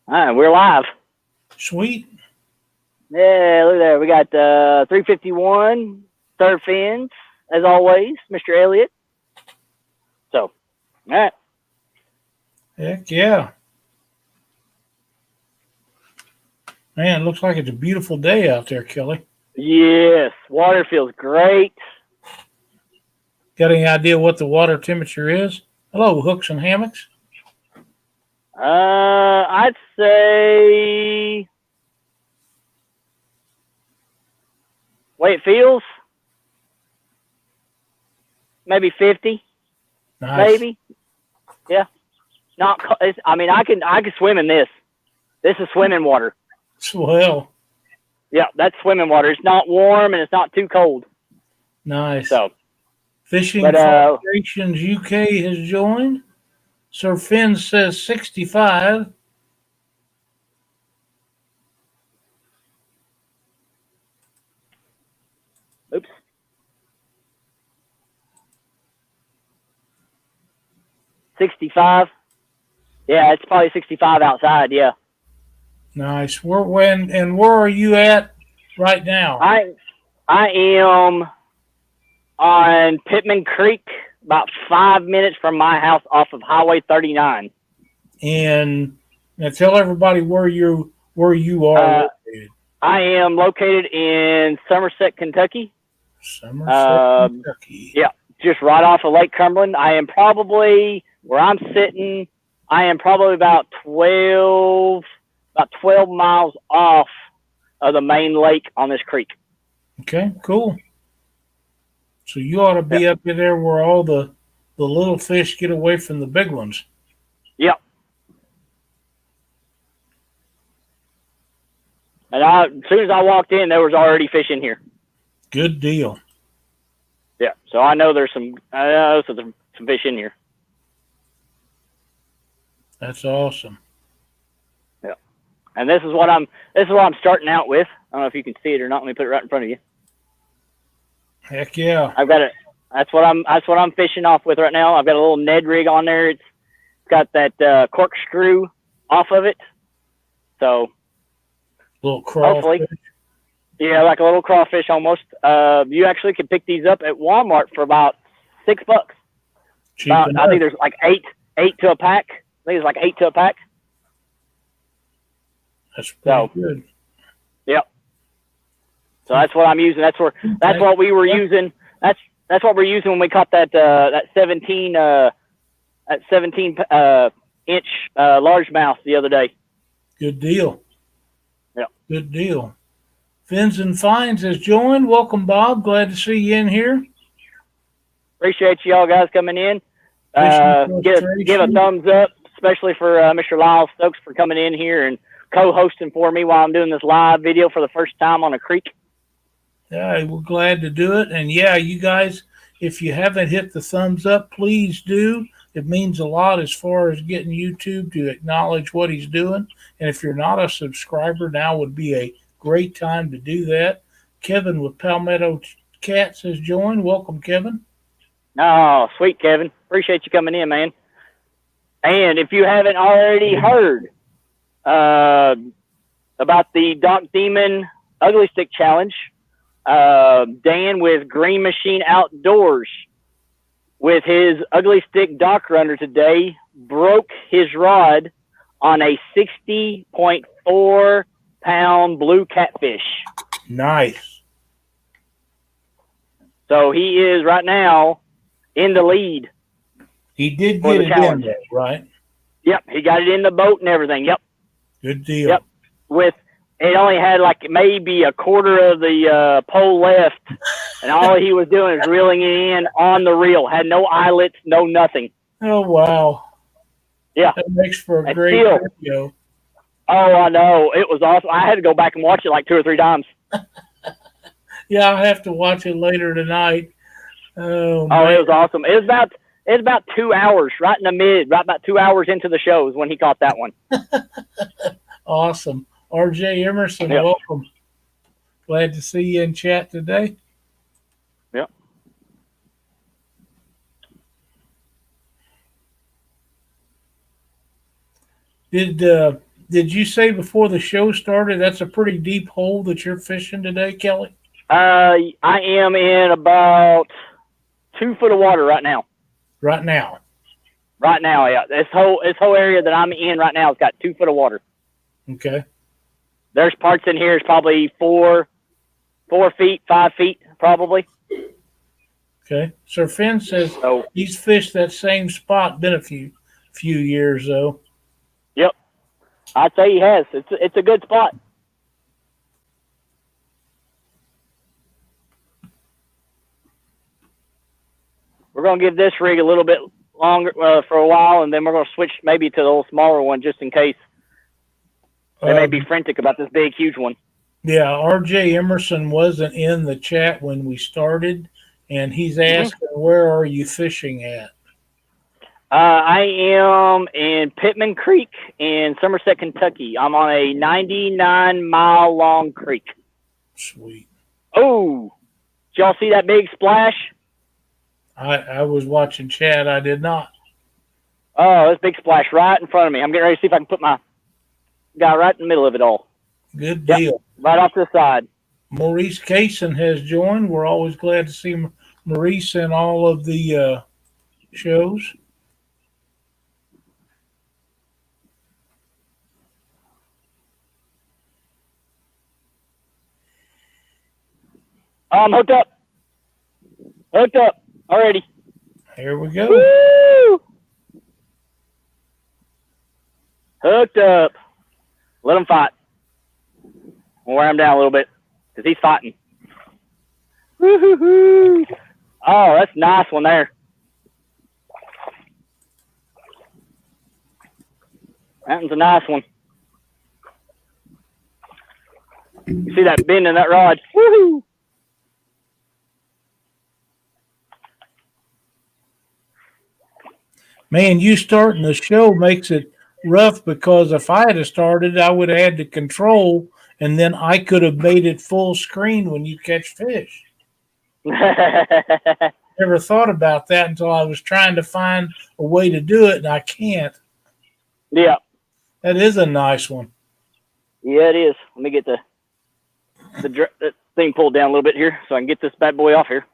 All right, we're live. Sweet. Yeah, look there. We got 351 third fins, as always, Mr. Elliott. So, all right. Heck yeah. Man, it looks like it's a beautiful day out there, Kelly. Yes, water feels great. Got any idea what the water temperature is? Hello, hooks and hammocks. I'd say way it feels, maybe 50, Nice. maybe. Yeah. Not. I mean, I can swim in this. This is swimming water. Swell. Yeah, that's swimming water. It's not warm and it's not too cold. Nice. So, Fishing but Federations UK has joined. Sir Finn says 65. oops. $65. Yeah, it's probably 65 outside. Yeah. Nice. Where are you at right now? I am on Pittman Creek, about 5 minutes from my house off of Highway 39. And now tell everybody where you are located. I am located in Somerset, Kentucky. Somerset, Kentucky. Yeah, just right off of Lake Cumberland. I am probably where I'm sitting. I am probably about 12 miles off of the main lake on this creek. Okay, cool. So you ought to be up in there where all the little fish get away from the big ones. Yep. And as soon as I walked in, there was already fish in here. Good deal. Yeah, so I know there's some fish in here. That's awesome. Yeah, and this is what I'm starting out with. I don't know if you can see it or not. Let me put it right in front of you. Heck yeah! I've got it. That's what I'm fishing off with right now. I've got a little Ned rig on there. It's got that corkscrew off of it. So little crawfish. Yeah, like a little crawfish almost. You actually can pick these up at Walmart for about $6. I think there's like eight to a pack. I think it's like 8 to a pack. That's pretty good. Yep. So that's what I'm using. That's what we were using. That's what we're using when we caught that 17 inch largemouth the other day. Good deal. Yeah. Good deal. Fins and Finds has joined. Welcome, Bob. Glad to see you in here. Appreciate you all guys coming in. Give a thumbs up, especially for Mr. Lyle Stokes for coming in here and co-hosting for me while I'm doing this live video for the first time on a creek. Yeah, we're glad to do it. And yeah, you guys, if you haven't hit the thumbs up, please do. It means a lot as far as getting YouTube to acknowledge what he's doing. And if you're not a subscriber, now would be a great time to do that. Kevin with Palmetto Cats has joined. Welcome, Kevin. Oh, sweet, Kevin. Appreciate you coming in, man. And if you haven't already heard about the Dock Demon Ugly Stick Challenge, Dan with Green Machine Outdoors with his Ugly Stick Dock Runner today broke his rod on a 60.4 pound blue catfish. Nice. So he is right now in the lead. He did get it in there, right? Yep, he got it in the boat and everything. Yep. Good deal. Yep. With it only had like maybe a quarter of the pole left, and all he was doing is reeling it in on the reel. Had no eyelets, no nothing. Oh wow. Yeah. That makes for a great video. Oh, I know. It was awesome. I had to go back and watch it like 2 or 3 times. Yeah, I'll have to watch it later tonight. Oh, it was awesome. It was about 2 hours, right about 2 hours into the show is when he caught that one. Awesome. RJ Emerson, welcome. Glad to see you in chat today. Yep. Did Did you say before the show started that's a pretty deep hole that you're fishing today, Kelly? I am in about 2 foot of water right now. Right now. Right now, yeah. This whole area that I'm in right now has got 2 foot of water. Okay. There's parts in here is probably 4 feet, 5 feet, probably. Okay. Sir Finn says he's fished that same spot. Been a few years though. Yep, I'd say he has. It's a good spot. We're gonna give this rig a little bit longer for a while, and then we're gonna switch maybe to the little smaller one just in case they may be frantic about this big, huge one. Yeah, R.J. Emerson wasn't in the chat when we started, and he's asking, where are you fishing at? I am in Pittman Creek in Somerset, Kentucky. I'm on a 99-mile-long creek. Sweet. Oh, did y'all see that big splash? I was watching chat. I did not. Oh, this big splash right in front of me. I'm getting ready to see if I can put my guy right in the middle of it all. Good deal. Yep, right off to the side. Maurice Kaysen has joined. We're always glad to see Maurice in all of the shows. I'm hooked up. Hooked up already. Here we go. Woo! Hooked up. Let him fight. We'll wear him down a little bit because he's fighting. Woo-hoo-hoo. Oh, that's a nice one there. That one's a nice one. You see that bend in that rod? Woohoo! Man, you starting the show makes it rough because if I had started, I would have had the control, and then I could have made it full screen when you catch fish. Never thought about that until I was trying to find a way to do it, and I can't. Yeah. That is a nice one. Yeah, it is. Let me get the thing pulled down a little bit here so I can get this bad boy off here.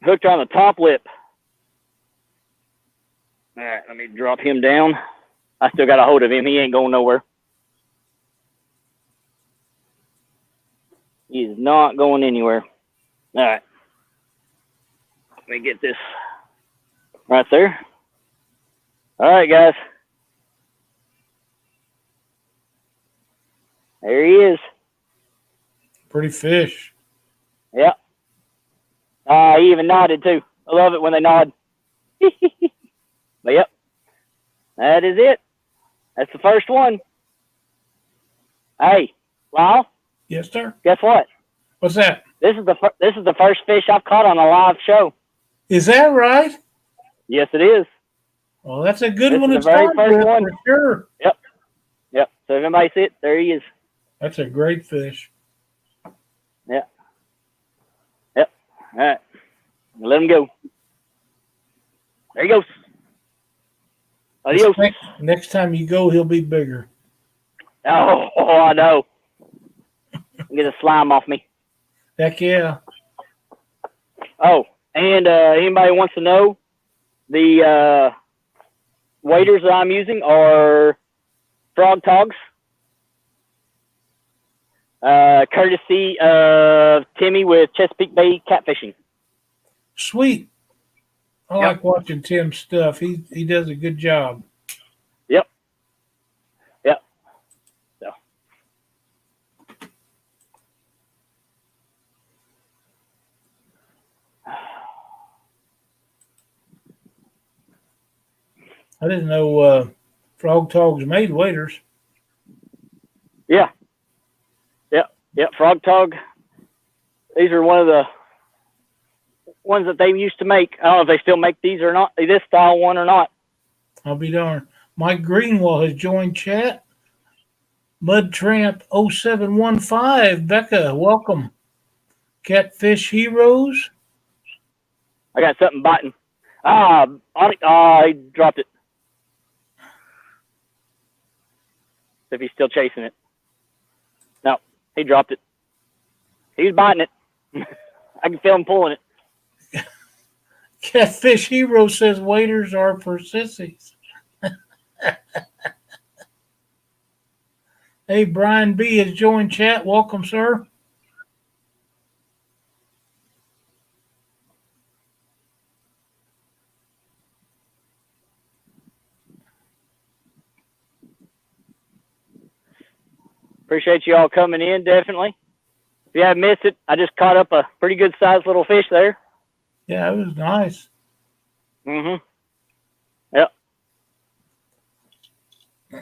Hooked on the top lip. All right, let me drop him down. I still got a hold of him. He ain't going nowhere. He's not going anywhere. All right. Let me get this right there. All right, guys. There he is. Pretty fish. Yeah. He even nodded, too. I love it when they nod. But, yep. That is it. That's the first one. Hey, Lyle? Yes, sir. Guess what? What's that? This is the first fish I've caught on a live show. Is that right? Yes, it is. Well, that's a good one This to is the very start first with, one. for sure. Yep. Yep. So if anybody see it, there he is. That's a great fish. Yep. Yep. All right. Let him go. There he goes. Adios. Next time you go, he'll be bigger. Oh, I know. Get the slime off me. Heck yeah. Oh, and anybody wants to know, the waders that I'm using are Frog Togs, courtesy of Timmy with Chesapeake Bay Catfishing. Sweet. I like watching Tim's stuff. He does a good job. Yep. Yep. So. I didn't know Frog Togs made waders. Yeah. Yep. Yep. Frog Tog. These are one of the ones that they used to make. I don't know if they still make these or not, this style one or not. I'll be darned. Mike Greenwell has joined chat. Mud Tramp 0715. Becca, welcome. Catfish Heroes. I got something biting. I dropped it. if he's still chasing it. No, he dropped it. He's biting it. I can feel him pulling it. Catfish Hero says waders are for sissies. Hey, Brian B. has joined chat. Welcome, sir. Appreciate you all coming in, definitely. If you haven't missed it, I just caught up a pretty good sized little fish there. Yeah, it was nice. Mm-hmm. Yep. I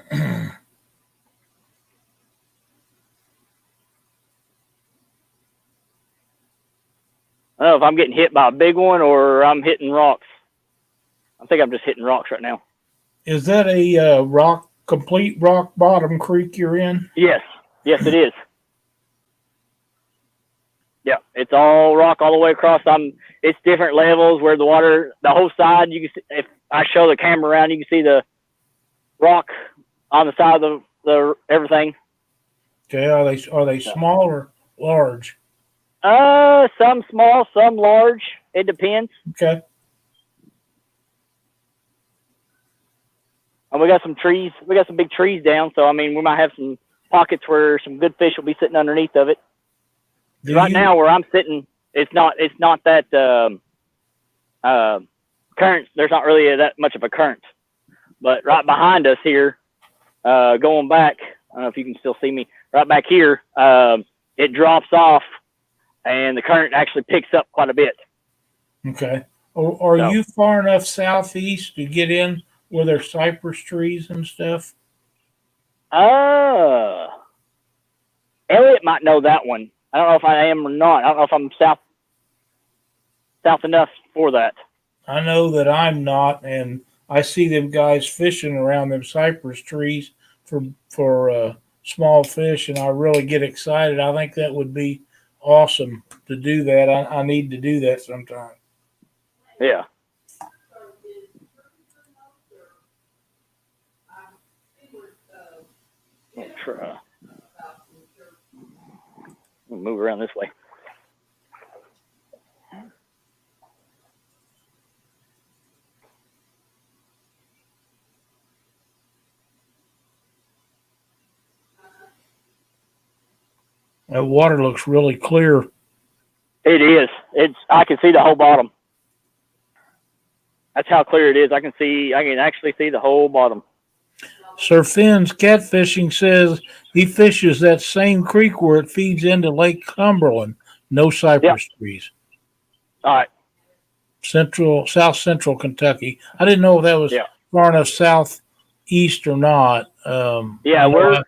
don't know if I'm getting hit by a big one or I'm hitting rocks. I think I'm just hitting rocks right now. Is that a complete rock bottom creek you're in? Yes. Yes, it is. Yeah, it's all rock all the way across. It's different levels where the water, the whole side, you can see, if I show the camera around, you can see the rock on the side of the everything. Okay, are they small or large? Some small, some large. It depends. Okay. And we got some trees. We got some big trees down, so I mean, we might have some pockets where some good fish will be sitting underneath of it. Now, where I'm sitting, it's not that current. There's not really that much of a current. But right behind us here, going back, I don't know if you can still see me. Right back here, it drops off, and the current actually picks up quite a bit. Okay. Are you far enough southeast to get in where there's cypress trees and stuff? Elliot might know that one. I don't know if I am or not. I don't know if I'm south enough for that. I know that I'm not, and I see them guys fishing around them cypress trees for small fish, and I really get excited. I think that would be awesome to do that. I need to do that sometime. Yeah. We'll move around this way. That water looks really clear. It is. I can see the whole bottom. That's how clear it is. I can actually see the whole bottom. Sir Finn's Catfishing says he fishes that same creek where it feeds into Lake Cumberland. No cypress trees. All right. South central Kentucky. I didn't know if that was far enough southeast or not. We're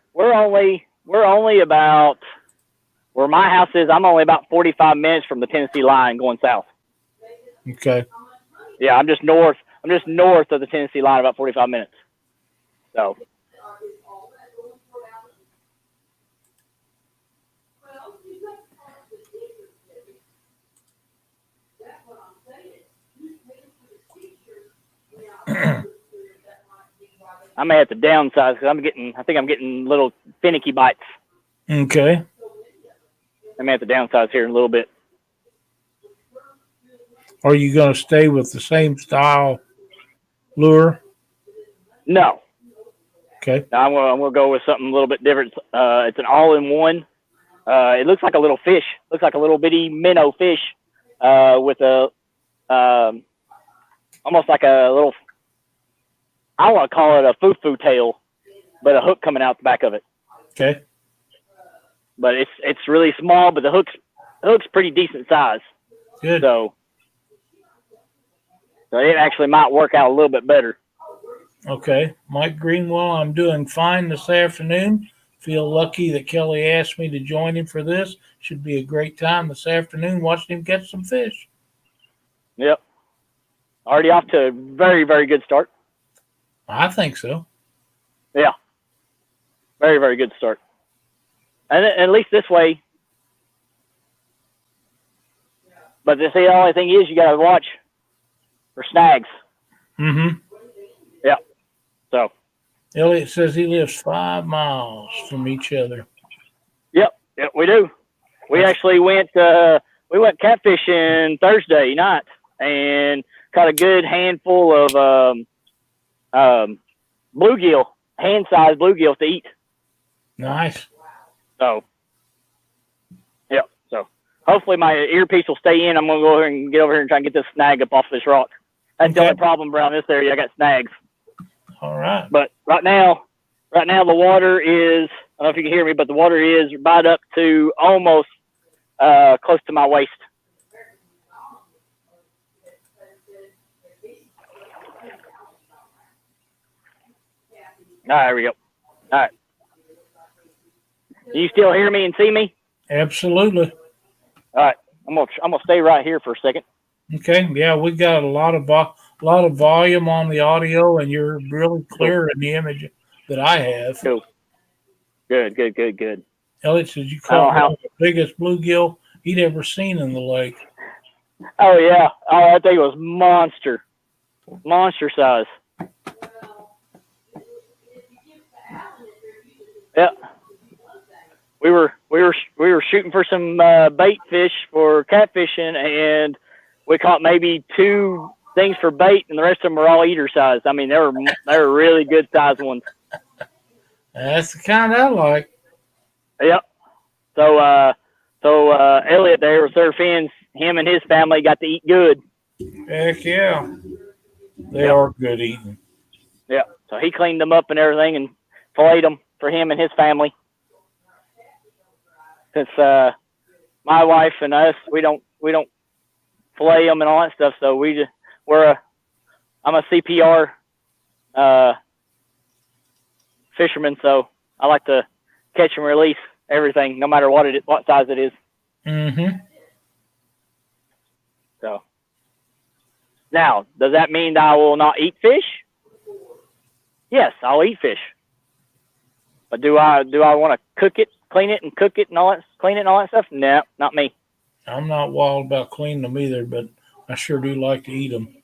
only about where my house is. I'm only about 45 minutes from the Tennessee line going south. Okay. Yeah, I'm just north of the Tennessee line, about 45 minutes. So. I may have to downsize because I think I'm getting little finicky bites. Okay. I may have to downsize here in a little bit. Are you going to stay with the same style lure? No. Okay. I'm gonna go with something a little bit different. It's an all-in-one. It looks like a little fish. Looks like a little bitty minnow fish with a almost like a little. I want to call it a foo-foo tail, but a hook coming out the back of it. Okay. But it's really small, but the hook's pretty decent size. Good. So it actually might work out a little bit better. Okay. Mike Greenwell, I'm doing fine this afternoon. Feel lucky that Kelly asked me to join him for this. Should be a great time this afternoon watching him catch some fish. Yep. Already off to a very, very good start. I think so. Yeah. Very, very good start. And at least this way. But the only thing is you got to watch for snags. Mm-hmm. Yeah. So Elliot says he lives 5 miles from each other. Yep, we do. We actually went catfishing Thursday night and caught a good handful of bluegill, hand-sized bluegill to eat. Nice. So, yeah. So hopefully my earpiece will stay in. I'm gonna go over and get over here and try and get this snag up off this rock. That's the only problem around this area. I got snags. All right. But right now the water is. I don't know if you can hear me, but the water is right up to almost close to my waist. All right, there we go. All right. You still hear me and see me? Absolutely. All right. I'm gonna stay right here for a second. Okay. Yeah, we got a lot of volume on the audio, and you're really clear in the image that I have. Cool. Good. Elliot says you caught the biggest bluegill he'd ever seen in the lake. Oh yeah. Oh, I think it was monster size. Yeah. We were shooting for some bait fish for catfishing, and we caught maybe 2 things for bait, and the rest of them were all eater size. I mean, they were really good sized ones. That's the kind I like. Yep. So Elliot there with their fins, him and his family got to eat good. Heck yeah. They are good eating. Yeah. So he cleaned them up and everything and filleted them for him and his family. Since my wife and us, we don't fillet them and all that stuff. So I'm a CPR fisherman, so I like to catch and release everything, no matter what size it is. Mm-hmm. So now, does that mean that I will not eat fish? Yes, I'll eat fish. But do I want to cook it, clean it, and cook it and all that, clean it and all that stuff? No, not me. I'm not wild about cleaning them either, but I sure do like to eat them.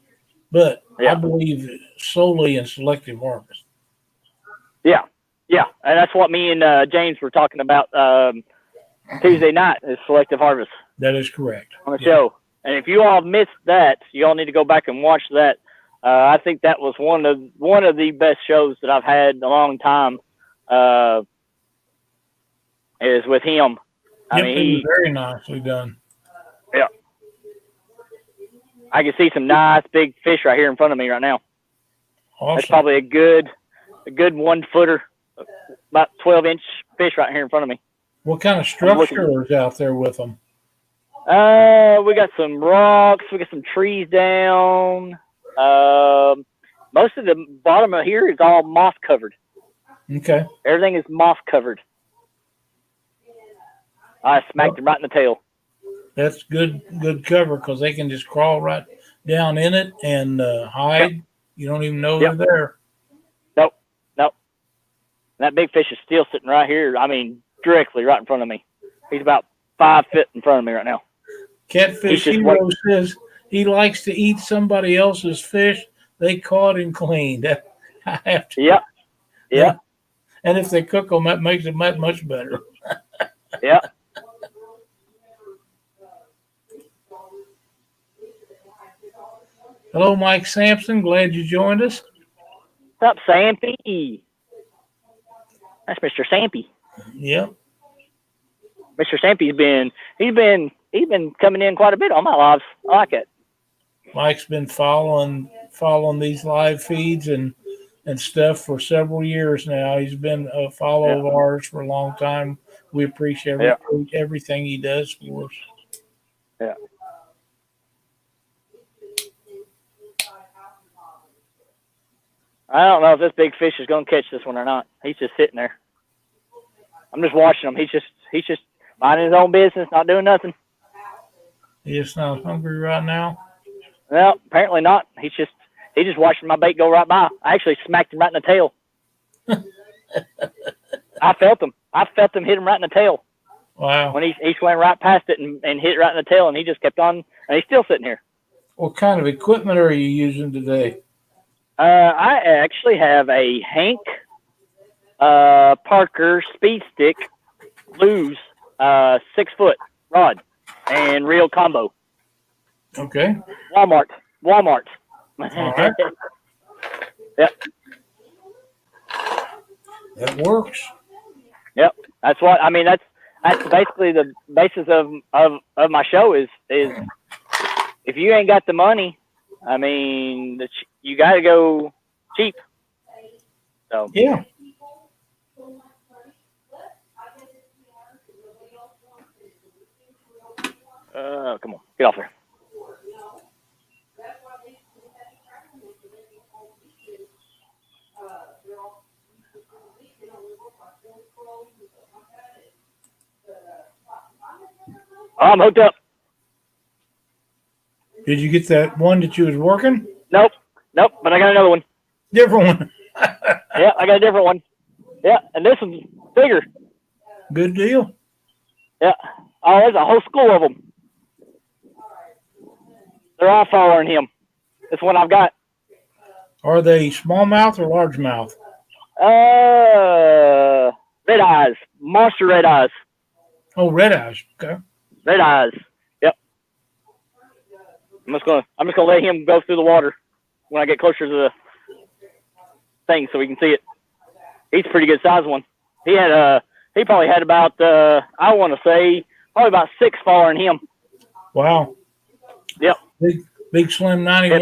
But I believe solely in selective harvest. Yeah, and that's what me and James were talking about Tuesday night is selective harvest. That is correct. On the show. And if you all missed that, you all need to go back and watch that. I think that was one of the best shows that I've had in a long time. Is with him. I mean, he's very nicely done. Yeah. I can see some nice big fish right here in front of me right now. Awesome. That's probably a good 1-footer, about 12-inch fish right here in front of me. What kind of structure is out there with them? We got some rocks. We got some trees down. Most of the bottom of here is all moss covered. Okay. Everything is moss covered. I smacked him right in the tail. That's good cover because they can just crawl right down in it and hide. Yep. You don't even know they're there. Nope. That big fish is still sitting right here. I mean, directly right in front of me. He's about 5 feet in front of me right now. Catfish Hero says he likes to eat somebody else's fish they caught and cleaned. I have to. Yeah. And if they cook them, that makes it much better. Yeah. Hello, Mike Sampson. Glad you joined us. What's up, Sampy? That's Mr. Sampy. Yep. Mr. Sampy's been coming in quite a bit on my lives. I like it. Mike's been following these live feeds and stuff for several years now. He's been a follower of ours for a long time. We appreciate everything he does for us. Yeah. I don't know if this big fish is going to catch this one or not. He's just sitting there. I'm just watching him. He's just minding his own business, not doing nothing. He's not hungry right now? Well, apparently not. He's just watching my bait go right by. I actually smacked him right in the tail. I felt him hit him right in the tail. Wow. When he went right past it and hit right in the tail, and he just kept on, and he's still sitting here. What kind of equipment are you using today? I actually have a Hank Parker Speed Stick Lose 6-foot rod and reel combo. Okay. Walmart. All right. Yep. That works. Yep. That's what I mean. That's basically the basis of my show is if you ain't got the money, I mean, you got to go cheap. So Yeah. come on, get off there. Oh, I'm hooked up. Did you get that one that you was working? Nope. But I got another one. Different one. Yeah, I got a different one. Yeah, and this one's bigger. Good deal. Yeah. Oh, there's a whole school of them. They're all following him. This one I've got. Are they smallmouth or largemouth? Red eyes, monster red eyes. Oh, red eyes. Okay. Red eyes. Yep. I'm just gonna let him go through the water when I get closer to the thing so we can see it. He's a pretty good size one. He probably had about I want to say probably about 6 following him. Wow. Yep. Big Slim 91.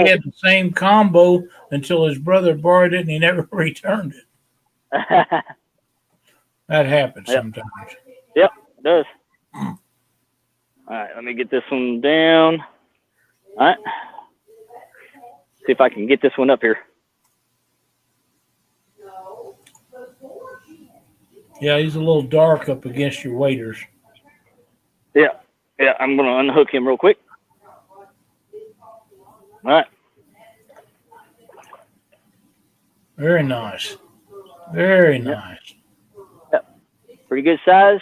He had the same combo until his brother borrowed it and he never returned it. That happens sometimes. Yep, it does. All right, let me get this one down. All right. See if I can get this one up here. Yeah, he's a little dark up against your waders. Yeah, I'm going to unhook him real quick. All right. Very nice. Very nice. Yep. Pretty good size.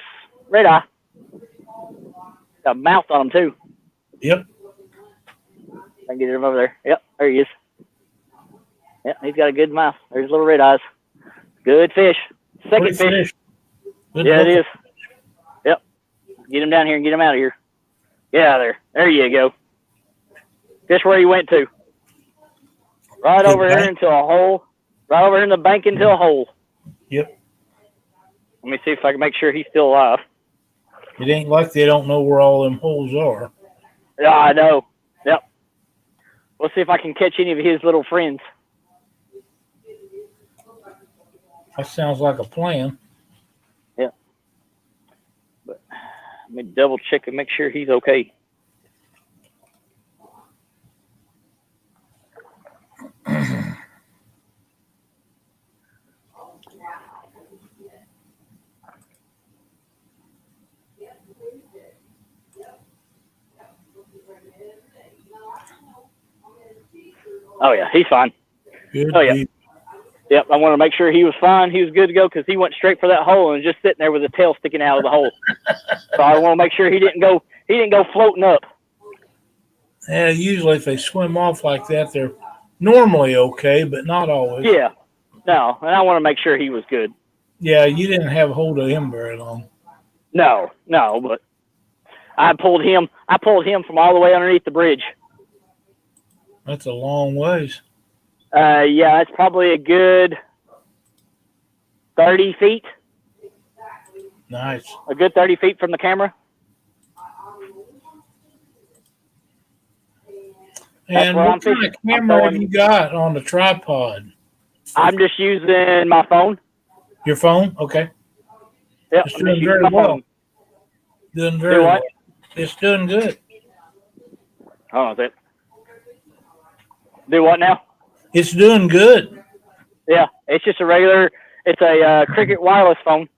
Red eye. Got a mouth on him, too. Yep. I can get him over there. Yep, there he is. Yep, he's got a good mouth. There's little red eyes. Good fish. Second fish. Yeah, it is. Yep. Get him down here and get him out of here. Get out of there. There you go. Guess where he went to? Right over here into a hole. Right over in the bank into a hole. Yep. Let me see if I can make sure he's still alive. It ain't like they don't know where all them holes are. Yeah, I know. Yep. We'll see if I can catch any of his little friends. That sounds like a plan. Yep. But let me double check and make sure he's okay. Oh, yeah, he's fine. Good. Oh, yeah. Yep, I want to make sure he was fine. He was good to go because he went straight for that hole and just sitting there with his tail sticking out of the hole. So I want to make sure he didn't go floating up. Yeah, usually if they swim off like that, they're normally okay, but not always. Yeah. No, and I want to make sure he was good. Yeah, you didn't have hold of him very long. No, but I pulled him from all the way underneath the bridge. That's a long ways. Yeah, it's probably a good 30 feet. Nice. A good 30 feet from the camera. And what kind of camera have you got on the tripod? I'm just using my phone. Your phone? Okay. Yep, it's doing very well. Doing very well. It's doing good. Hold on a sec. Do what now? It's doing good. Yeah, it's just a Cricket wireless phone.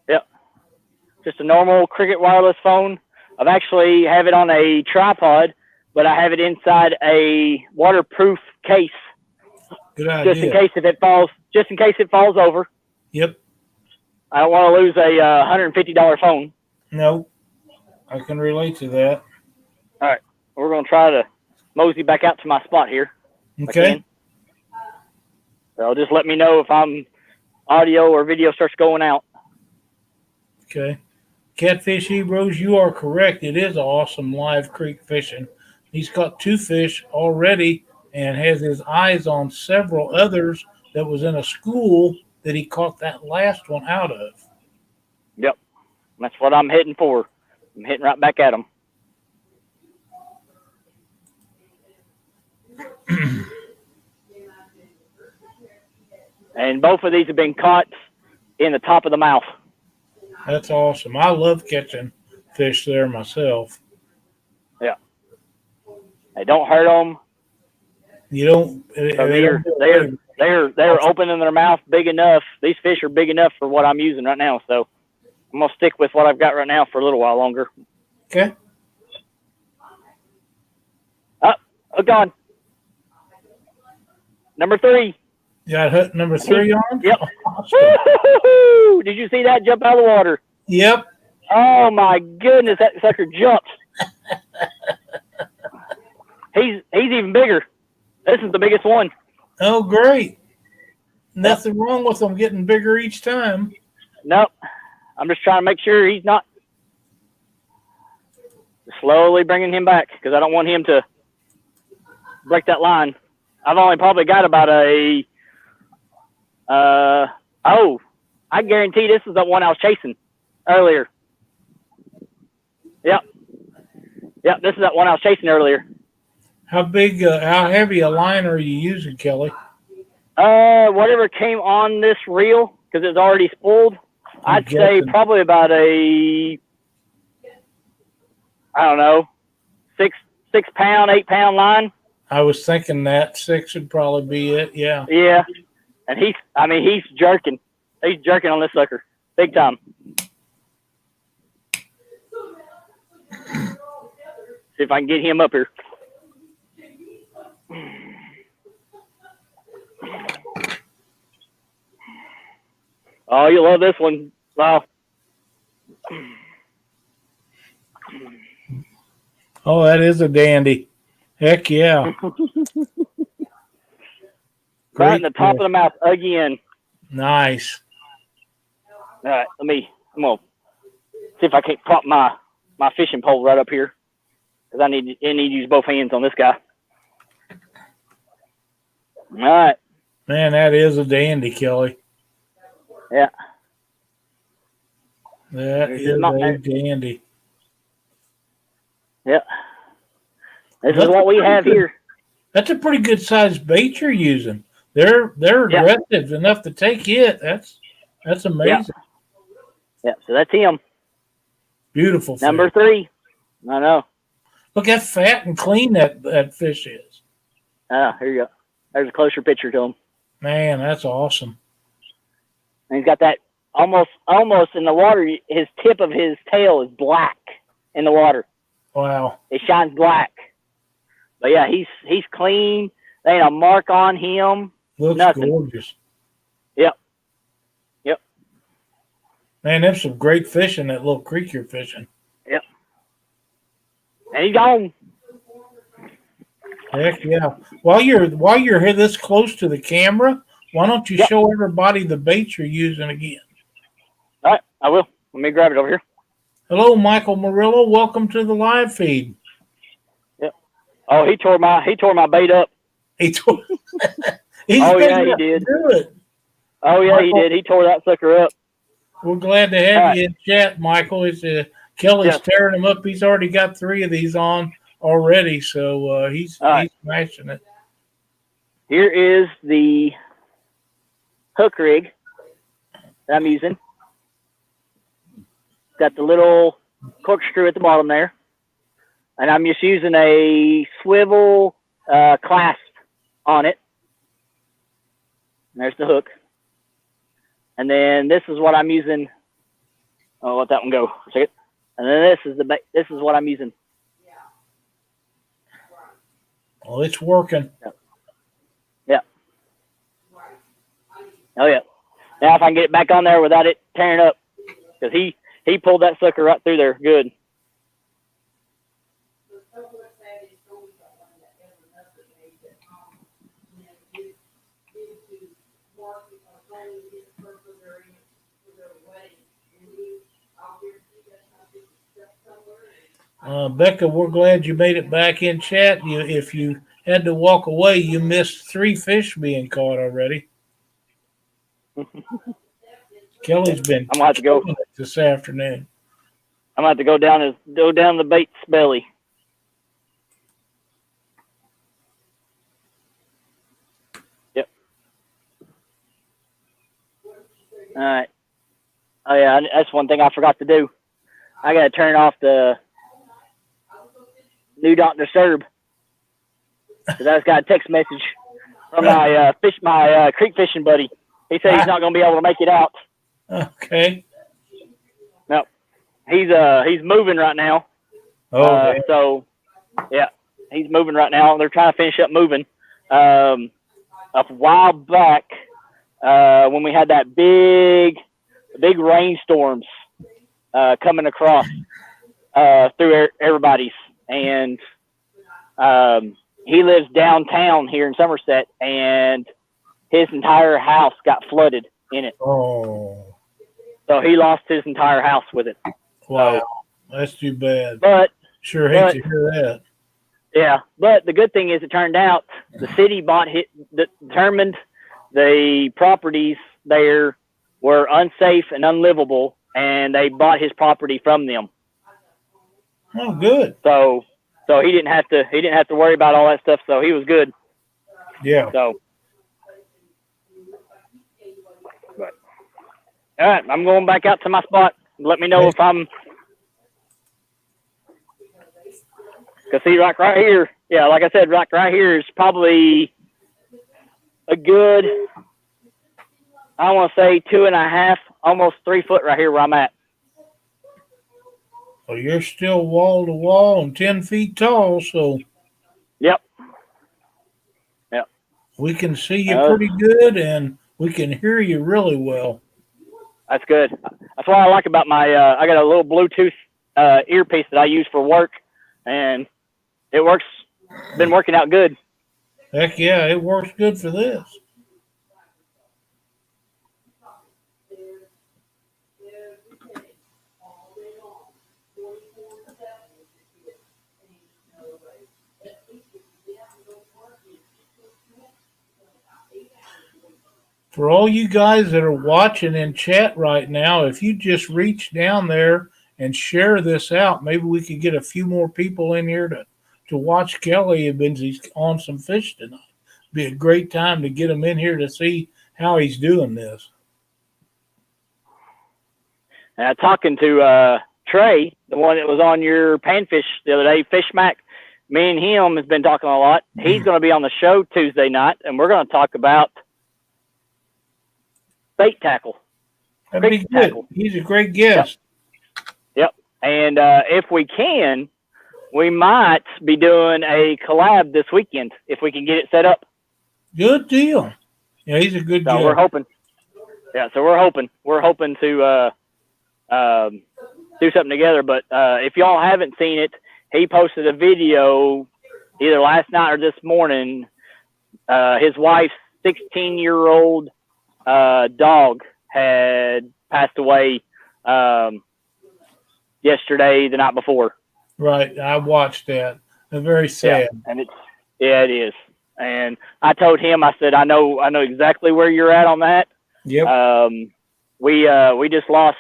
Yep. Just a normal Cricket wireless phone. I've actually have it on a tripod, but I have it inside a waterproof case. Good idea. Just in case it falls over. Yep. I don't want to lose a $150 phone. No, I can relate to that. All right, we're going to try to mosey back out to my spot here. Okay. So just let me know if I'm audio or video starts going out. Okay. Catfish Hebrews, you are correct. It is awesome live creek fishing. He's caught 2 fish already and has his eyes on several others that was in a school that he caught that last one out of. Yep. That's what I'm hitting for. I'm hitting right back at them. And both of these have been caught in the top of the mouth. That's awesome. I love catching fish there myself. Yeah. They don't hurt them. You don't. So they're opening their mouth big enough. These fish are big enough for what I'm using right now. So I'm gonna stick with what I've got right now for a little while longer. Okay. Oh God. Number 3. You got hook number 3 on? Yep. Awesome. Did you see that jump out of the water? Yep. Oh my goodness, that sucker jumped. He's even bigger. This is the biggest one. Oh, great. Nothing wrong with them getting bigger each time. Nope. I'm just trying to make sure he's not slowly bringing him back because I don't want him to break that line. I've only probably got about I guarantee this is the one I was chasing earlier. Yep. Yep, this is that one I was chasing earlier. How heavy a line are you using, Kelly? Whatever came on this reel, because it's already spooled, I'd say probably about I don't know, 6 pound, 8 pound line. I was thinking that 6 would probably be it. Yeah. Yeah. And he's jerking. He's jerking on this sucker. Big time. See if I can get him up here. Oh, you love this one. Wow. Oh, that is a dandy. Heck yeah. Right in the top of the mouth again. Nice. All right, I'm gonna see if I can't prop my fishing pole right up here because I need to use both hands on this guy. All right. Man, that is a dandy, Kelly. Yeah. That is a dandy. Yeah. This is what we have here. That's a pretty good sized bait you're using. They're aggressive enough to take it. That's amazing. Yeah, so that's him. Beautiful fish. Number 3. I know. Look how fat and clean that fish is. Here you go. There's a closer picture to him. Man, that's awesome. And he's got that almost in the water. His tip of his tail is black in the water. Wow. It shines black. But yeah, he's clean. There ain't a mark on him. Looks Nothing. gorgeous. Yep. Man, there's some great fish in that little creek you're fishing. Yep. And he's gone. Heck yeah. While you're here this close to the camera, why don't you show everybody the bait you're using again? All right, I will. Let me grab it over here. Hello, Michael Murillo. Welcome to the live feed. Yep. Oh, he tore my bait up. He tore. He did. Do it. Oh yeah, Michael, he did. He tore that sucker up. We're glad to have you in chat, Michael. It's Kelly's tearing them up. He's already got 3 of these on already, so he's smashing it. Here is the hook rig that I'm using. Got the little corkscrew at the bottom there, and I'm just using a swivel clasp on it. And there's the hook. And then this is what I'm using. I'll let that one go for a second. And then this is what I'm using. Well, it's working. Yeah. Oh yeah. Now if I can get it back on there without it tearing up, because he pulled that sucker right through there. Good. Becca, we're glad you made it back in chat. If you had to walk away, you missed 3 fish being caught already. Kelly's been I'm gonna have to go. killing it this afternoon. I'm gonna have to go down the bait's belly. Yep. All right. Oh yeah, that's one thing I forgot to do. I gotta turn off the new Dr. Serb because I just got a text message from my creek fishing buddy. He said he's not gonna be able to make it out. Okay. No, he's moving right now. Oh, so yeah, he's moving right now. They're trying to finish up moving. A while back, when we had that big rainstorms coming across through everybody's, and he lives downtown here in Somerset, and his entire house got flooded in it. Oh. So he lost his entire house with it. Wow. That's too bad. But sure hate to hear that. Yeah, but the good thing is it turned out the city determined the properties there were unsafe and unlivable, and they bought his property from them. Oh, good. So he didn't have to worry about all that stuff. So he was good. Yeah. So, but, all right, I'm going back out to my spot. Let me know if I'm. Cause see, right here, yeah, like I said, right here is probably a good, I want to say 2.5, almost 3 foot right here where I'm at. Well, you're still wall to wall and 10 feet tall, so. Yep. We can see you pretty good, and we can hear you really well. That's good. That's what I like about my. I got a little Bluetooth earpiece that I use for work, and it works. Been working out good. Heck yeah, it works good for this. For all you guys that are watching in chat right now, if you just reach down there and share this out, maybe we could get a few more people in here to watch Kelly when he's on some fish tonight. Be a great time to get him in here to see how he's doing this. Talking to Trey, the one that was on your panfish the other day, Fish Mac, me and him has been talking a lot. He's going to be on the show Tuesday night, and we're going to talk about bait tackle. That'd be good. Tackle. He's a great guest. Yep. And if we can, we might be doing a collab this weekend if we can get it set up. Good deal. Yeah, he's a good guest. We're hoping. Yeah, so we're hoping to do something together. But if y'all haven't seen it, he posted a video either last night or this morning. His wife's 16-year-old dog had passed away yesterday, the night before. Right, I watched that. It's very sad. Yeah, and it is. And I told him, I said, I know exactly where you're at on that. Yep. We just lost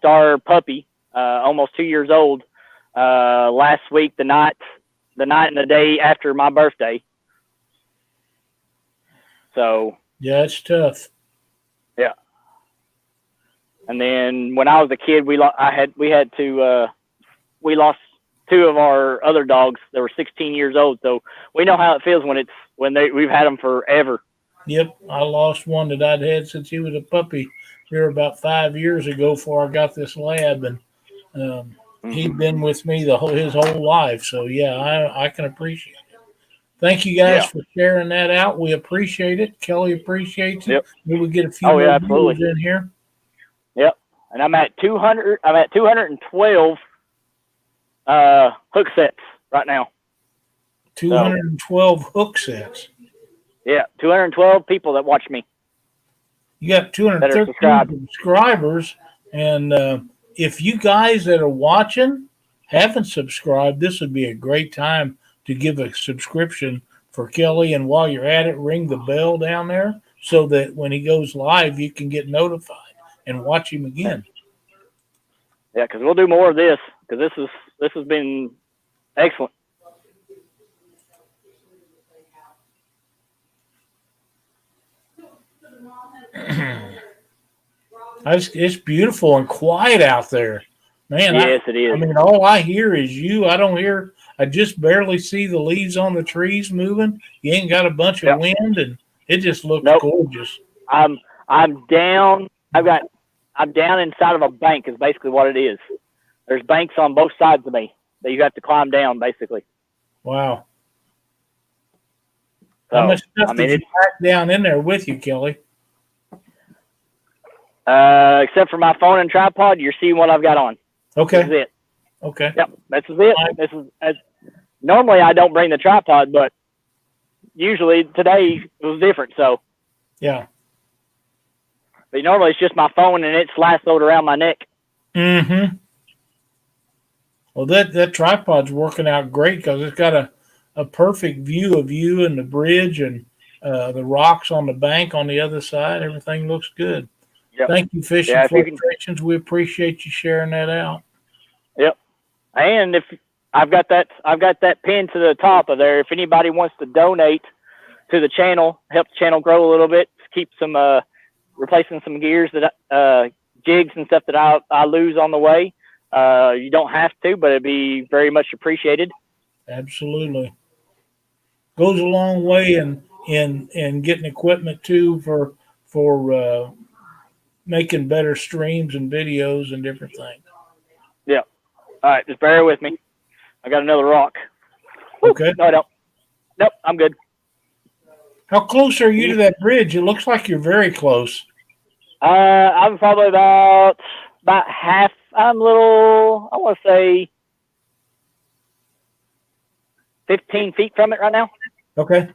our puppy, almost 2 years old, last week, the night and the day after my birthday. So. Yeah, it's tough. Yeah. And then when I was a kid, we lost 2 of our other dogs that were 16 years old. So we know how it feels when we've had them forever. Yep, I lost one that I'd had since he was a puppy here about 5 years ago before I got this lab, and he'd been with me his whole life. So yeah, I can appreciate it. Thank you guys for sharing that out. We appreciate it. Kelly appreciates it. Yep. Maybe we get a few more viewers in here. Yep. And I'm at 200. I'm at 212 hook sets right now. 212 hook sets. Yeah, 212 people that watch me. You got 213 subscribers, and if you guys that are watching haven't subscribed, this would be a great time to give a subscription for Kelly. And while you're at it, ring the bell down there so that when he goes live, you can get notified and watch him again. Yeah, because we'll do more of this because this has been excellent. It's beautiful and quiet out there, man. Yes, it is. I mean, all I hear is you. I just barely see the leaves on the trees moving. You ain't got a bunch of wind, and it just looks gorgeous. I'm down. I'm down inside of a bank. Is basically what it is. There's banks on both sides of me that you have to climb down, basically. Wow. So, how much stuff did you pack down in there with you, Kelly? Except for my phone and tripod, you're seeing what I've got on. Okay. This is it. Okay. Yep, this is it. Normally I don't bring the tripod, but usually today it was different. So. Yeah. But normally it's just my phone and it's lassoed around my neck. Mm-hmm. Well, that tripod's working out great because it's got a perfect view of you and the bridge and the rocks on the bank on the other side. Everything looks good. Yep. Thank you, Fishing Fluctuations. We appreciate you sharing that out. Yep. And if I've got that pin to the top of there. If anybody wants to donate to the channel, help the channel grow a little bit, keep some replacing some gears that jigs and stuff that I lose on the way. You don't have to, but it'd be very much appreciated. Absolutely. Goes a long way in getting equipment too for making better streams and videos and different things. Yeah. All right, just bear with me. I got another rock. Okay. No, I don't. Nope, I'm good. How close are you to that bridge? It looks like you're very close. I'm probably about half. I'm little, I want to say 15 feet from it right now. Okay.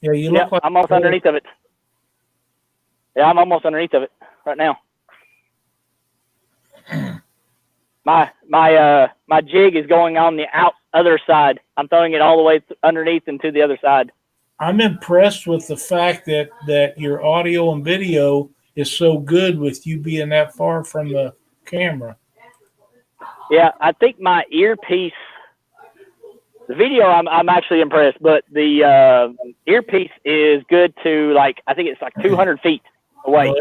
Yeah, you look like I'm almost underneath of it. Yeah, I'm almost underneath of it right now. My jig is going on the other side. I'm throwing it all the way underneath and to the other side. I'm impressed with the fact that your audio and video is so good with you being that far from the camera. Yeah, I think my earpiece, the video I'm actually impressed, but the earpiece is good to I think it's 200 feet away. Well,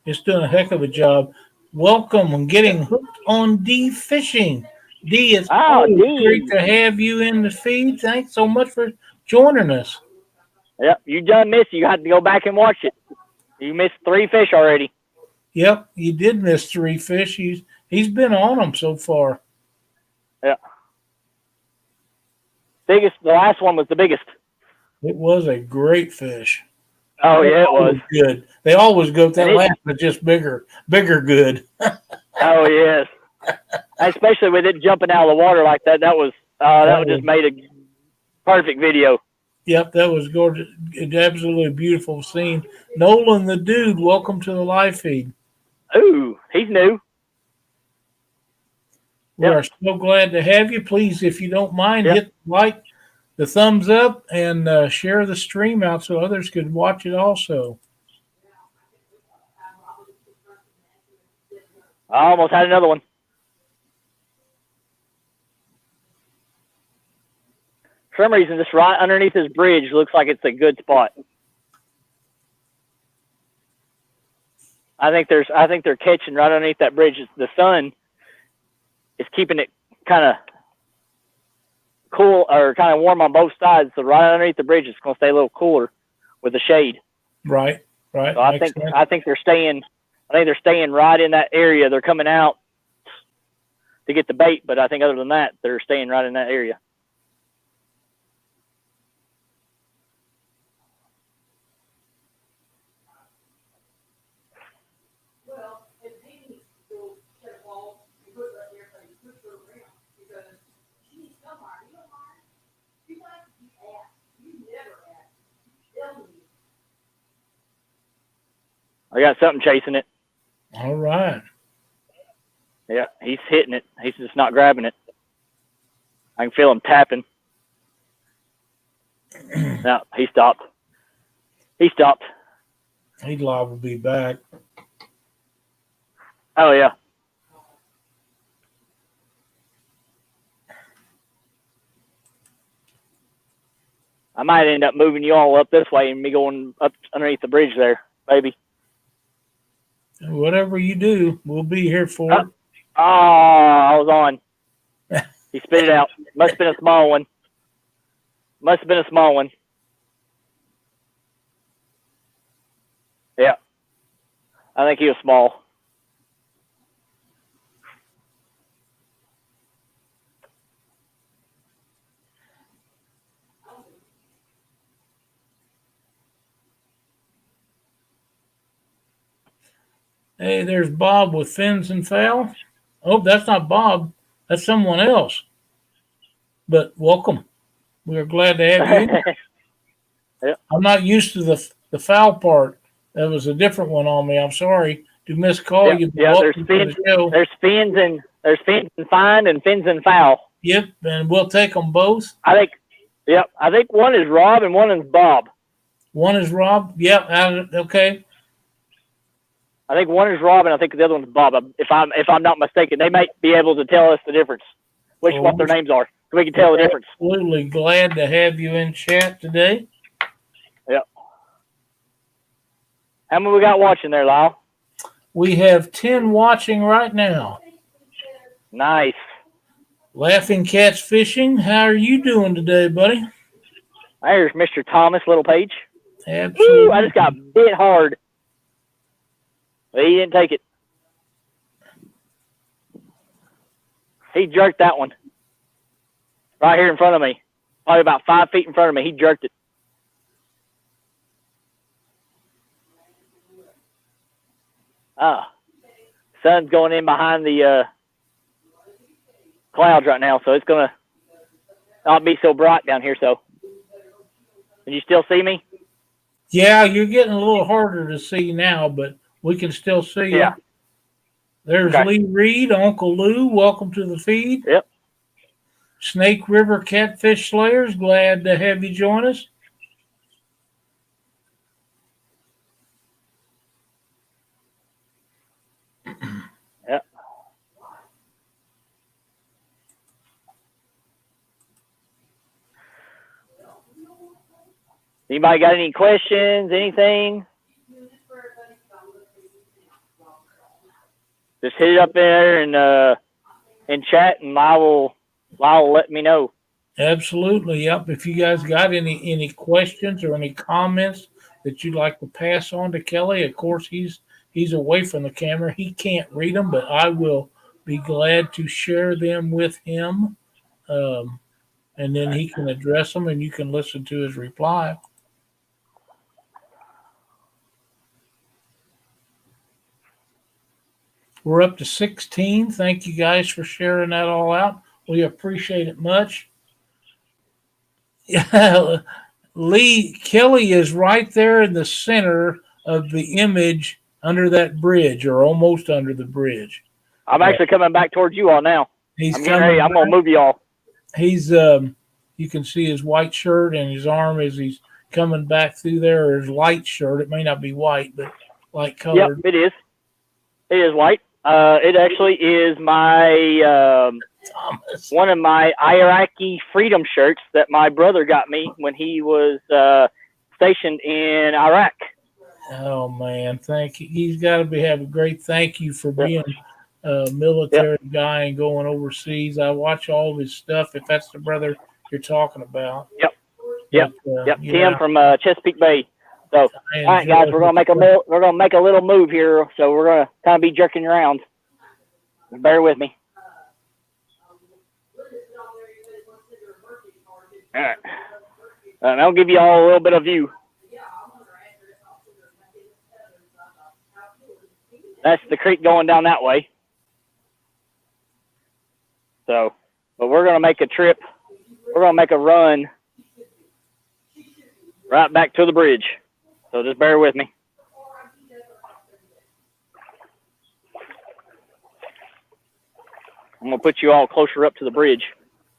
it's doing a heck of a job. Welcome on getting hooked on D fishing. D, it's great to have you in the feed. Thanks so much for joining us. Yep, you done missed. You had to go back and watch it. You missed 3 fish already. Yep, you did miss 3 fish. He's been on them so far. Yeah. The last one was the biggest. It was a great fish. Oh, yeah, it was. Good. They always go that last, but just bigger good. Oh, yes. Especially with it jumping out of the water like that. That was just made a perfect video. Yep, that was gorgeous. Absolutely beautiful scene. Nolan the Dude, welcome to the live feed. Ooh, he's new. We are so glad to have you. Please, if you don't mind, hit the thumbs up, and share the stream out so others could watch it also. I almost had another one. For some reason, just right underneath this bridge looks like it's a good spot. I think they're catching right underneath that bridge. The sun is keeping it kind of cool or kind of warm on both sides. So right underneath the bridge, it's going to stay a little cooler with the shade. Right. So I think they're staying. I think they're staying right in that area. They're coming out to get the bait, but I think other than that, they're staying right in that area. I got something chasing it. All right. Yeah, he's hitting it. He's just not grabbing it. I can feel him tapping. No, he stopped. He stopped. He'd liable to be back. Oh, yeah. I might end up moving you all up this way and me going up underneath the bridge there, maybe. Whatever you do, we'll be here for it. Oh, I was on. He spit it out. Must have been a small one. Must have been a small one. Yeah. I think he was small. Hey, there's Bob with fins and foul. Oh, that's not Bob. That's someone else. But welcome. We are glad to have you in. Yeah. I'm not used to the foul part. That was a different one on me. I'm sorry to miscall you. Yeah, there's fins. There's fins and fine and fins and foul. Yep, and we'll take them both. I think one is Rob and one is Bob. One is Rob. Yep. Okay. I think one is Rob and I think the other one's Bob. If I'm not mistaken, they might be able to tell us the difference, what their names are, so we can tell the difference. Absolutely glad to have you in chat today. Yep. How many we got watching there, Lyle? We have 10 watching right now. Nice. Laughing Cats Fishing. How are you doing today, buddy? There's Mr. Thomas Littlepage. Absolutely. Woo, I just got bit hard. But he didn't take it. He jerked that one. Right here in front of me. Probably about 5 feet in front of me. He jerked it. Sun's going in behind the clouds right now, so it's going to not be so bright down here. So, can you still see me? Yeah, you're getting a little harder to see now, but we can still see you. Yeah. There's Lee Reed, Uncle Lou. Welcome to the feed. Yep. Snake River Catfish Slayers, glad to have you join us. Yep. Anybody got any questions, anything? Just hit it up there and chat, and Lyle will let me know. Absolutely, yep. If you guys got any questions or any comments that you'd like to pass on to Kelly, of course he's away from the camera. He can't read them, but I will be glad to share them with him, and then he can address them, and you can listen to his reply. We're up to 16. Thank you guys for sharing that all out. We appreciate it much. Yeah, Kelly is right there in the center of the image under that bridge, or almost under the bridge. I'm actually coming back towards you all now. I'm getting ready. I'm going to move you all. He's, you can see his white shirt and his arm as he's coming back through there, or his light shirt. It may not be white, but light colored. Yep, it is. It is white. It actually is my one of my Iraqi freedom shirts that my brother got me when he was stationed in Iraq. Oh man, thank you. He's got to have a great thank you for being a military guy and going overseas. I watch all of his stuff. If that's the brother you're talking about. Yep. Tim from Chesapeake Bay. So, all right, guys, we're gonna make a little move here. So we're gonna kind of be jerking around. Bear with me. All right. I'll give you all a little bit of view. That's the creek going down that way. So, but we're gonna make a trip. We're gonna make a run right back to the bridge. So just bear with me. I'm going to put you all closer up to the bridge.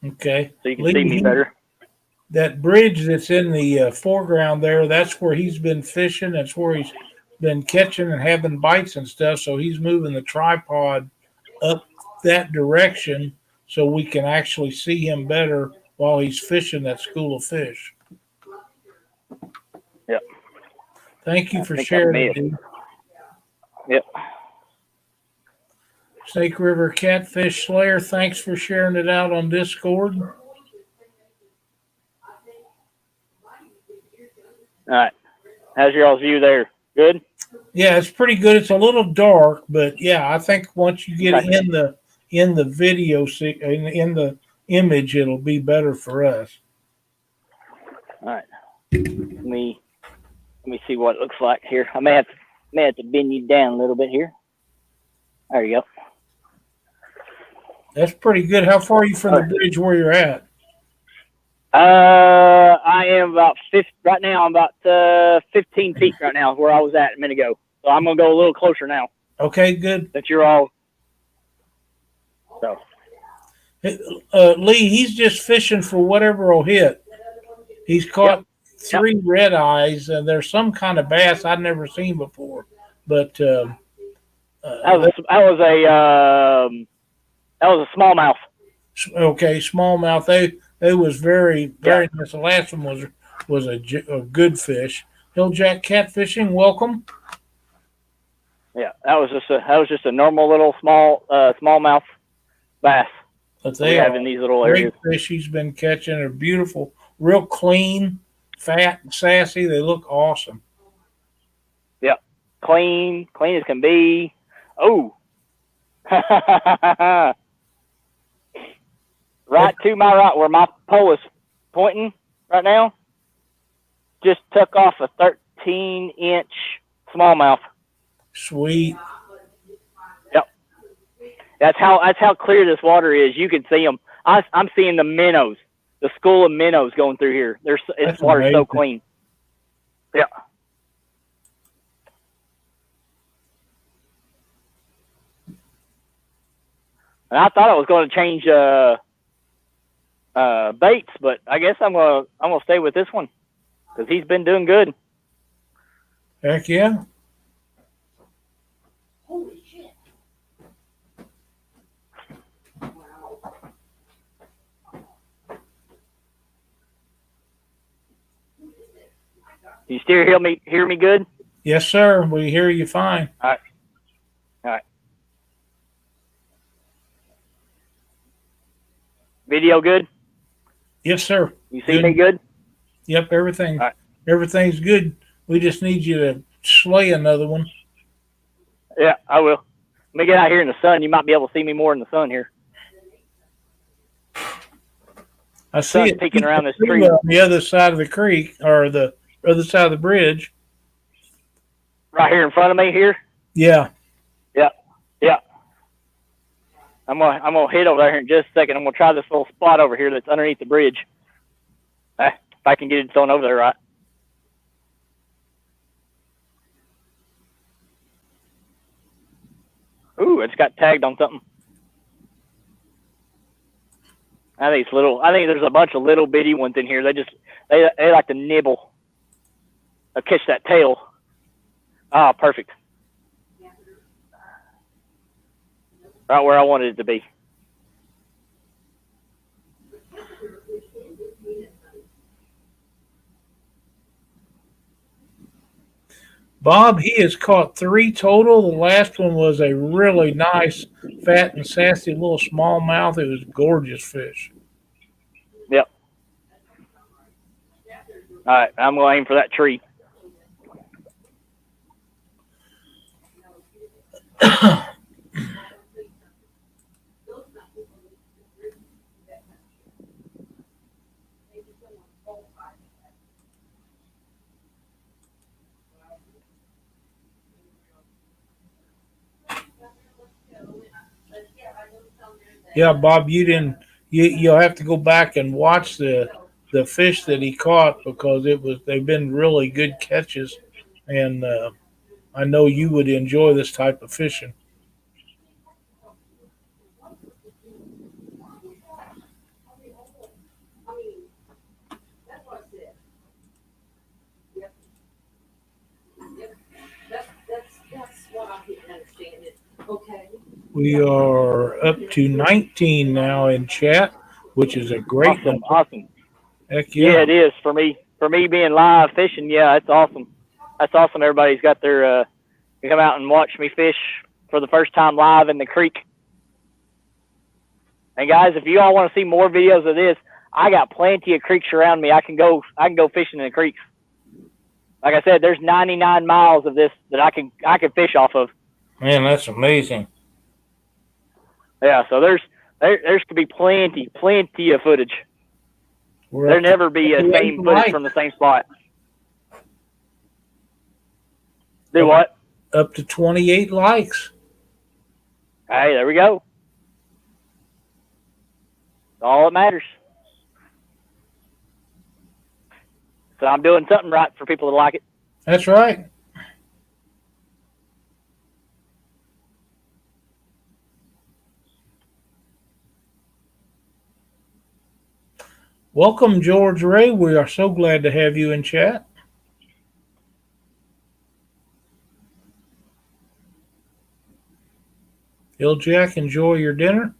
Okay. so you can see me better. That bridge that's in the foreground there, that's where he's been fishing. That's where he's been catching and having bites and stuff. So he's moving the tripod up that direction so we can actually see him better while he's fishing that school of fish. Yep. Thank you for sharing it, dude. Yep. Snake River Catfish Slayer, thanks for sharing it out on Discord. All right. How's your all's view there? Good? Yeah, it's pretty good. It's a little dark, but yeah, I think once you get Okay. in the video in the image, it'll be better for us. All right. Let me see what it looks like here. I may have to bend you down a little bit here. There you go. That's pretty good. How far are you from the bridge where you're at? I am about right now. I'm about 15 feet right now where I was at a minute ago. So I'm gonna go a little closer now. Okay, good. That you're all. So. Lee, he's just fishing for whatever will hit. He's caught 3 red eyes, and there's some kind of bass I've never seen before. But that was a smallmouth. Okay, smallmouth. They was very nice. The last one was a good fish. Hilljack catfishing, welcome. Yeah, that was just a normal little smallmouth bass. But they have in these little areas. Fish he's been catching are beautiful, real clean, fat, and sassy. They look awesome. Yeah, clean as can be. Oh. Right to my right, where my pole is pointing right now, just took off a 13-inch smallmouth. Sweet. Yep. That's how clear this water is. You can see them. I'm seeing the minnows, the school of minnows going through here. This water's so clean. Yeah. And I thought I was going to change baits, but I guess I'm gonna stay with this one because he's been doing good. Heck yeah! Holy shit! Wow. You still hear me good? Yes, sir. We hear you fine. All right. All right. Video good? Yes, sir. You see me good? Yep, everything's good. We just need you to slay another one. Yeah, I will. Let me get out here in the sun. You might be able to see me more in the sun here. I see it peeking around this tree on the other side of the creek, or the other side of the bridge. Right here in front of me here? Yeah. Yeah. Yeah. I'm gonna hit over there in just a second. I'm gonna try this little spot over here that's underneath the bridge. If I can get it thrown over there right. Ooh, it's got tagged on something. I think there's a bunch of little bitty ones in here. They like to nibble. I'll catch that tail. Ah, perfect. Right where I wanted it to be. Bob, he has caught 3 total. The last one was a really nice, fat and sassy little smallmouth. It was a gorgeous fish. Yep. All right, I'm going to aim for that tree. Yeah, Bob, you'll have to go back and watch the fish that he caught because they've been really good catches, and I know you would enjoy this type of fishing. We are up to 19 now in chat, which is a great Awesome, number. awesome. Heck Yeah, yeah. it is for me. For me being live fishing, yeah, that's awesome. That's awesome. Everybody's got their to come out and watch me fish for the first time live in the creek. And guys, if you all want to see more videos of this, I got plenty of creeks around me. I can go fishing in the creeks. Like I said, there's 99 miles of this that I can fish off of. Man, that's amazing. Yeah, so there's could be plenty of footage. There'll never be a same footage from the same spot. Do what? Up to 28 likes. Hey, there we go. That's all that matters. So I'm doing something right for people to like it. That's right. Welcome, George Ray. We are so glad to have you in chat. Jack, enjoy your dinner.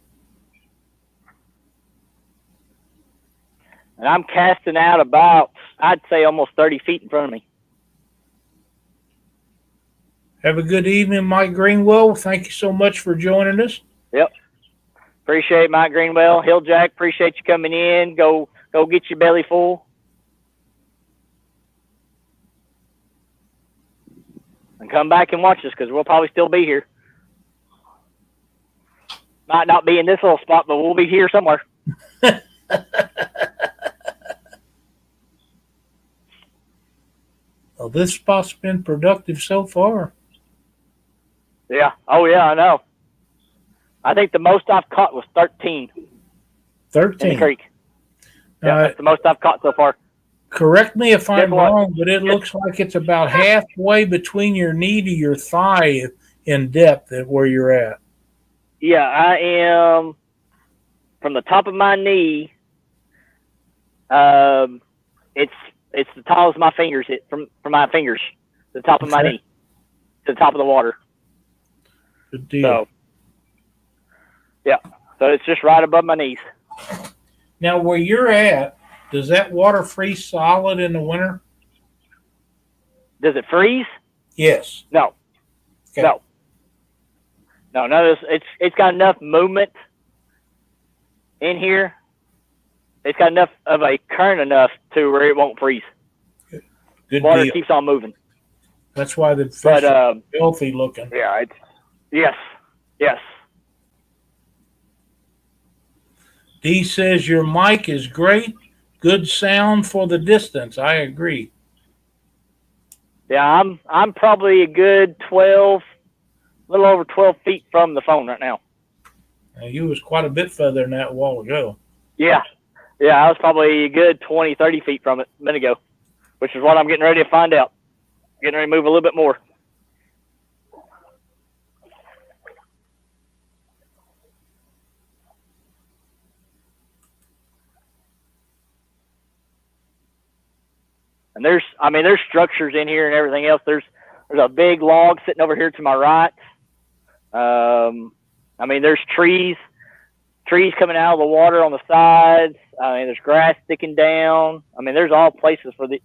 And I'm casting out about, I'd say, almost 30 feet in front of me. Have a good evening, Mike Greenwell. Thank you so much for joining us. Yep. Appreciate Mike Greenwell. Jack, appreciate you coming in. Go get your belly full. And come back and watch us because we'll probably still be here. Might not be in this little spot, but we'll be here somewhere. Well, this spot's been productive so far. Yeah. Oh, yeah, I know. I think the most I've caught was 13. 13. In the creek. Yeah, that's the most I've caught so far. Correct me if I'm wrong, but it looks like it's about halfway between your knee to your thigh in depth at where you're at. Yeah, I am from the top of my knee. It's the tall as my fingers. From my fingers, the top of my knee, to the top of the water. Good deal. So, yeah, so it's just right above my knees. Now, where you're at, does that water freeze solid in the winter? Does it freeze? Yes. No. Okay. No. No, no. It's got enough movement in here. It's got enough of a current enough to where it won't freeze. Good Water deal. keeps on moving. That's why the fish are healthy looking. Yeah. Yes. Dee says your mic is great. Good sound for the distance. I agree. Yeah, I'm probably a good 12, a little over 12 feet from the phone right now. You was quite a bit further than that a while ago. Yeah, I was probably a good 20, 30 feet from it a minute ago, which is what I'm getting ready to find out. Getting ready to move a little bit more. And there's structures in here and everything else. There's a big log sitting over here to my right. There's trees coming out of the water on the sides. There's grass sticking down. There's all places for the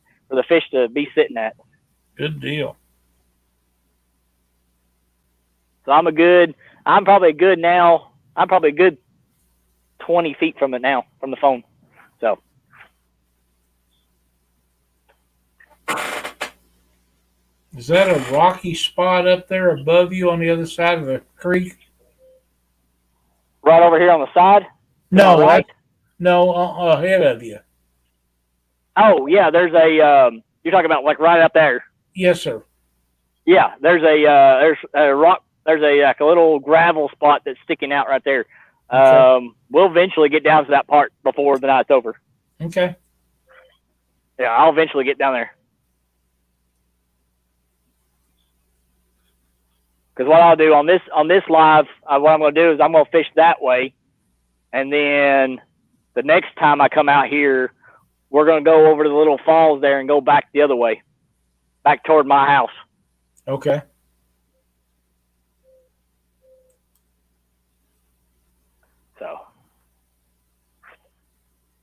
fish to be sitting at. Good deal. So I'm probably a good 20 feet from it now, from the phone. So. Is that a rocky spot up there above you on the other side of the creek? Right over here on the side? No, right? No, ahead of you. Oh, yeah, there's you're talking about like right up there. Yes, sir. Yeah, there's a rock, there's a little gravel spot that's sticking out right there. Okay. We'll eventually get down to that part before the night's over. Okay. Yeah, I'll eventually get down there. Because what I'll do on this live, what I'm going to do is I'm going to fish that way, and then the next time I come out here, we're going to go over to the little falls there and go back the other way, back toward my house. Okay.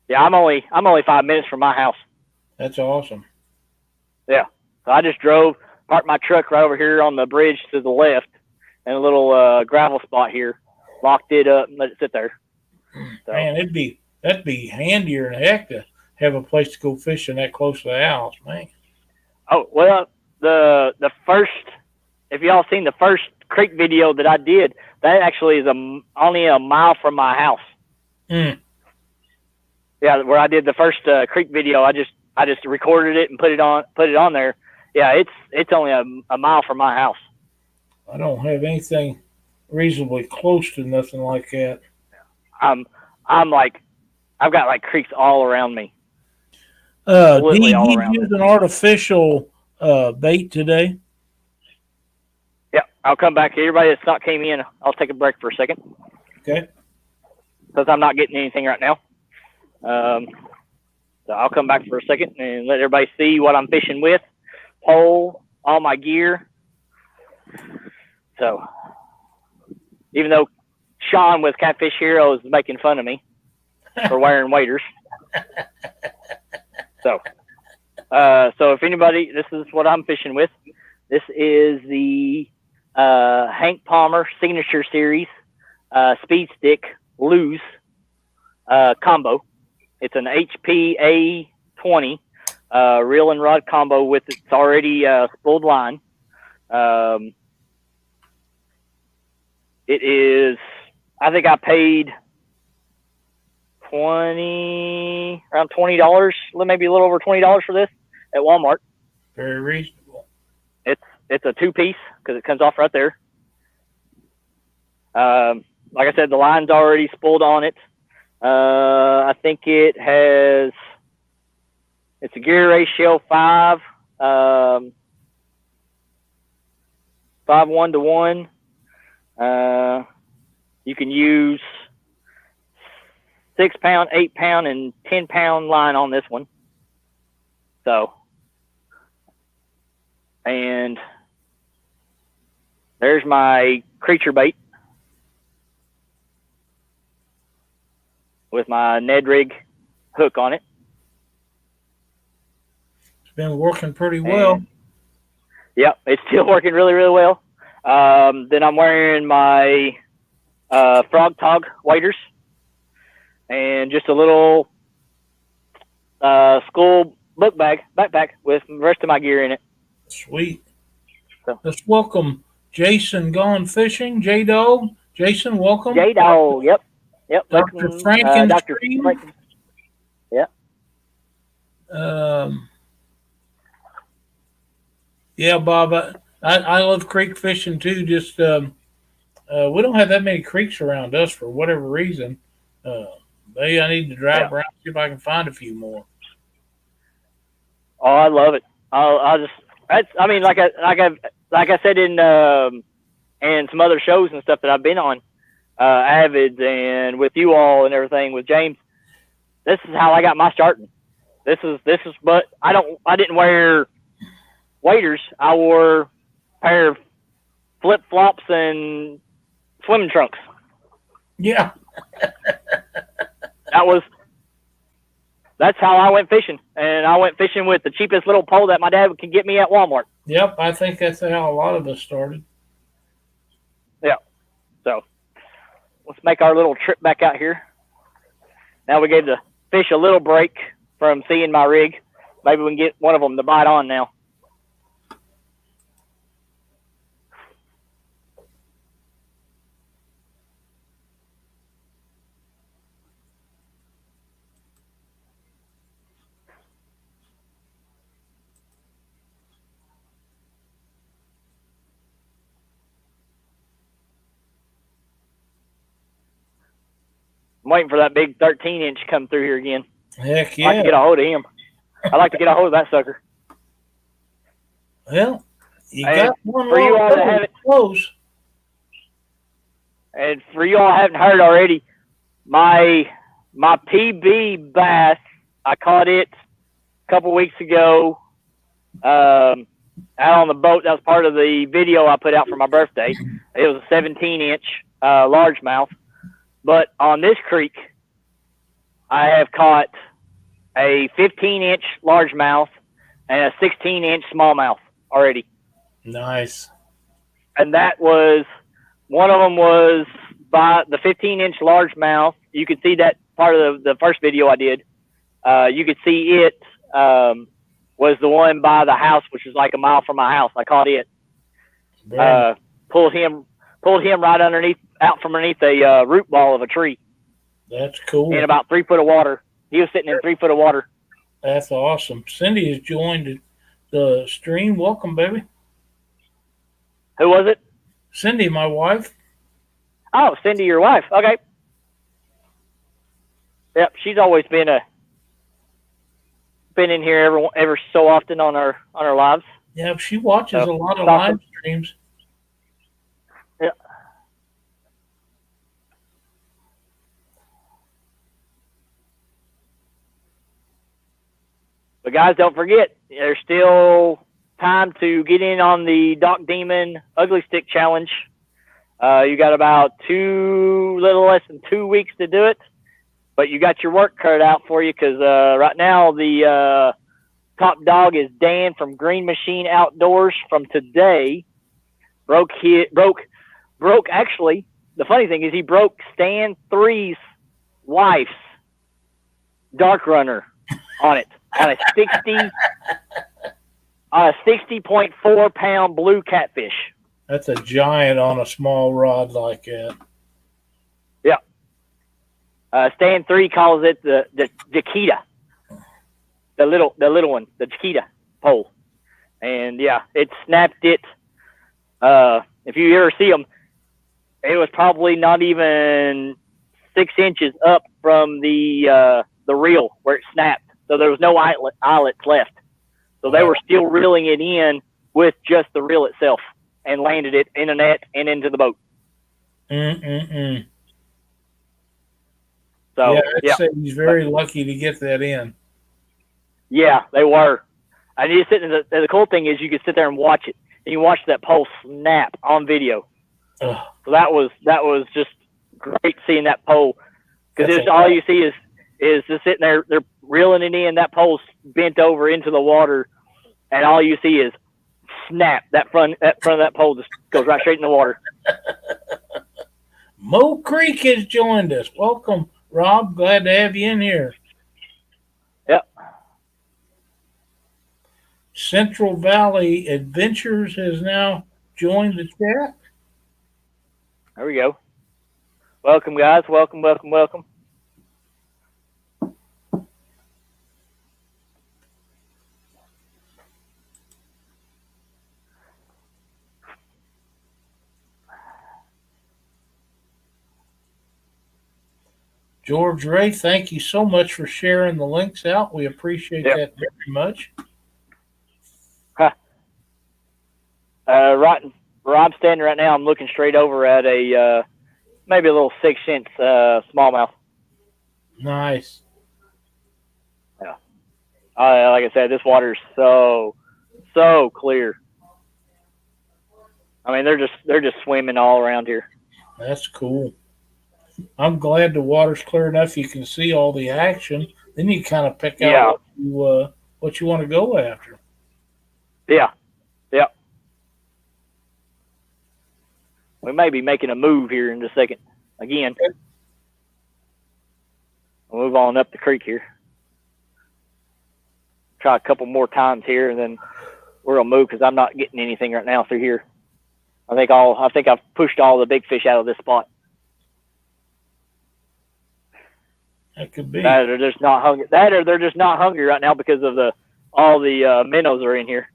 Yeah, I'm only 5 minutes from my house. That's awesome. Yeah. So I just drove, parked my truck right over here on the bridge to the left, in a little gravel spot here, locked it up, and let it sit there. So, Man, that'd be handier than heck to have a place to go fishing that close to the house, man. oh well, the first, if y'all seen the first creek video that I did, that actually is only a mile from my house. Mm. Yeah, where I did the first creek video, I just recorded it and put it on there. Yeah, it's only a mile from my house. I don't have anything reasonably close to nothing like that. I'm like, I've got like creeks all around me. Dee, All you around used me. an artificial bait today? Yeah, I'll come back. Everybody that's not came in, I'll take a break for a second. Okay. Because I'm not getting anything right now. So I'll come back for a second and let everybody see what I'm fishing with. Pole, all my gear. So, even though Sean with Catfish Heroes is making fun of me for wearing waders. So if anybody, this is what I'm fishing with. This is the Hank Palmer Signature Series Speed Stick Lose combo. It's an HP A20 reel and rod combo with its already spooled line. It is, I think I paid around $20, maybe a little over $20 for this at Walmart. Very reasonable. It's a 2-piece because it comes off right there. Like I said, the line's already spooled on it. I think it's a gear ratio 5, 1-to-1. You can use 6-pound, 8-pound, and 10-pound line on this one. So, and there's my creature bait with my Ned rig hook on it. It's been working pretty well. Yep, it's still working really, really well. Then I'm wearing my Frog Tog waders and just a little school book backpack with the rest of my gear in it. Sweet. So. Let's welcome Jason Gone Fishing, J-Dog. Jason, welcome. J-Dog, yep. Dr. Frankenstein. Dr. Frankenstein. Yep. Yeah, Bob, I love creek fishing too. Just we don't have that many creeks around us for whatever reason. Maybe I need to drive around see if I can find a few more. Oh, I love it. I mean, like I said in some other shows and stuff that I've been on, Avids and with you all and everything with James. This is how I got my starting. This is, but I didn't wear waders. I wore a pair of flip flops and swimming trunks. Yeah. That's how I went fishing. And I went fishing with the cheapest little pole that my dad could get me at Walmart. Yep, I think that's how a lot of us started. Yeah. So let's make our little trip back out here. Now we gave the fish a little break from seeing my rig. Maybe we can get one of them to bite on now. I'm waiting for that big 13-inch to come through here again. Heck yeah. I'd like to get a hold of him. I'd like to get a hold of that sucker. Well, you and got one for you all that haven't close. And for you all haven't heard already, my PB bass, I caught it a couple weeks ago out on the boat. That was part of the video I put out for my birthday. It was a 17-inch largemouth. But on this creek, I have caught a 15-inch largemouth and a 16-inch smallmouth already. Nice. And that was, one of them was by the 15-inch largemouth. You could see that part of the first video I did. You could see it was the one by the house, which is like a mile from my house. I caught it. Pulled him right out from underneath a root ball of a tree. That's cool. In about 3 foot of water. He was sitting in 3 foot of water. That's awesome. Cindy has joined the stream. Welcome, baby. Who was it? Cindy, my wife. Oh, Cindy, your wife. Okay. Yep, she's always been in here ever so often on our lives. Yeah, she watches a lot of live streams. Yeah. But guys, don't forget, there's still time to get in on the Doc Demon Ugly Stick Challenge. You got about little less than 2 weeks to do it, but you got your work cut out for you because right now the top dog is Dan from Green Machine Outdoors from today. Actually, the funny thing is he broke Stan 3's wife's dark runner on it. On a 60.4 pound blue catfish. That's a giant on a small rod like that. Yeah. Stan 3 calls it the Chiquita. The little one, the Chiquita pole. And yeah, it snapped it. If you ever see them, it was probably not even 6 inches up from the reel where it snapped. So there was no eyelets left. So they were still reeling it in with just the reel itself and landed it in a net and into the boat. So I'd say he's very lucky to get that in. Yeah, they were. I need to sit in the cool thing is you could sit there and watch it. And you watch that pole snap on video. Ugh. So that was just great seeing that pole. Because all you see is just sitting there, they're reeling it in, that pole's bent over into the water, and all you see is snap. That front of that pole just goes right straight in the water. Mo Creek has joined us. Welcome, Rob. Glad to have you in here. Yep. Central Valley Adventures has now joined the chat. There we go. Welcome, guys. Welcome. George Ray, thank you so much for sharing the links out. We appreciate that very much. Right where I'm standing right now, I'm looking straight over at a maybe a little 6-inch smallmouth. Nice. Yeah. Like I said, this water's so clear. I mean, they're just swimming all around here. That's cool. I'm glad the water's clear enough you can see all the action. Then you kind of pick out what you want to go after. Yeah. We may be making a move here in just a second. Again. We'll move on up the creek here. Try a couple more times here, and then we're gonna move because I'm not getting anything right now through here. I think I've pushed all the big fish out of this spot. That could be. That or they're just not hungry. They're just not hungry right now because of all the minnows are in here.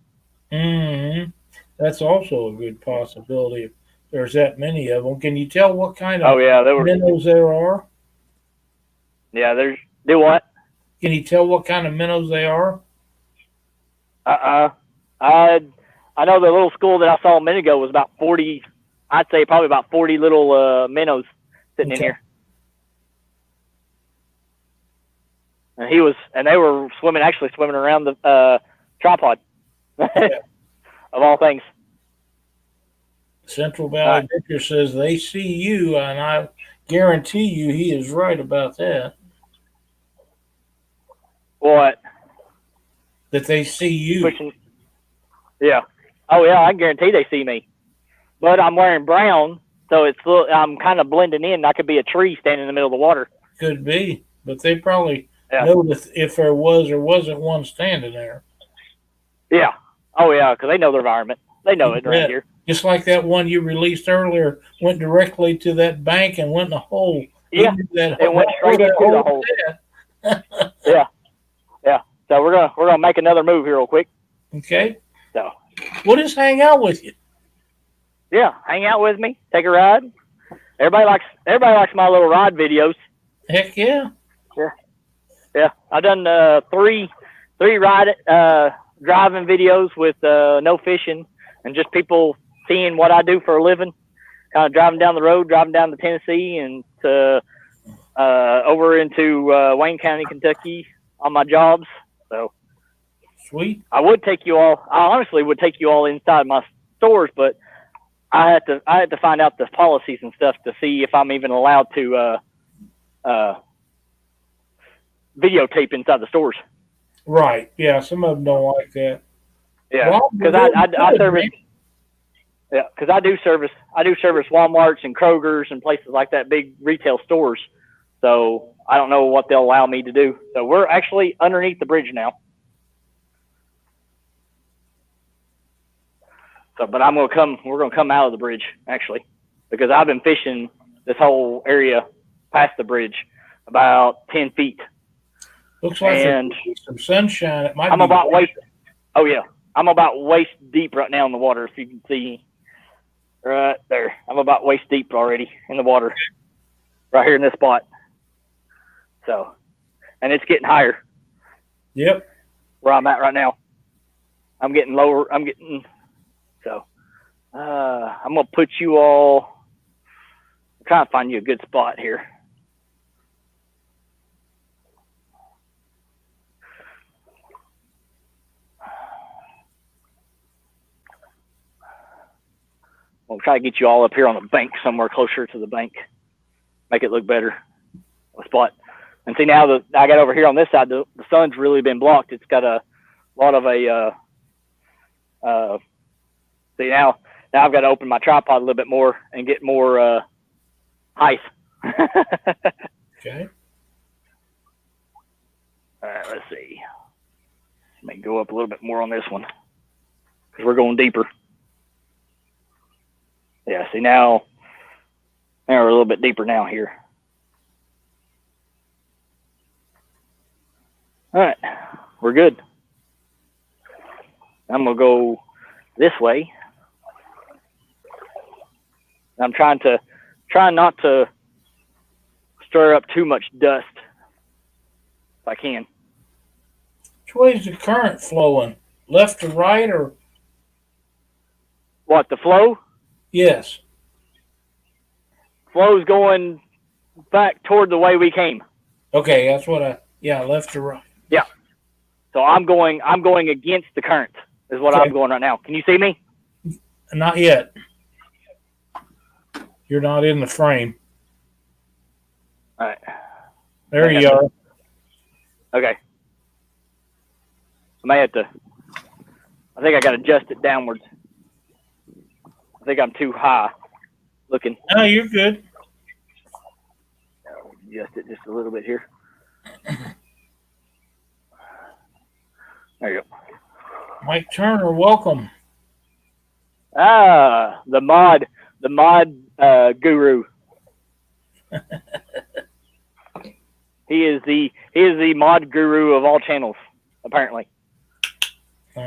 Mm-hmm. That's also a good possibility. If there's that many of them. Can you tell what kind of minnows there are? Yeah, do what? Can you tell what kind of minnows they are? I know the little school that I saw a minute ago was about 40. I'd say probably about 40 little minnows sitting in here. And they were swimming around the tripod of all things. Central Valley Victor says they see you, and I guarantee you he is right about that. What? That they see you. Pushing. Yeah. Oh yeah, I guarantee they see me. But I'm wearing brown, so I'm kind of blending in. I could be a tree standing in the middle of the water. Could be, but they probably Yeah. know if there was or wasn't one standing there. Yeah. Oh yeah, because they know their environment. They know it around here. Just like that one you released earlier went directly to that bank and went in the hole. Yeah. It went straight into the hole. Yeah. Yeah. So we're gonna make another move here real quick. Okay. So we'll just hang out with you. Yeah, hang out with me, take a ride. Everybody likes my little ride videos. Heck yeah. Yeah. I've done three driving videos with no fishing and just people seeing what I do for a living. Kind of driving down the road, driving down to Tennessee and over into Wayne County, Kentucky on my jobs. So sweet. I honestly would take you all inside my stores, but I had to find out the policies and stuff to see if I'm even allowed to videotape inside the stores. Right. Yeah. Some of them don't like that. Yeah. Because I service. Yeah, because I do service Walmarts and Kroger's and places like that, big retail stores. So I don't know what they'll allow me to do. So we're actually underneath the bridge now. So, but we're gonna come out of the bridge actually, because I've been fishing this whole area past the bridge about 10 feet. Looks like there's some sunshine. It might. I'm about waist. Oh yeah, I'm about waist deep right now in the water. If you can see, right there, I'm about waist deep already in the water, right here in this spot. So, and it's getting higher. Yep. Where I'm at right now, I'm getting lower. So, I'm gonna put you all. I'm trying to find you a good spot here. We'll try to get you all up here on the bank, somewhere closer to the bank. Make it look better. A spot. And see, now that I got over here on this side, the sun's really been blocked. It's got a lot of see, now I've got to open my tripod a little bit more and get more height. Okay. All right, let's see. Let me go up a little bit more on this one because we're going deeper. Yeah, see, now we're a little bit deeper now here. All right, we're good. I'm going to go this way. I'm trying not to stir up too much dust if I can. Which way is the current flowing? Left to right or? What, the flow? Yes. Flow's going back toward the way we came. Okay, that's what left to right. Yeah. So I'm going against the current is what I'm going right now. Can you see me? Not yet. You're not in the frame. All right. There you are. Okay. I think I got to adjust it downwards. I think I'm too high looking. No, you're good. I'll adjust it just a little bit here. There you go. Mike Turner, welcome. The mod guru. He is the mod guru of all channels, apparently.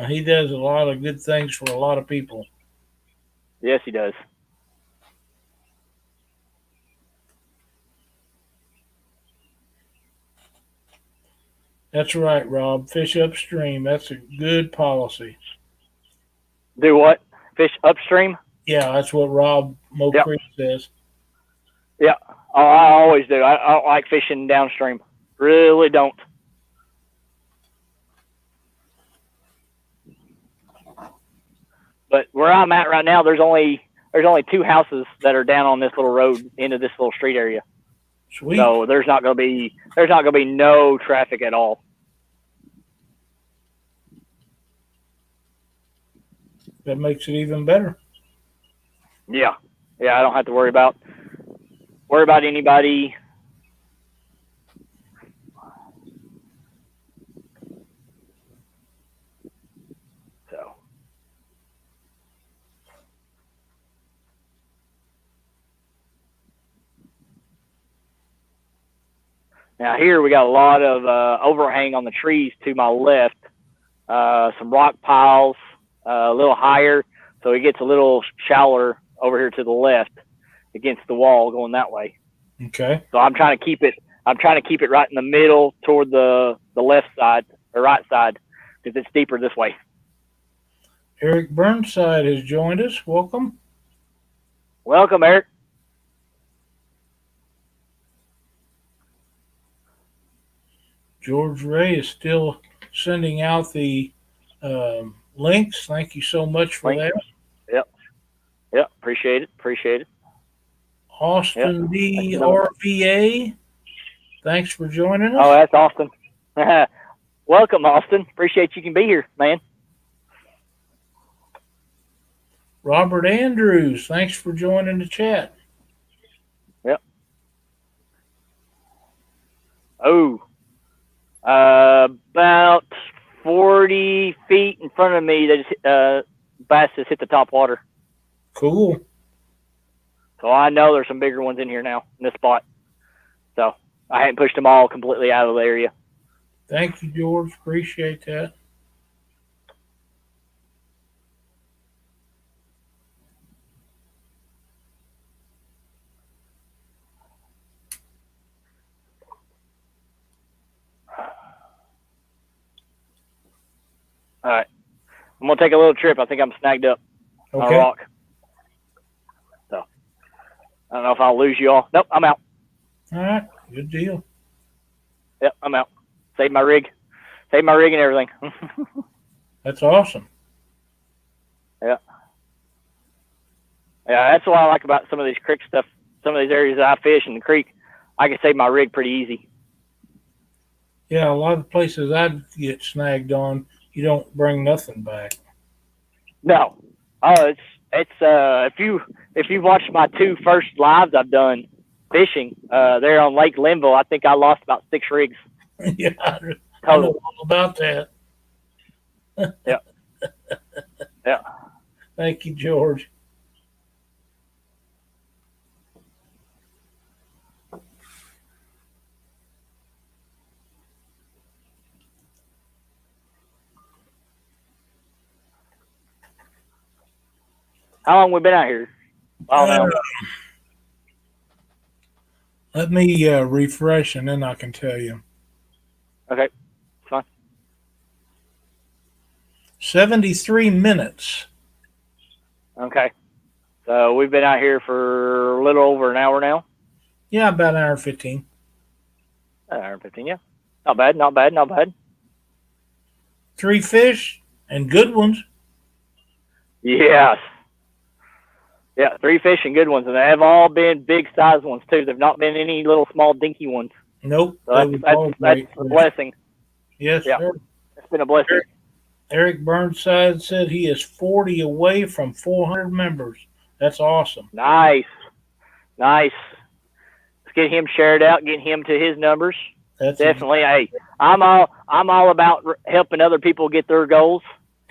He does a lot of good things for a lot of people. Yes, he does. That's right, Rob. Fish upstream. That's a good policy. Do what? Fish upstream? Yeah, that's what Rob Creek says. Yeah, I always do. I don't like fishing downstream. Really don't. But where I'm at right now, there's only 2 houses that are down on this little road into this little street area. Sweet. So there's not gonna be no traffic at all. That makes it even better. Yeah. Yeah, I don't have to worry about anybody. So now here we got a lot of overhang on the trees to my left. Some rock piles a little higher, so it gets a little shallower over here to the left against the wall going that way. Okay. So I'm trying to keep it right in the middle toward the left side or right side because it's deeper this way. Eric Burnside has joined us. Welcome. Welcome, Eric. George Ray is still sending out the links. Thank you so much for that. Yep. Appreciate it. Austin D. RVA, thanks for joining us. Oh, that's Austin. Welcome, Austin. Appreciate you can be here, man. Robert Andrews, thanks for joining the chat. Yep. Oh, about 40 feet in front of me, bass has hit the top water. Cool. So I know there's some bigger ones in here now in this spot. So I hadn't pushed them all completely out of the area. Thank you, George. Appreciate that. All right. I'm going to take a little trip. I think I'm snagged up on a rock. So I don't know if I'll lose you all. Nope, I'm out. All right. Good deal. Yep, I'm out. Save my rig and everything. That's awesome. Yeah. Yeah, that's what I like about some of these creek stuff. Some of these areas that I fish in the creek, I can save my rig pretty easy. Yeah, a lot of places I get snagged on, you don't bring nothing back. No. Oh, it's if you watched my 2 first lives I've done fishing there on Lake Linville, I think I lost about 6 rigs. Yeah, I know all about that. Yeah. Yeah. Thank you, George. How long we been out here? Oh no. Let me refresh and then I can tell you. Okay. It's fine. 73 minutes. Okay. So we've been out here for a little over an hour now. Yeah, about an hour 15. An hour and 15, yeah. Not bad. 3 fish and good ones. Yes. Yeah, 3 fish and good ones, and they have all been big size ones too. They've not been any little small dinky ones. Nope. So that's a blessing. Yes, yeah. Sir. It's been a blessing. Eric Burnside said he is 40 away from 400 members. That's awesome. Nice. Let's get him shared out, get him to his numbers. That's definitely. Hey, I'm all about helping other people get their goals.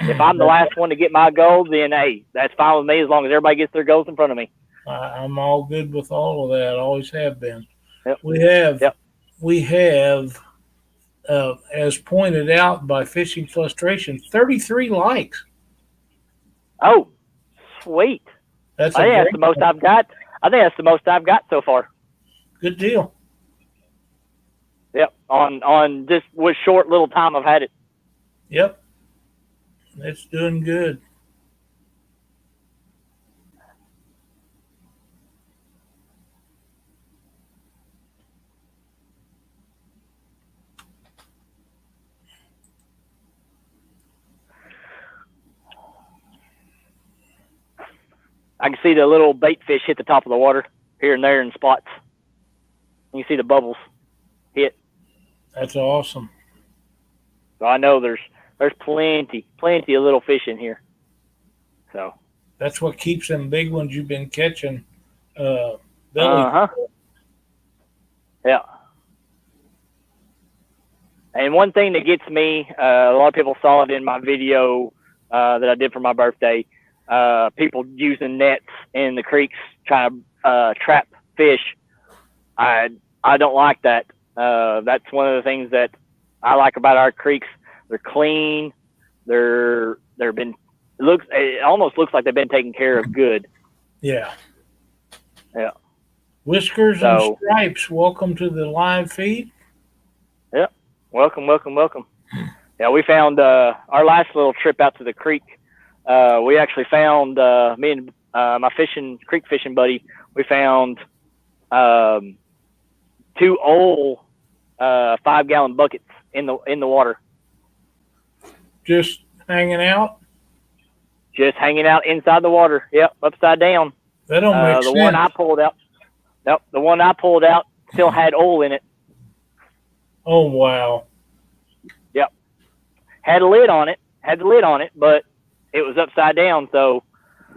If I'm the last one to get my goal, then hey, that's fine with me as long as everybody gets their goals in front of me. I'm all good with all of that. Always have been. Yep. We have, as pointed out by Fishing Frustration, 33 likes. Oh, sweet. I think that's the most I've got. I think that's the most I've got so far. Good deal. Yep. On just what short little time I've had it. Yep. It's doing good. I can see the little bait fish hit the top of the water here and there in spots. You can see the bubbles hit. That's awesome. So I know there's plenty of little fish in here. So That's what keeps them big ones you've been catching. Belly. uh huh, yeah. And one thing that gets me, a lot of people saw it in my video that I did for my birthday. People using nets in the creeks trying to trap fish. I don't like that. That's one of the things that I like about our creeks. They're clean. They're been it almost looks like they've been taken care of good. Yeah. Yeah. Whiskers and Stripes, welcome to the live feed. Yeah. Welcome. Yeah, we found our last little trip out to the creek. We actually found me and my creek fishing buddy. We found 2 old 5-gallon buckets in the water, just hanging out. Just hanging out inside the water. Yep, upside down. That don't make sense. The one I pulled out. Nope, the one I pulled out still had oil in it. Oh wow. Yep. Had a lid on it. Had the lid on it, but it was upside down. So.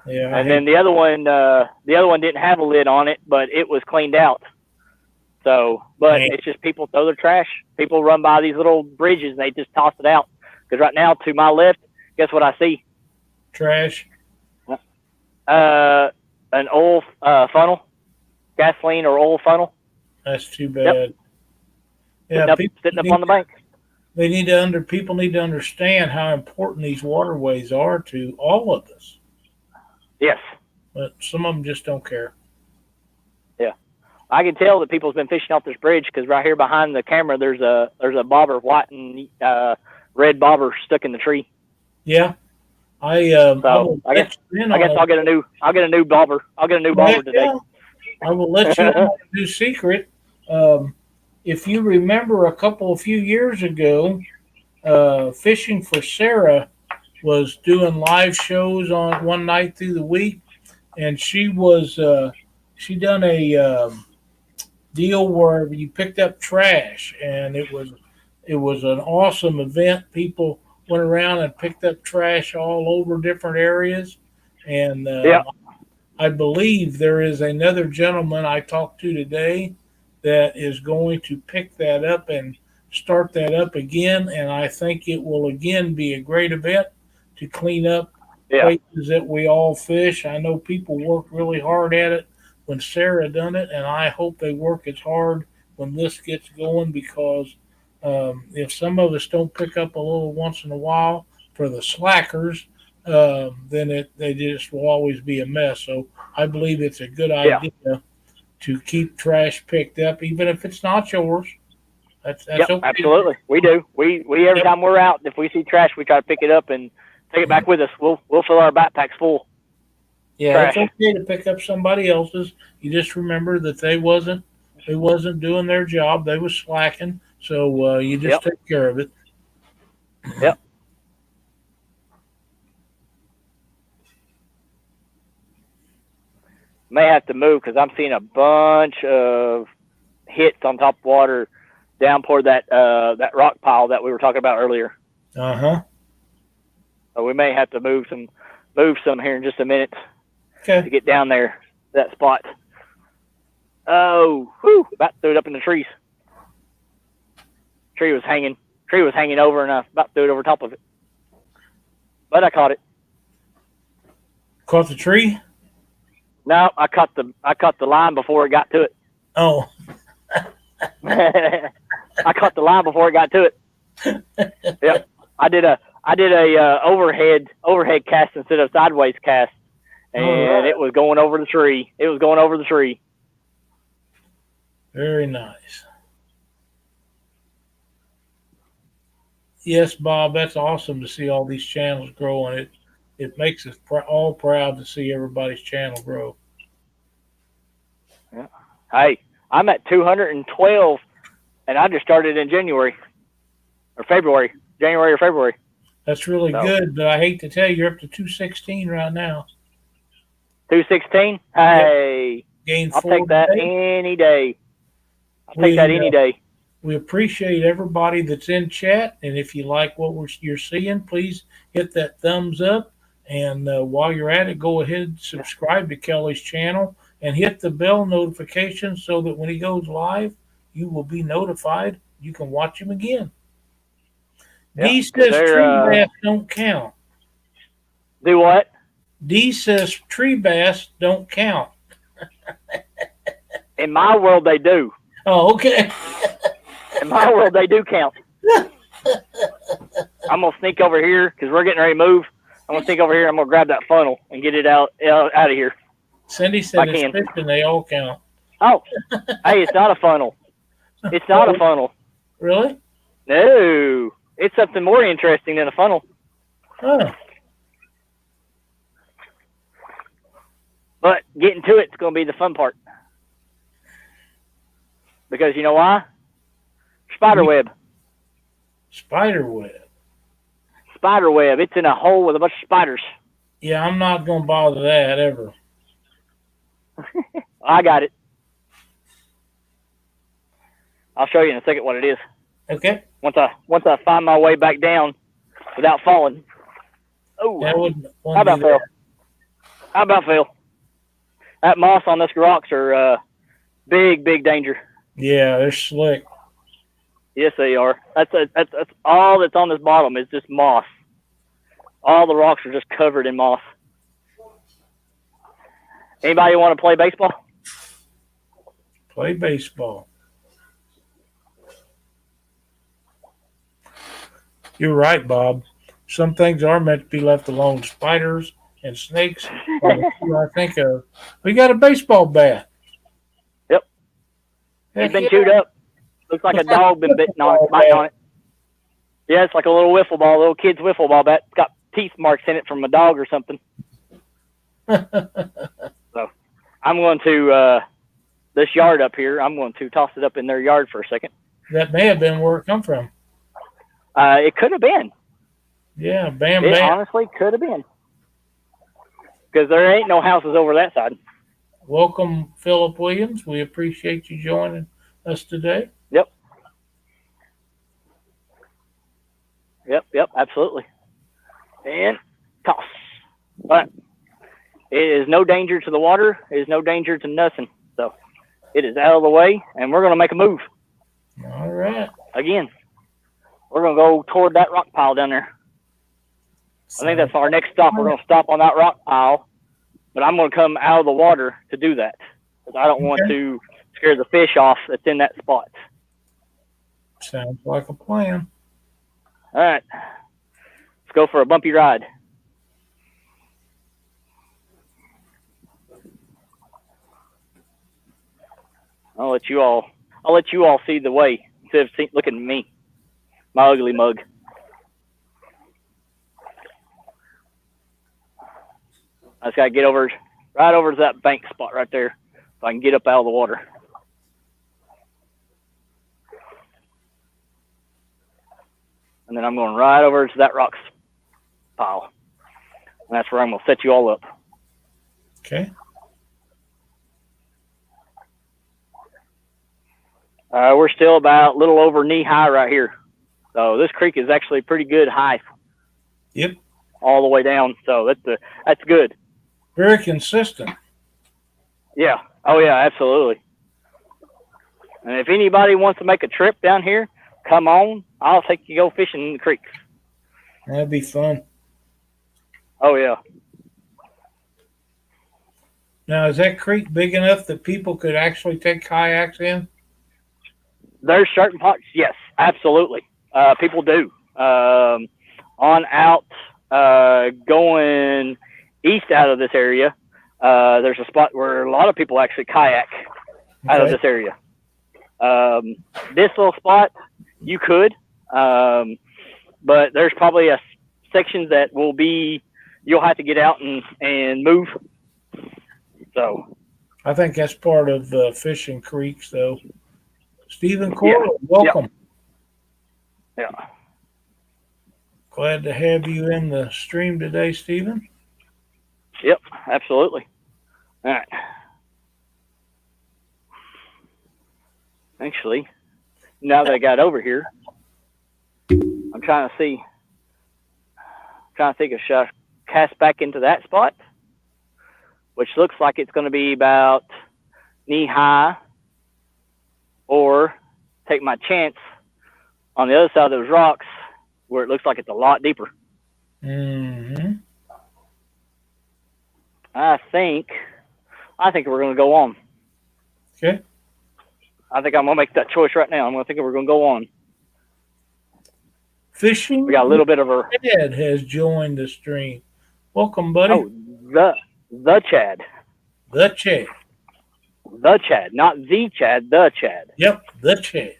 Yeah. And then the other one didn't have a lid on it, but it was cleaned out. So, but it's just people throw their trash. People run by these little bridges and they just toss it out. Because right now, to my left, guess what I see? Trash. An oil funnel, gasoline or oil funnel. That's too bad. Yep. Yeah, sitting up on the bank. People need to understand how important these waterways are to all of us. Yes. But some of them just don't care. Yeah. I can tell that people's been fishing off this bridge because right here behind the camera, there's a bobber, white and red bobber stuck in the tree. Yeah. I guess I'll get a new bobber. I'll get a new bobber today. Yeah. I will let you know a new secret. If you remember a few years ago, Fishing for Sarah was doing live shows on one night through the week, and she done a deal where you picked up trash, and it was an awesome event. People went around and picked up trash all over different areas, and I believe there is another gentleman I talked to today that is going to pick that up and start that up again, and I think it will again be a great event to clean up places that we all fish. I know people work really hard at it when Sarah done it, and I hope they work as hard when this gets going, because if some of us don't pick up a little once in a while for the slackers, then they just will always be a mess. So I believe it's a good idea to keep trash picked up, even if it's not yours. That's okay. Absolutely. We do. We every time we're out, if we see trash, we try to pick it up and take it back with us. We'll fill our backpacks full. Yeah, trash. It's okay to pick up somebody else's. You just remember that they wasn't doing their job. They was slacking. So you just take care of it. Yep. May have to move because I'm seeing a bunch of hits on top of water down toward that rock pile that we were talking about earlier. Uh-huh. So we may have to move some here in just a minute to get down there to that spot. Oh, whew, about threw it up in the trees. Tree was hanging over, and I about threw it over top of it. But I caught it. Caught the tree? No, I caught the line before it got to it. Oh. I caught the line before it got to it. Yep. I did a overhead cast instead of sideways cast, and it was going over the tree. Very nice. Yes, Bob, that's awesome to see all these channels grow, and it makes us all proud to see everybody's channel grow. Yeah. Hey, I'm at 212, and I just started in January or February. That's really good, but I hate to tell you, you're up to 216 right now. 216? Hey, Gained I'll take that any day. Any day. We appreciate everybody that's in chat, and if you like what you're seeing, please hit that thumbs up. And while you're at it, go ahead and subscribe to Kelly's channel and hit the bell notification so that when he goes live, you will be notified. You can watch him again. Yeah, D 'cause says tree bass don't count. do what? D says tree bass don't count. In my world, they do. Oh, okay. In my world, they do count. I'm gonna sneak over here because we're getting ready to move. I'm gonna sneak over here. I'm gonna grab that funnel and get it out of here. Cindy said it's fishing. They all count. Oh, hey, it's not a funnel. It's not a funnel. Really? No, it's something more interesting than a funnel. Oh. But getting to it's going to be the fun part. Because you know why? Spider web. Spider web. Spider web. It's in a hole with a bunch of spiders. Yeah, I'm not going to bother that ever. I got it. I'll show you in a second what it is. Okay. Once I find my way back down without falling. Oh, how about Phil? How about Phil? That moss on this rocks are big danger. Yeah, they're slick. Yes, they are. That's all that's on this bottom is just moss. All the rocks are just covered in moss. Anybody want to play baseball? Play baseball. You're right, Bob. Some things are meant to be left alone. Spiders and snakes are the two I think of. We got a baseball bat. Yep. It's been chewed up. Looks like a dog been biting on it. Yeah, it's like a little wiffle ball, little kid's wiffle ball bat. It's got teeth marks in it from a dog or something. So I'm going to, this yard up here, I'm going to toss it up in their yard for a second. That may have been where it come from. It could have been. Yeah, bam. It honestly could have been. Because there ain't no houses over that side. Welcome, Philip Williams. We appreciate you joining us today. Yep, absolutely. And toss. All right. It is no danger to the water. It is no danger to nothing. So it is out of the way, and we're going to make a move. All right. Again, we're going to go toward that rock pile down there. I think that's our next stop. We're going to stop on that rock pile, but I'm going to come out of the water to do that because I don't want to scare the fish off that's in that spot. Sounds like a plan. All right. Let's go for a bumpy ride. I'll let you all see the way instead of looking at me, my ugly mug. I just got to get right over to that bank spot right there so I can get up out of the water. And then I'm going right over to that rocks pile. And that's where I'm going to set you all up. Okay. We're still about a little over knee high right here. So this creek is actually pretty good high. Yep. All the way down. So that's good. Very consistent. Yeah. Oh, yeah, absolutely. And if anybody wants to make a trip down here, come on. I'll take you go fishing in the creeks. That'd be fun. Oh, yeah. Now, is that creek big enough that people could actually take kayaks in? There's certain parts, yes, absolutely. People do. On out, going east out of this area, there's a spot where a lot of people actually kayak out of this area. This little spot, you could, but there's probably a section that you'll have to get out and move. So I think that's part of fishing creeks, though. Stephen Coral, welcome. Yeah. Glad to have you in the stream today, Stephen. Yep, absolutely. All right. Actually, now that I got over here, I'm trying to think if should I cast back into that spot, which looks like it's going to be about knee high, or take my chance on the other side of those rocks where it looks like it's a lot deeper. Mm-hmm. I think we're going to go on. Okay. I think I'm going to make that choice right now. I'm going to think we're going to go on. Fishing. We got a little bit of a... Chad has joined the stream. Welcome, buddy. Oh, the Chad. The Chad. The Chad, not the Chad, the Chad. Yep, the Chad.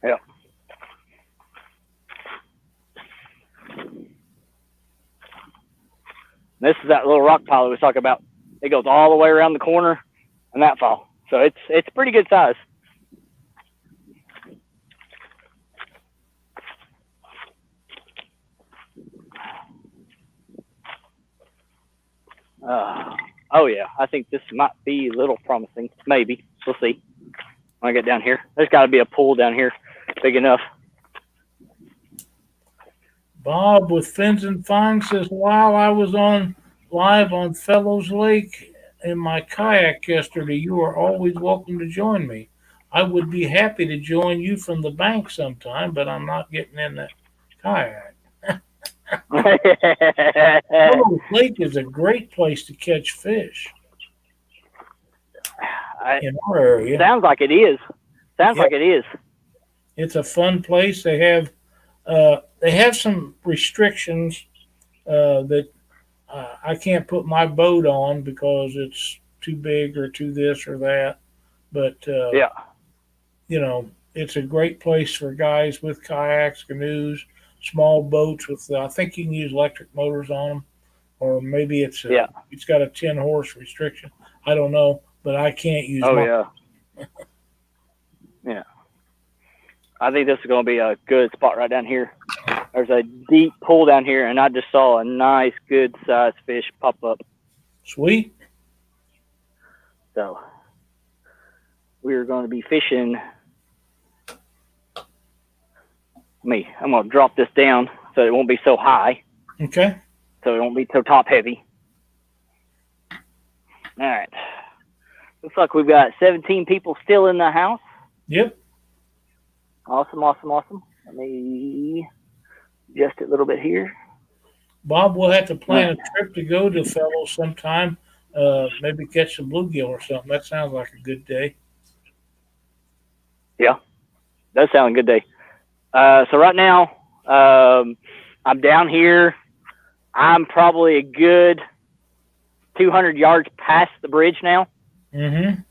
Yep. This is that little rock pile we was talking about. It goes all the way around the corner and that fall. So it's pretty good size. Oh yeah, I think this might be a little promising. Maybe. We'll see. When I get down here, there's got to be a pool down here big enough. Bob with Fins and Fangs says, while I was on live on Fellows Lake in my kayak yesterday, you are always welcome to join me. I would be happy to join you from the bank sometime, but I'm not getting in that kayak. Fellows Lake is a great place to catch fish in our area. Sounds like it is. Sounds Yep. like it is. It's a fun place. They have some restrictions that I can't put my boat on because it's too big or too this or that. But Yeah. you know, it's a great place for guys with kayaks, canoes, small boats with. I think you can use electric motors on them, or maybe it's got a 10-horse restriction. I don't know, but I can't use. Oh mine. yeah. Yeah. I think this is going to be a good spot right down here. There's a deep pool down here, and I just saw a nice, good-sized fish pop up. Sweet. So we're going to be fishing. I'm going to drop this down so it won't be so high, Okay. so it won't be so top-heavy. All right. Looks like we've got 17 people still in the house. Yep. Awesome. Let me adjust it a little bit here. Bob, we'll have to plan a trip to go to Fellows sometime. Maybe catch some bluegill or something. That sounds like a good day. Yeah, does sound a good day. So right now, I'm down here. I'm probably a good 200 yards past the bridge now. Mm-hmm.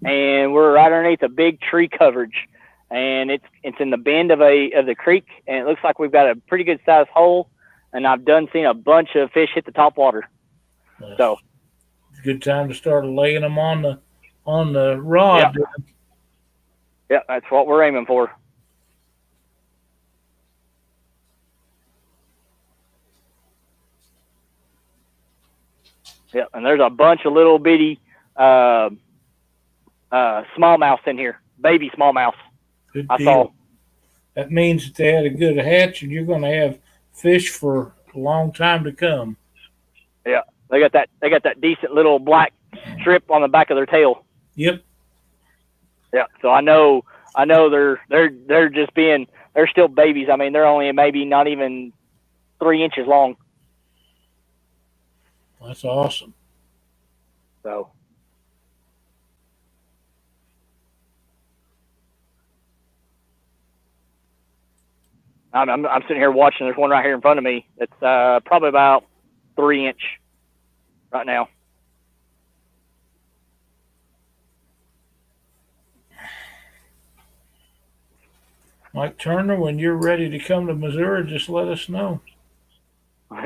And we're right underneath a big tree coverage. And it's in the bend of the creek, and it looks like we've got a pretty good sized hole. And I've seen a bunch of fish hit the top water. So it's a good time to start laying them on the rod. Yeah, that's what we're aiming for. Yeah, and there's a bunch of little bitty smallmouth in here, baby smallmouth. Good I deal. saw. That means that they had a good hatch, and you're going to have fish for a long time to come. Yeah, they got that decent little black strip on the back of their tail. Yep. Yeah, so I know they're just they're still babies. I mean, they're only maybe not even 3 inches long. That's awesome. So. I'm sitting here watching. There's one right here in front of me. It's probably about 3 inch right now. Mike Turner, when you're ready to come to Missouri, just let us know. All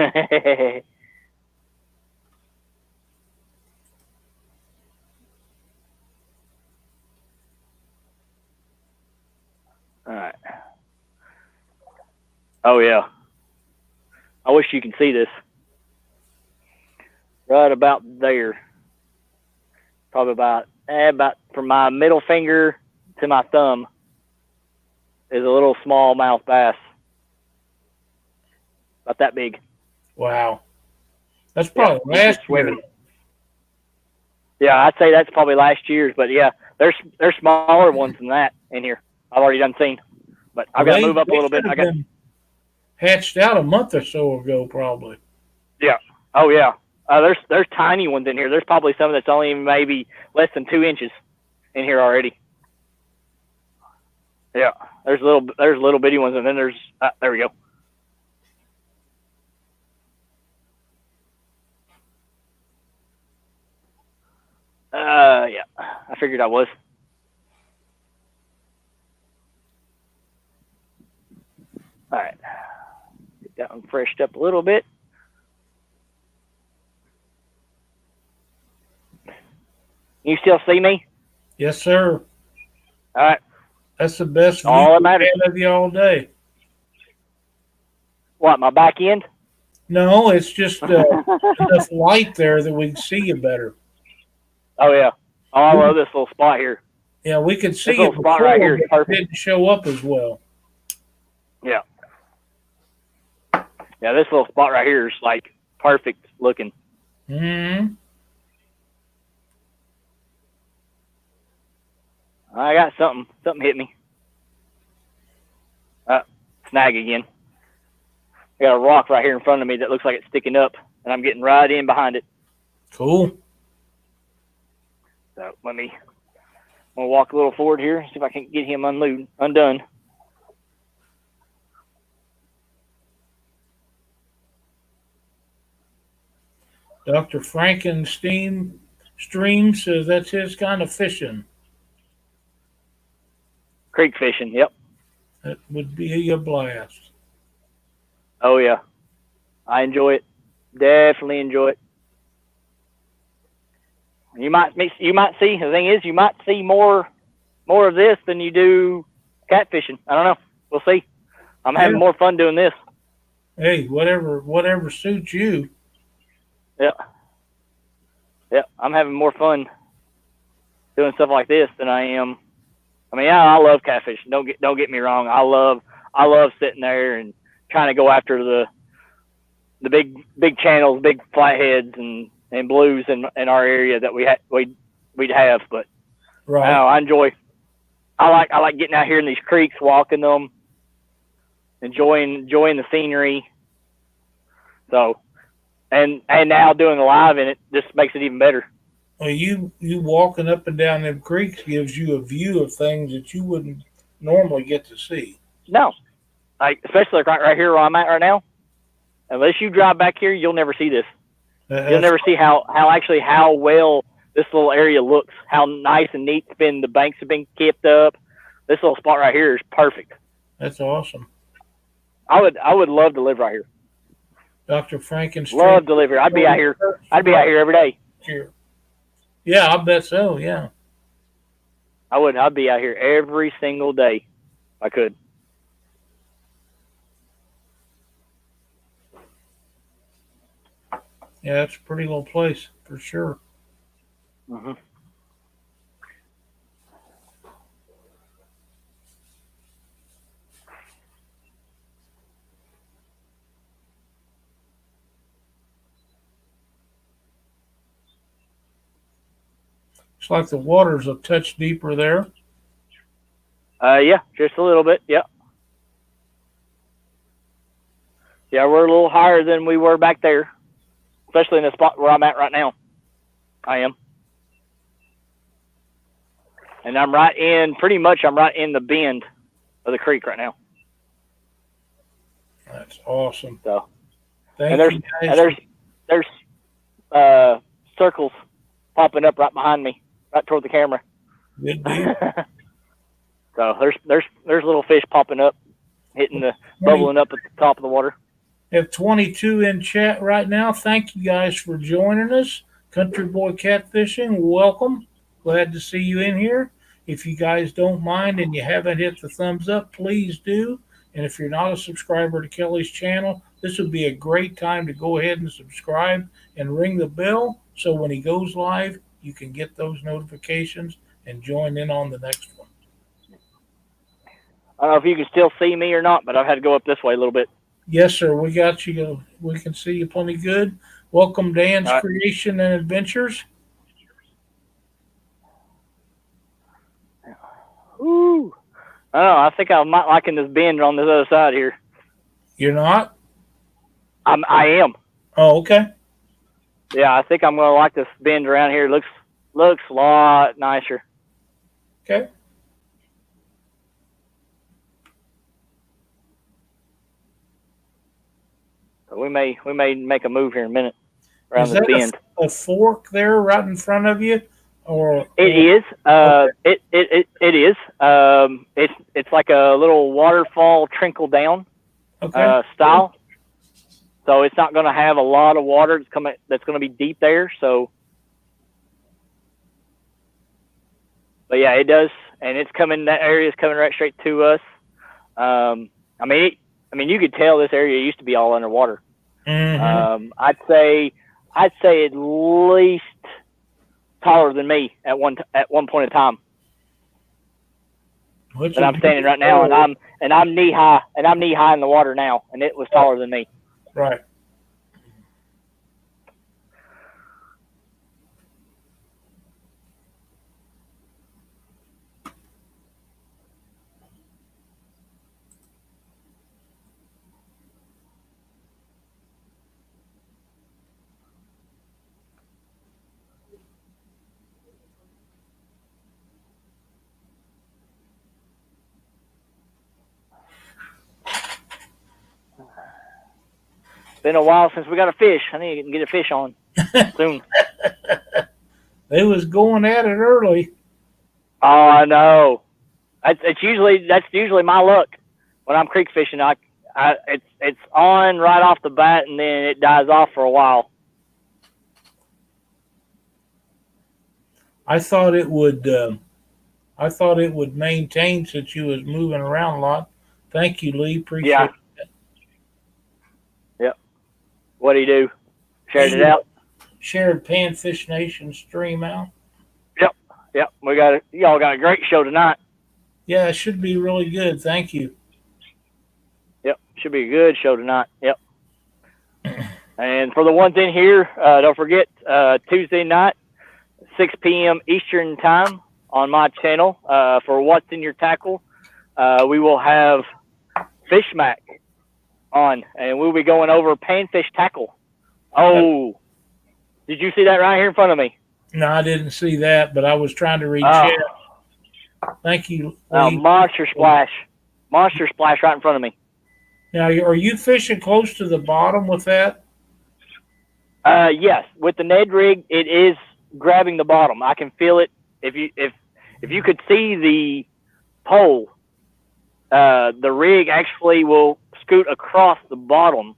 right. Oh yeah. I wish you can see this. Right about there. Probably about from my middle finger to my thumb is a little smallmouth bass. About that big. Wow. That's probably he's last just swimming. year. Yeah, I'd say that's probably last year's, but yeah, there's smaller ones than that in here. I've already done seen, but I've got to move up a little bit. I got hatched out a month or so ago, probably. Yeah. Oh yeah. There's tiny ones in here. There's probably some that's only maybe less than 2 inches in here already. Yeah. There's little bitty ones, and then there's there we go. Yeah. I figured I was. All right. Get that one freshed up a little bit. You still see me? Yes, sir. All right. That's the best view All that matters. of you all day. What, my back end? No, it's just enough light there that we can see you better. Oh yeah. Oh, I love this little spot here. Yeah, we could see This you little spot before, right here is but it perfect. didn't show up as well. Yeah. Yeah, this little spot right here is like perfect looking. Mm-hmm. I got something. Something hit me. Snag again. I got a rock right here in front of me that looks like it's sticking up, and I'm getting right in behind it. Cool. So I'm gonna walk a little forward here, see if I can get him undone. Dr. Frankenstein Stream says that's his kind of fishing. Creek fishing, yep. That would be a blast. Oh yeah, I enjoy it. Definitely enjoy it. You might see. The thing is, you might see more of this than you do catfishing. I don't know. We'll see. I'm having more fun doing this. Hey, whatever suits you. Yeah. Yeah, I'm having more fun doing stuff like this than I am. I mean, yeah, I love catfishing. Don't get me wrong. I love sitting there and trying to go after the big channels, big flatheads and blues in our area that we'd have. But right. I enjoy. I like getting out here in these creeks, walking them, enjoying the scenery. So, and now doing the live in it just makes it even better. Well, you walking up and down them creeks gives you a view of things that you wouldn't normally get to see. No, like especially right here where I'm at right now. Unless you drive back here, you'll never see this. You'll never see how well this little area looks. How nice and neat it's been. The banks have been kept up. This little spot right here is perfect. That's awesome. I would love to live right here. Dr. Frankenstein. Love to live here. I'd be out here every day. Sure. Yeah, I bet so. Yeah. I'd be out here every single day if I could. Yeah, it's a pretty little place for sure. Mm-hmm. It's like the water's a touch deeper there. Yeah, just a little bit. Yeah. Yeah, we're a little higher than we were back there, especially in the spot where I'm at right now. I am. And I'm right in the bend of the creek right now. That's awesome. So, Thank and you guys. there's circles popping up right behind me, right toward the camera. Good deal. So there's little fish popping up, bubbling up at the top of the water. Have 22 in chat right now. Thank you guys for joining us. Country Boy Catfishing, welcome. Glad to see you in here. If you guys don't mind and you haven't hit the thumbs up, please do. And if you're not a subscriber to Kelly's channel, this would be a great time to go ahead and subscribe and ring the bell so when he goes live, you can get those notifications and join in on the next one. I don't know if you can still see me or not, but I've had to go up this way a little bit. Yes, sir. We got you. We can see you plenty good. Welcome, Dan's All right. Creation and Adventures. Ooh. Oh, I think I might liking this bend on this other side here. You're not? I am. Oh, okay. Yeah, I think I'm gonna like this bend around here. Looks a lot nicer. Okay. So we may make a move here in a minute around Is this that bend. a fork there right in front of you? It is. It is. It's like a little waterfall trickle down Okay. style. So it's not going to have a lot of water that's going to be deep there. So, but yeah, it does, and it's coming. That area is coming right straight to us. I mean, you could tell this area used to be all underwater. Mm-hmm. I'd say at least taller than me at one point in time. But I'm standing right now, and I'm knee high in the water now, and it was taller than me. Right. It's been a while since we got a fish. I need to get a fish on soon. They was going at it early. Oh, I know. That's usually my luck when I'm creek fishing. It's on right off the bat, and then it dies off for a while. I thought it would. I thought it would maintain since you was moving around a lot. Thank you, Lee. Appreciate Yeah. it. Yep. What do you do? Shared it out. Shared Panfish Nation stream out. Yep. Y'all got a great show tonight. Yeah, it should be really good. Thank you. Yep. Should be a good show tonight. Yep. And for the ones in here, don't forget Tuesday night, 6 p.m. Eastern time on my channel for What's in Your Tackle. We will have Fish Mac on, and we'll be going over panfish tackle. Oh, did you see that right here in front of me? No, I didn't see that, but I was trying to read chat. Thank you, Lee. Monster splash right in front of me. Now, are you fishing close to the bottom with that? Yes, with the Ned rig, it is grabbing the bottom. I can feel it. If you could see the pole, the rig actually will scoot across the bottom.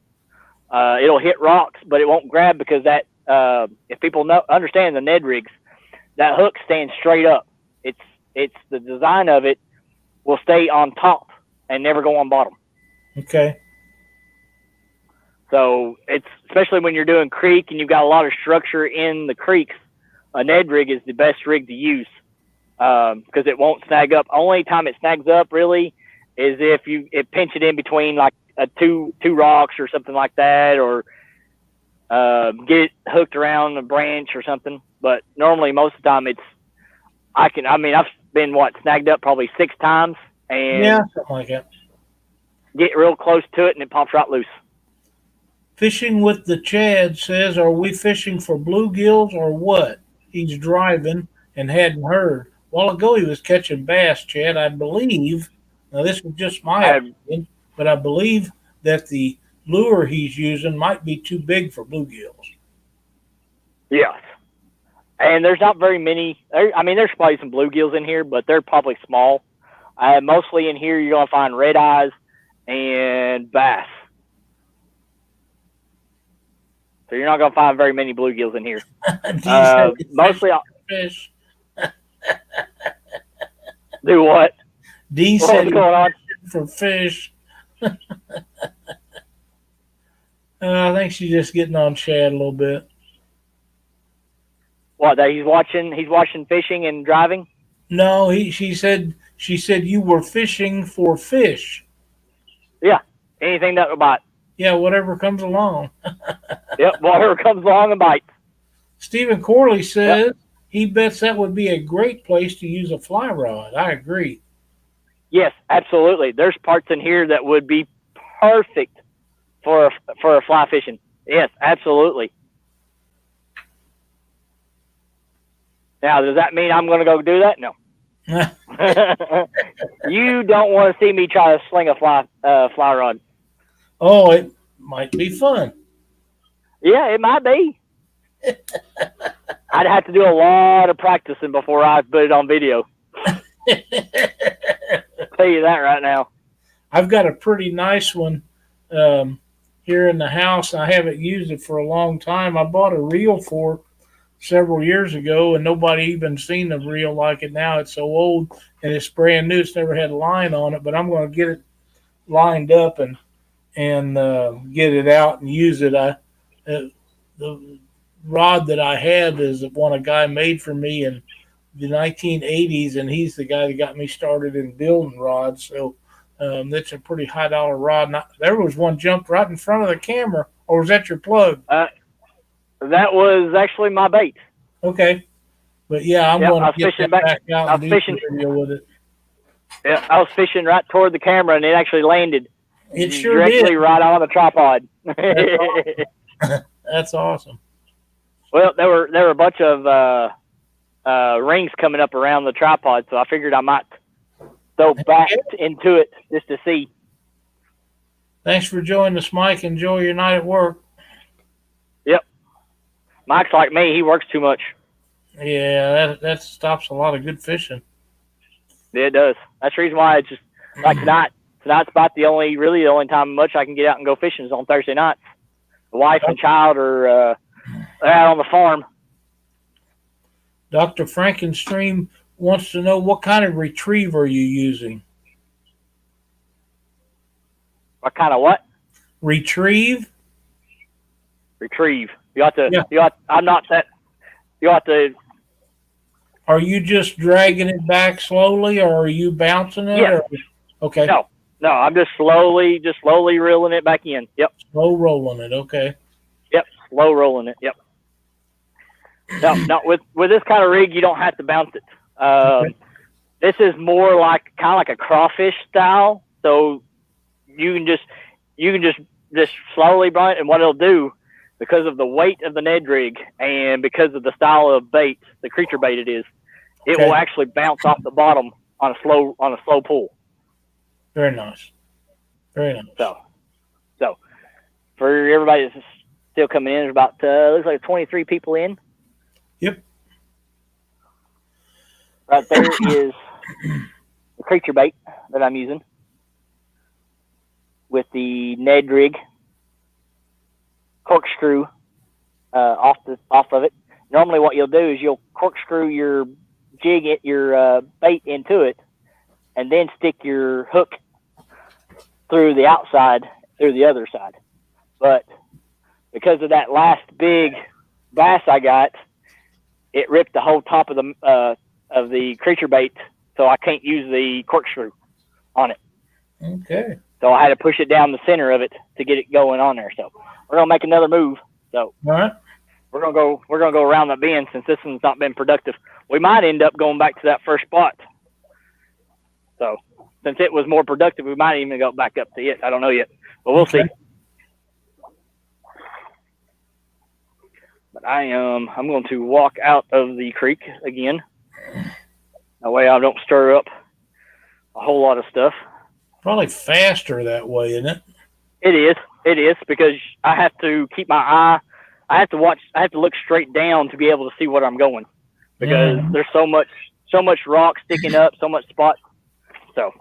It'll hit rocks, but it won't grab because that. If people understand the Ned rigs, that hook stands straight up. It's the design of it will stay on top and never go on bottom. Okay. So it's especially when you're doing creek and you've got a lot of structure in the creeks, a Ned rig is the best rig to use because it won't snag up. Only time it snags up really is if it pinch it in between like two rocks or something like that, or get it hooked around a branch or something. But normally most of the time I've been snagged up probably 6 times and something like that. Get real close to it and it pops right loose. Fishing with the Chad says, are we fishing for bluegills or what? He's driving and hadn't heard. A while ago he was catching bass, Chad. I believe, now this is just my opinion, but I believe that the lure he's using might be too big for bluegills. Yes. And there's not very many. There's probably some bluegills in here, but they're probably small. Mostly in here you're going to find red eyes and bass. So you're not going to find very many bluegills in here. Mostly fish. Do what? D said what's going on for fish. I think she's just getting on Chad a little bit. What? That he's watching fishing and driving? No, she said you were fishing for fish. Yeah, anything that will bite. Yeah, whatever comes along. Yep, whatever comes along and bites. Stephen Corley says Yep. he bets that would be a great place to use a fly rod. I agree. Yes, absolutely. There's parts in here that would be perfect for a fly fishing. Yes, absolutely. Now, does that mean I'm going to go do that? No. You don't want to see me try to sling a fly rod. Oh, it might be fun. Yeah, it might be. I'd have to do a lot of practicing before I put it on video. I'll tell you that right now. I've got a pretty nice one here in the house. I haven't used it for a long time. I bought a reel for it several years ago, and nobody even seen a reel like it now. It's so old, and it's brand new. It's never had a line on it, but I'm going to get it lined up and get it out and use it. The rod that I have is one a guy made for me in the 1980s, and he's the guy that got me started in building rods. So that's a pretty high dollar rod. And there was one jumped right in front of the camera, or was that your plug? That was actually my bait. Okay, but yeah, I'm going to get that back out and do some video with it. Yeah, I was fishing right toward the camera, and it actually landed. It sure directly did. right on the tripod. That's awesome. Well, there were a bunch of rings coming up around the tripod, so I figured I might throw back into it just to see. Thanks for joining us, Mike. Enjoy your night at work. Yep. Mike's like me. He works too much. Yeah, that stops a lot of good fishing. Yeah, it does. That's the reason why it's just like tonight. Tonight's about the only time much I can get out and go fishing is on Thursday nights. The wife and child are out on the farm. Dr. Frankenstream wants to know what kind of retrieve are you using? What kind of what? Retrieve? Retrieve. You have to. Yeah. You have. I'm not that. You have to. Are you just dragging it back slowly, or are you bouncing it? Yeah. Okay. No, I'm just slowly reeling it back in. Yep. Slow rolling it. Okay. Yep. Slow rolling it. Yep. No, with this kind of rig, you don't have to bounce it. Okay. This is more like kind of like a crawfish style. So you can just slowly burn it, and what it'll do, because of the weight of the Ned rig and because of the style of bait, the creature bait it is, it will actually bounce off the bottom on a slow pull. Very nice. Very nice. So for everybody that's still coming in, there's about looks like 23 people in. Yep. Right there is the creature bait that I'm using with the Ned rig corkscrew off of it. Normally, what you'll do is you'll corkscrew your bait into it, and then stick your hook through the outside, through the other side. But because of that last big bass I got, it ripped the whole top of the creature bait, so I can't use the corkscrew on it. Okay. So I had to push it down the center of it to get it going on there. So we're gonna make another move. So all right. We're gonna go around the bend since this one's not been productive. We might end up going back to that first spot. So since it was more productive, we might even go back up to it. I don't know yet, but we'll see. But I'm going to walk out of the creek again. That way I don't stir up a whole lot of stuff. Probably faster that way, isn't it? It is because I have to keep my eye. I have to look straight down to be able to see where I'm going because there's so much rock sticking up, so much spot. So,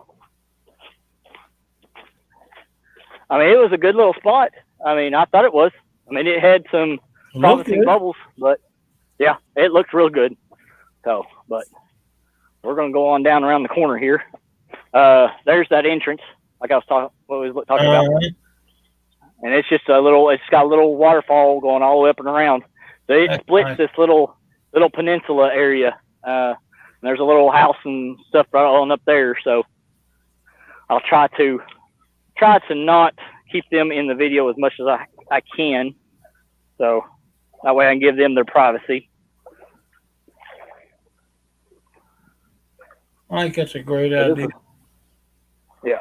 I mean, it was a good little spot. I mean, I thought it was. I mean, it had some promising bubbles, but yeah, it looked real good. So, but we're going to go on down around the corner here. There's that entrance, like I was talking about. And it's just it's got a little waterfall going all the way up and around. So it splits this little peninsula area. And there's a little house and stuff right on up there. So I'll try to not keep them in the video as much as I can. So that way I can give them their privacy. I think that's a great idea. Yeah.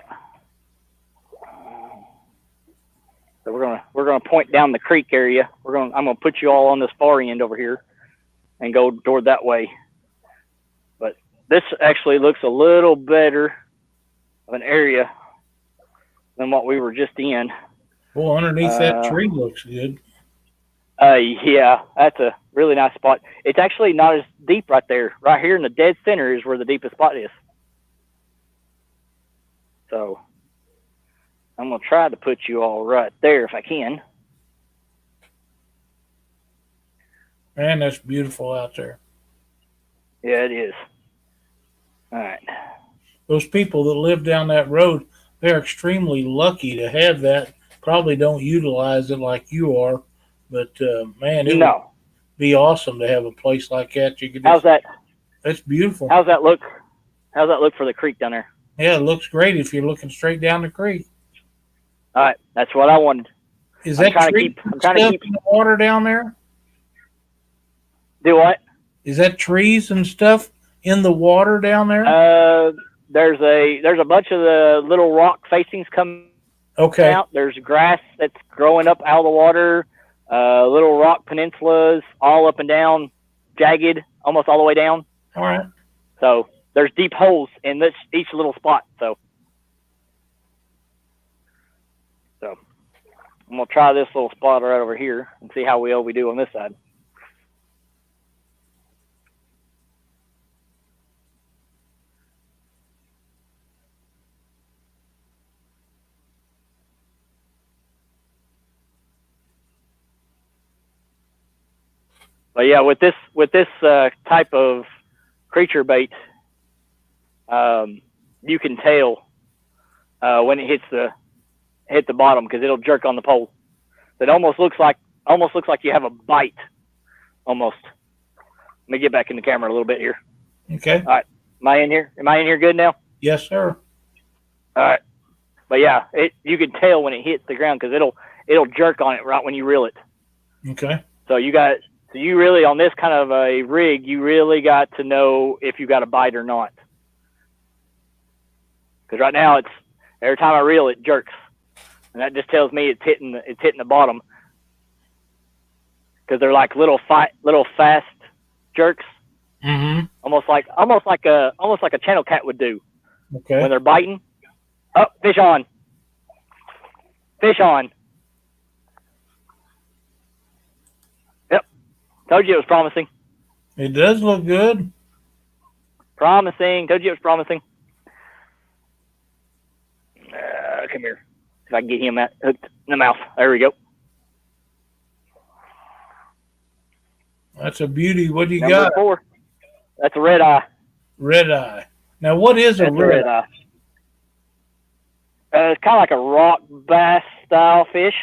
So we're gonna point down the creek area. I'm gonna put you all on this far end over here and go toward that way. But this actually looks a little better of an area than what we were just in. Well, underneath that tree looks good. Yeah, that's a really nice spot. It's actually not as deep right there. Right here in the dead center is where the deepest spot is. So I'm going to try to put you all right there if I can. Man, that's beautiful out there. Yeah, it is. All right. Those people that live down that road, they're extremely lucky to have that. Probably don't utilize it like you are, but man, it would be awesome to have a place like that. You could. How's that? That's beautiful. How's that look? How's that look for the creek down there? Yeah, it looks great if you're looking straight down the creek. All right, that's what I wanted. Is that tree stuff in the water down there? Do what? Is that trees and stuff in the water down there? There's a bunch of the little rock facings coming out. There's grass that's growing up out of the water. Little rock peninsulas all up and down, jagged, almost all the way down. All right. So there's deep holes in each little spot. So I'm gonna try this little spot right over here and see how we do on this side. But yeah, with this type of creature bait, you can tell when it hits the bottom because it'll jerk on the pole. It almost looks like you have a bite. Almost. Let me get back in the camera a little bit here. Okay. All right. Am I in here good now? Yes, sir. All right. But yeah, you can tell when it hits the ground because it'll jerk on it right when you reel it. Okay. So you really, on this kind of a rig, you really got to know if you got a bite or not. Because right now, every time I reel, it jerks, and that just tells me it's hitting the bottom. Because they're like little fast jerks, almost like a channel cat would do. Okay. When they're biting. Oh, fish on. Fish on. Told you it was promising. It does look good. Promising. Told you it was promising. Come here. If I can get him hooked in the mouth. There we go. That's a beauty. What do you Number got? 4. That's a red eye. Red eye. Now, what is a red eye? It's kind of like a rock bass style fish.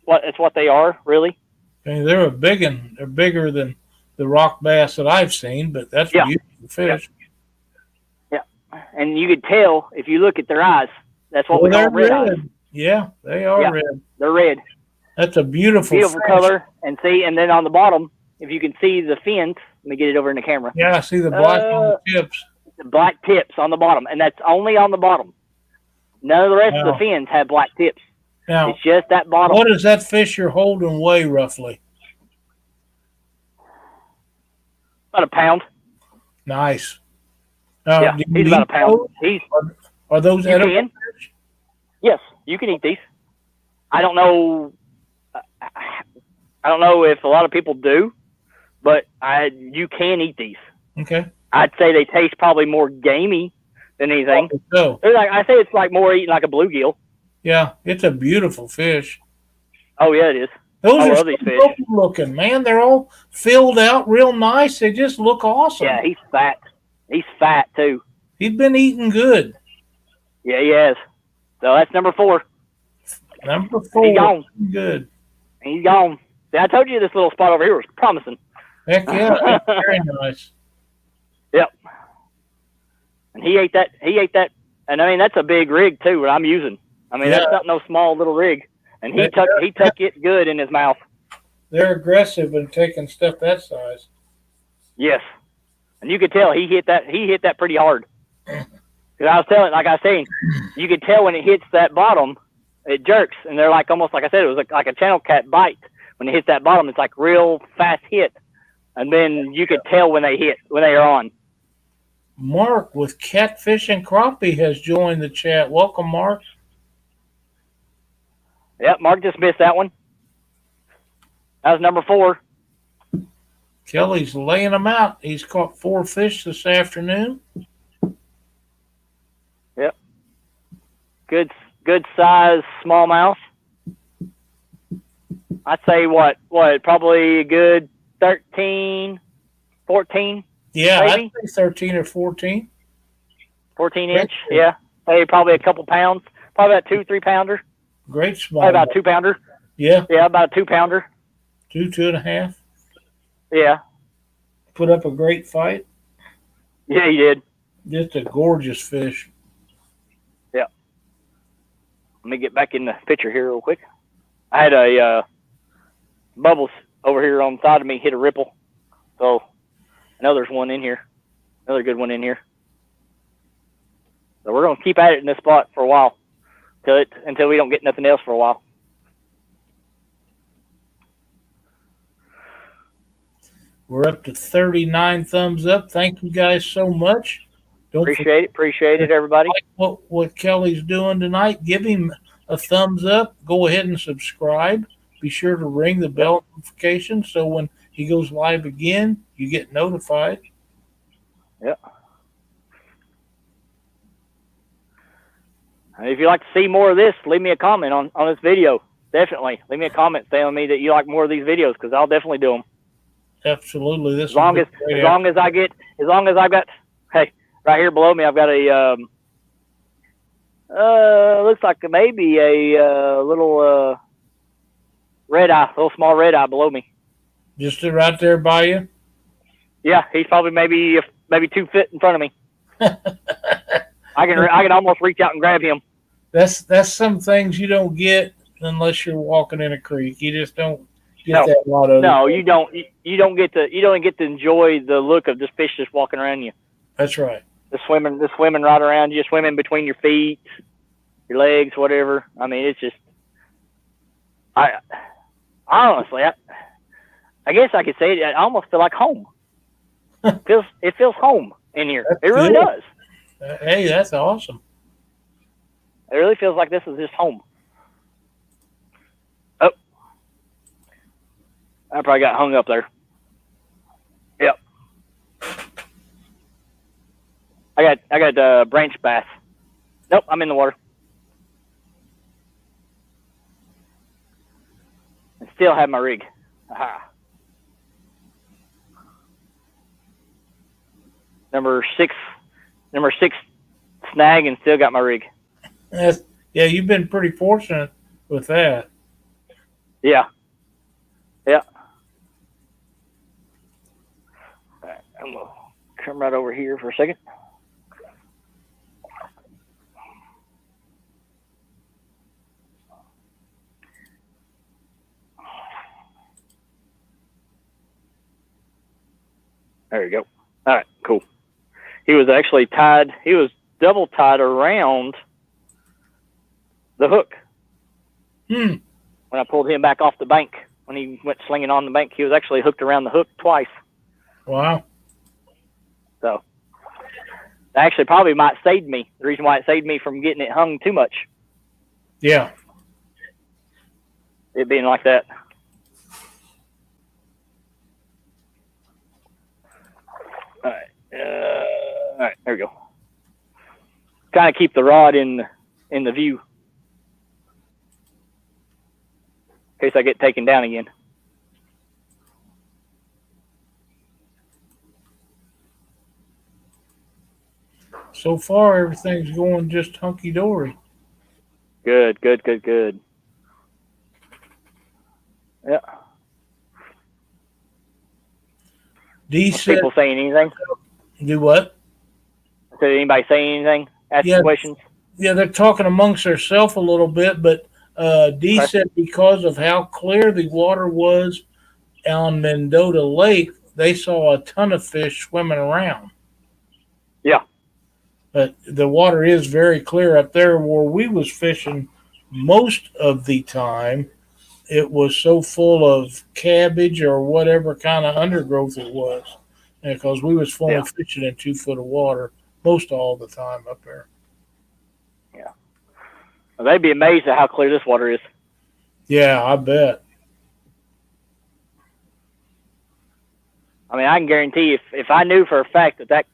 It's what they are, really. I mean, they're a big one. They're bigger than the rock bass that I've seen, but that's a beautiful fish. Yeah. And you could tell if you look at their eyes. That's what we call red eyes. Yeah, they are red. They're red. That's a beautiful color. And then on the bottom, if you can see the fins, let me get it over in the camera. Yeah, I see the black on the tips. The black tips on the bottom, and that's only on the bottom. None of the rest of the fins have black tips. Now, it's just that bottom. What does that fish you're holding weigh roughly? About a pound. Nice. Yeah, he's about a pound. Are those edible fish? Yes, you can eat these. I don't know if a lot of people do, but you can eat these. Okay. I'd say they taste probably more gamey than anything. So, I say it's like more eating like a bluegill. Yeah, it's a beautiful fish. Oh yeah, it is. Those are so good looking, man. They're all filled out real nice. They just look awesome. Yeah, he's fat. He's fat too. He's been eating good. Yeah, he has. So that's number 4. Number 4. He's gone. Good. He's gone. See, I told you this little spot over here was promising. Heck yeah, very nice. Yep. And he ate that. And I mean, that's a big rig too. What I'm using I mean, that's not no small little rig. And he took it good in his mouth. They're aggressive in taking stuff that size. Yes. And you could tell he hit that pretty hard. Because I was telling, like I was saying, you could tell when it hits that bottom, it jerks. And they're like, almost like I said, it was like a channel cat bite. When it hits that bottom, it's like real fast hit. And then you could tell when they are on. Mark with Catfish and Crappie has joined the chat. Welcome, Mark. Yep, Mark just missed that one. That was number 4. Kelly's laying them out. He's caught 4 fish this afternoon. Yep. Good size smallmouth. I'd say what probably a good 13, 14. Yeah, maybe? I'd say 13 or 14. 14 inch, yeah. Maybe probably a couple pounds. Probably about 2-3 pounder. Great small. Probably about 2 pounder. Yeah. Yeah, about a 2 pounder. 2.5. Yeah. Put up a great fight. Yeah, he did. Just a gorgeous fish. Yeah. Let me get back in the picture here real quick. I had a bubbles over here on the side of me hit a ripple. So I know there's one in here. Another good one in here. So we're going to keep at it in this spot for a while until we don't get nothing else for a while. We're up to 39 thumbs up. Thank you guys so much. Appreciate it, everybody. Like what Kelly's doing tonight, give him a thumbs up. Go ahead and subscribe. Be sure to ring the bell notification so when he goes live again, you get notified. Yeah. And if you'd like to see more of this, leave me a comment on this video. Definitely. Leave me a comment telling me that you like more of these videos because I'll definitely do them. Absolutely. As long as I've got, hey, right here below me, I've got a, looks like maybe a little small red eye below me. Just right there by you? Yeah, he's probably maybe 2 feet in front of me. I can almost reach out and grab him. That's some things you don't get unless you're walking in a creek. You just don't get that a lot of. No, you don't. You don't get to enjoy the look of this fish just walking around you. That's right. Just swimming right around you, swimming between your feet, your legs, whatever. I mean, it's just. I honestly, I guess I could say it. I almost feel like home. It feels home in here. It really does. Hey, that's awesome. It really feels like this is just home. Oh, I probably got hung up there. Yep. I got branch bass. Nope, I'm in the water. I still have my rig. Aha. Number six snag and still got my rig. Yeah, you've been pretty fortunate with that. Yeah. Yeah. All right, I'm going to come right over here for a second. There you go. All right, cool. He was actually tied. He was double tied around the hook. When I pulled him back off the bank, when he went slinging on the bank, he was actually hooked around the hook twice. Wow. So that actually probably might save me. The reason why it saved me from getting it hung too much. Yeah. It being like that. All right, there we go. Kind of keep the rod in the view in case I get taken down again. So far, everything's going just hunky-dory. Good. Yeah. People saying anything? Do what? Did anybody say anything? Ask questions? Yeah, they're talking amongst themselves a little bit, but Dee Okay. said because of how clear the water was on Mendota Lake, they saw a ton of fish swimming around. Yeah. But the water is very clear up there where we was fishing most of the time. It was so full of cabbage or whatever kind of undergrowth it was, because we was only Yeah. fishing in 2 foot of water most all the time up there. Yeah. Well, they'd be amazed at how clear this water is. Yeah, I bet. I mean, I can guarantee if I knew for a fact that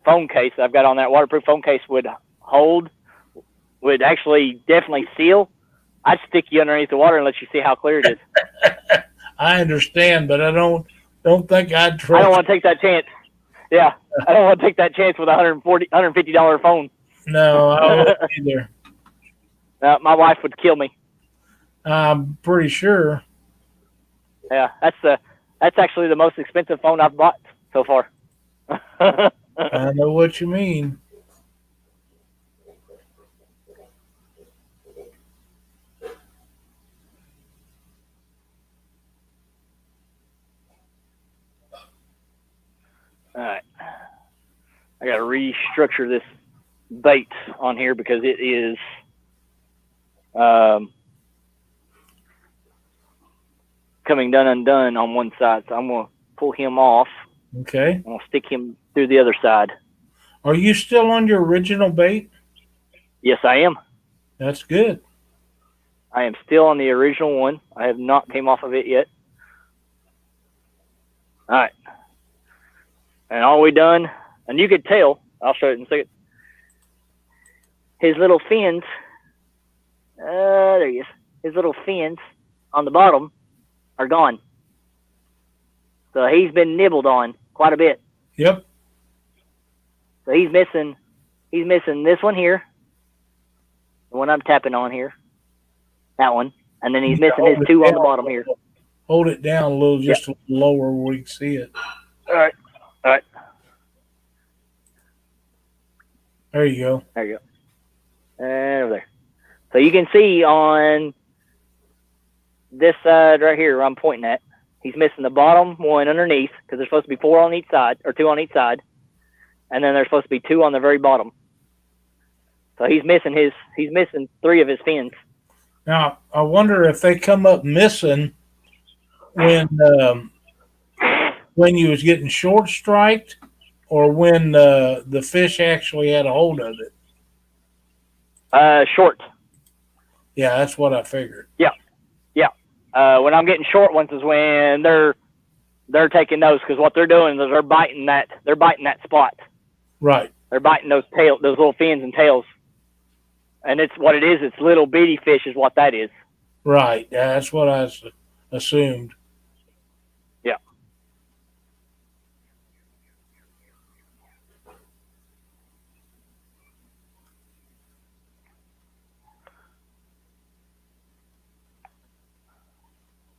phone case I've got on that waterproof phone case would actually definitely seal, I'd stick you underneath the water and let you see how clear it is. I understand, but I don't think I'd I don't trust. want to take that chance. Yeah, I don't want to take that chance with a $150 phone. No, I wouldn't either. My wife would kill me. I'm pretty sure. Yeah, that's actually the most expensive phone I've bought so far. I know what you mean. All right, I got to restructure this bait on here because it is coming done undone on one side. So I'm gonna pull him off. Okay. I'm gonna stick him through the other side. Are you still on your original bait? Yes, I am. That's good. I am still on the original one. I have not came off of it yet. All right. And all we done, and you could tell, I'll show it in a second. His little fins, there he is. His little fins on the bottom are gone. So he's been nibbled on quite a bit. Yep. So he's missing this one here, the one I'm tapping on here, that one, and then he's missing his two on the bottom here. Hold it down a little, just a little lower where we can see it. All right. All right. There you go. There you go. And over there. So you can see on this side right here where I'm pointing at, he's missing the bottom one underneath because there's supposed to be 4 on each side, or 2 on each side, and then there's supposed to be 2 on the very bottom. So he's missing 3 of his fins. Now, I wonder if they come up missing when you was getting short striked, or when the fish actually had a hold of it. Short. Yeah, that's what I figured. Yeah. When I'm getting short ones is when they're taking those, because what they're doing is they're biting that spot. Right. They're biting those little fins and tails. And it's what it is. It's little bitty fish is what that is. Right. Yeah, that's what I assumed. Yeah.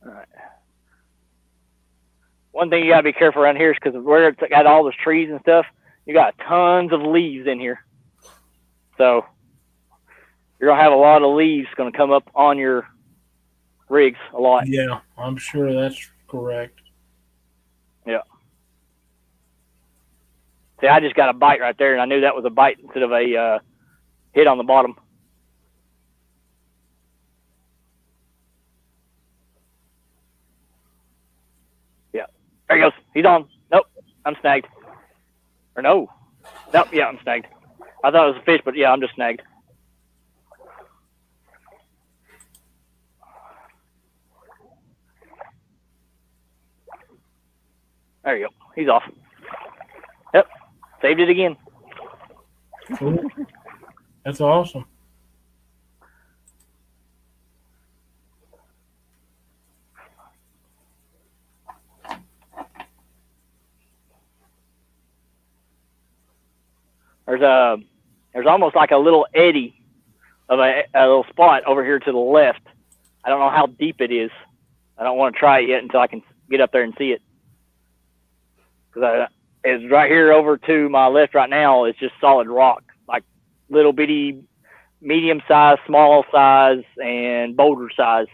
All right. One thing you gotta be careful around here is because where it's got all those trees and stuff, you got tons of leaves in here. So you're gonna have a lot of leaves gonna come up on your rigs a lot. Yeah, I'm sure that's correct. Yeah. See, I just got a bite right there, and I knew that was a bite instead of a hit on the bottom. Yeah. There he goes. He's on. Nope. I'm snagged. Or no. Nope. Yeah, I'm snagged. I thought it was a fish, but yeah, I'm just snagged. There you go. He's off. Yep. Saved it again. Cool. That's awesome. There's almost like a little eddy of a little spot over here to the left. I don't know how deep it is. I don't want to try it yet until I can get up there and see it. Because it's right here over to my left right now. It's just solid rock, like little bitty medium size, small size, and boulder size,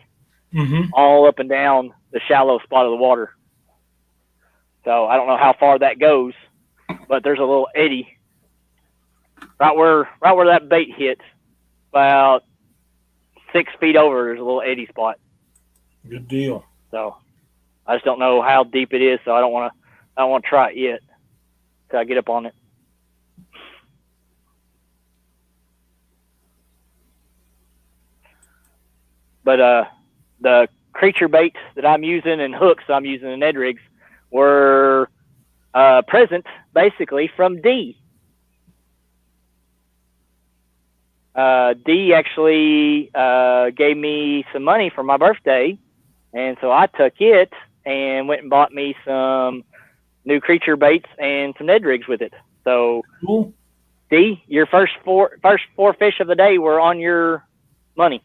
all up and down the shallow spot of the water. So I don't know how far that goes, but there's a little eddy right where that bait hit, about 6 feet over. There's a little eddy spot. Good deal. So I just don't know how deep it is, so I don't want to try it yet till I get up on it. But the creature baits that I'm using and hooks I'm using in Ned rigs were present basically from D. D actually gave me some money for my birthday, and so I took it and went and bought me some new creature baits and some Ned rigs with it. So, cool. D, your first four fish of the day were on your money.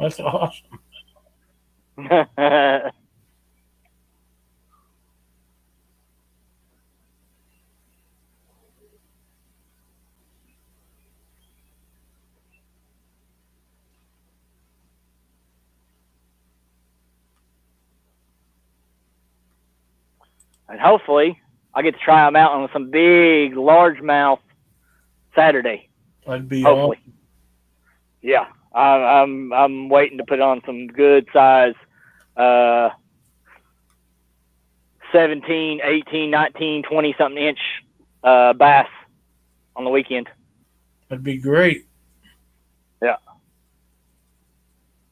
That's awesome. And hopefully I get to try them out on some big largemouth Saturday. That'd be hopefully. Awesome. Yeah, I'm waiting to put on some good size 17, 18, 19, 20 something inch bass on the weekend. That'd be great. Yeah.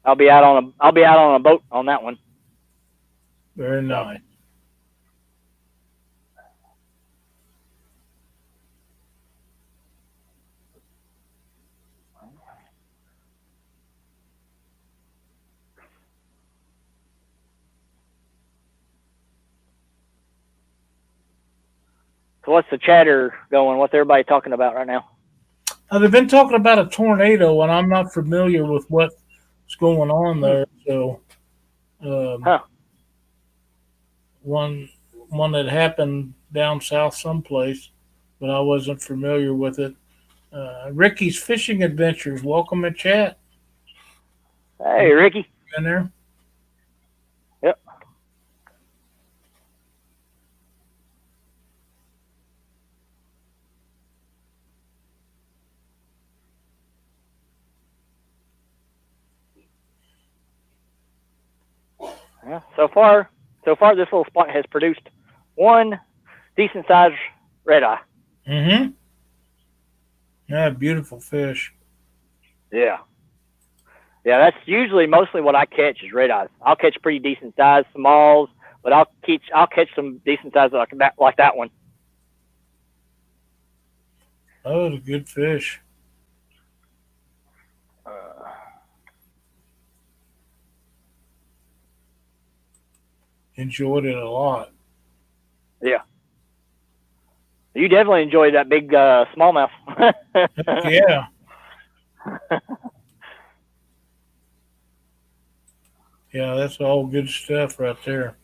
I'll be out on a boat on that one. Very nice. So what's the chatter going? What's everybody talking about right now? They've been talking about a tornado, and I'm not familiar with what's going on there. So, one that happened down south someplace, but I wasn't familiar with it. Ricky's Fishing Adventures, welcome to chat. Hey, Ricky. In there? Yep. Yeah, so far, this little spot has produced one decent sized red eye. Mm-hmm. Yeah, beautiful fish. Yeah. Yeah, that's usually mostly what I catch is red eyes. I'll catch pretty decent sized smalls, but I'll catch some decent sized like that one. Oh, it's a good fish. Enjoyed it a lot. Yeah. You definitely enjoyed that big smallmouth. Yeah. Yeah, that's all good stuff right there.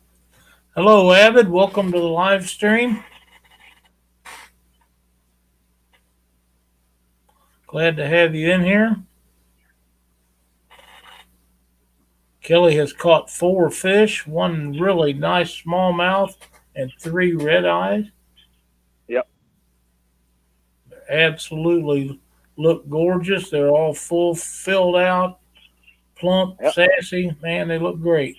Hello, Avid. Welcome to the live stream. Glad to have you in here. Kelly has caught 4 fish, 1 really nice smallmouth, and 3 red eyes. Yep. They absolutely look gorgeous. They're all full, filled out, plump, yep. Sassy. Man, they look great.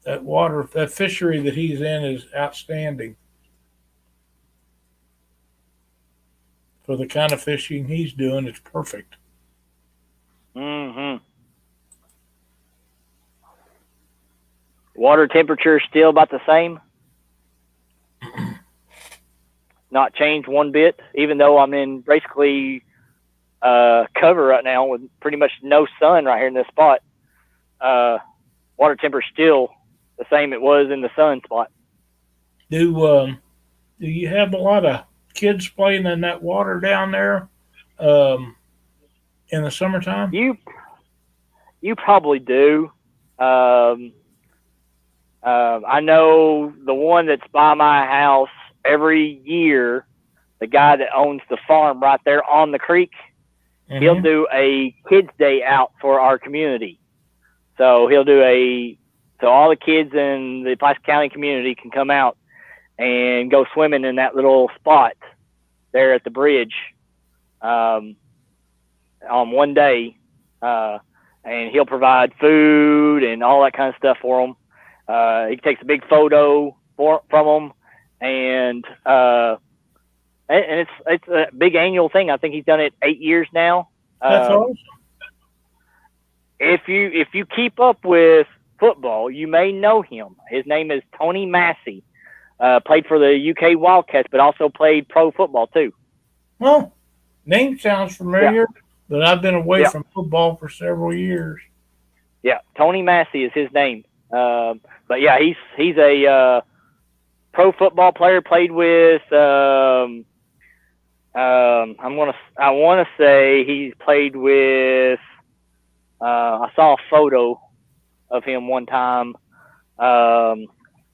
That fishery that he's in is outstanding for the kind of fishing he's doing. It's perfect. Mm-hmm. Water temperature is still about the same. Not changed one bit, even though I'm in basically cover right now with pretty much no sun right here in this spot. Water temperature still the same it was in the sun spot. Do you have a lot of kids playing in that water down there in the summertime? You probably do. I know the one that's by my house every year, the guy that owns the farm right there on the creek, he'll do a kids day out for our community. So so all the kids in the Pulaski County community can come out and go swimming in that little spot there at the bridge on one day. And he'll provide food and all that kind of stuff for them. He takes a big photo from them, and it's a big annual thing. I think he's done it 8 years now. That's awesome. If you keep up with football, you may know him. His name is Tony Massey. Played for the UK Wildcats, but also played pro football too. Well, name sounds familiar, but I've been away from football for several years. Yeah, Tony Massey is his name. But yeah, he's a pro football player. Played with I want to say he's played with. I saw a photo of him one time. I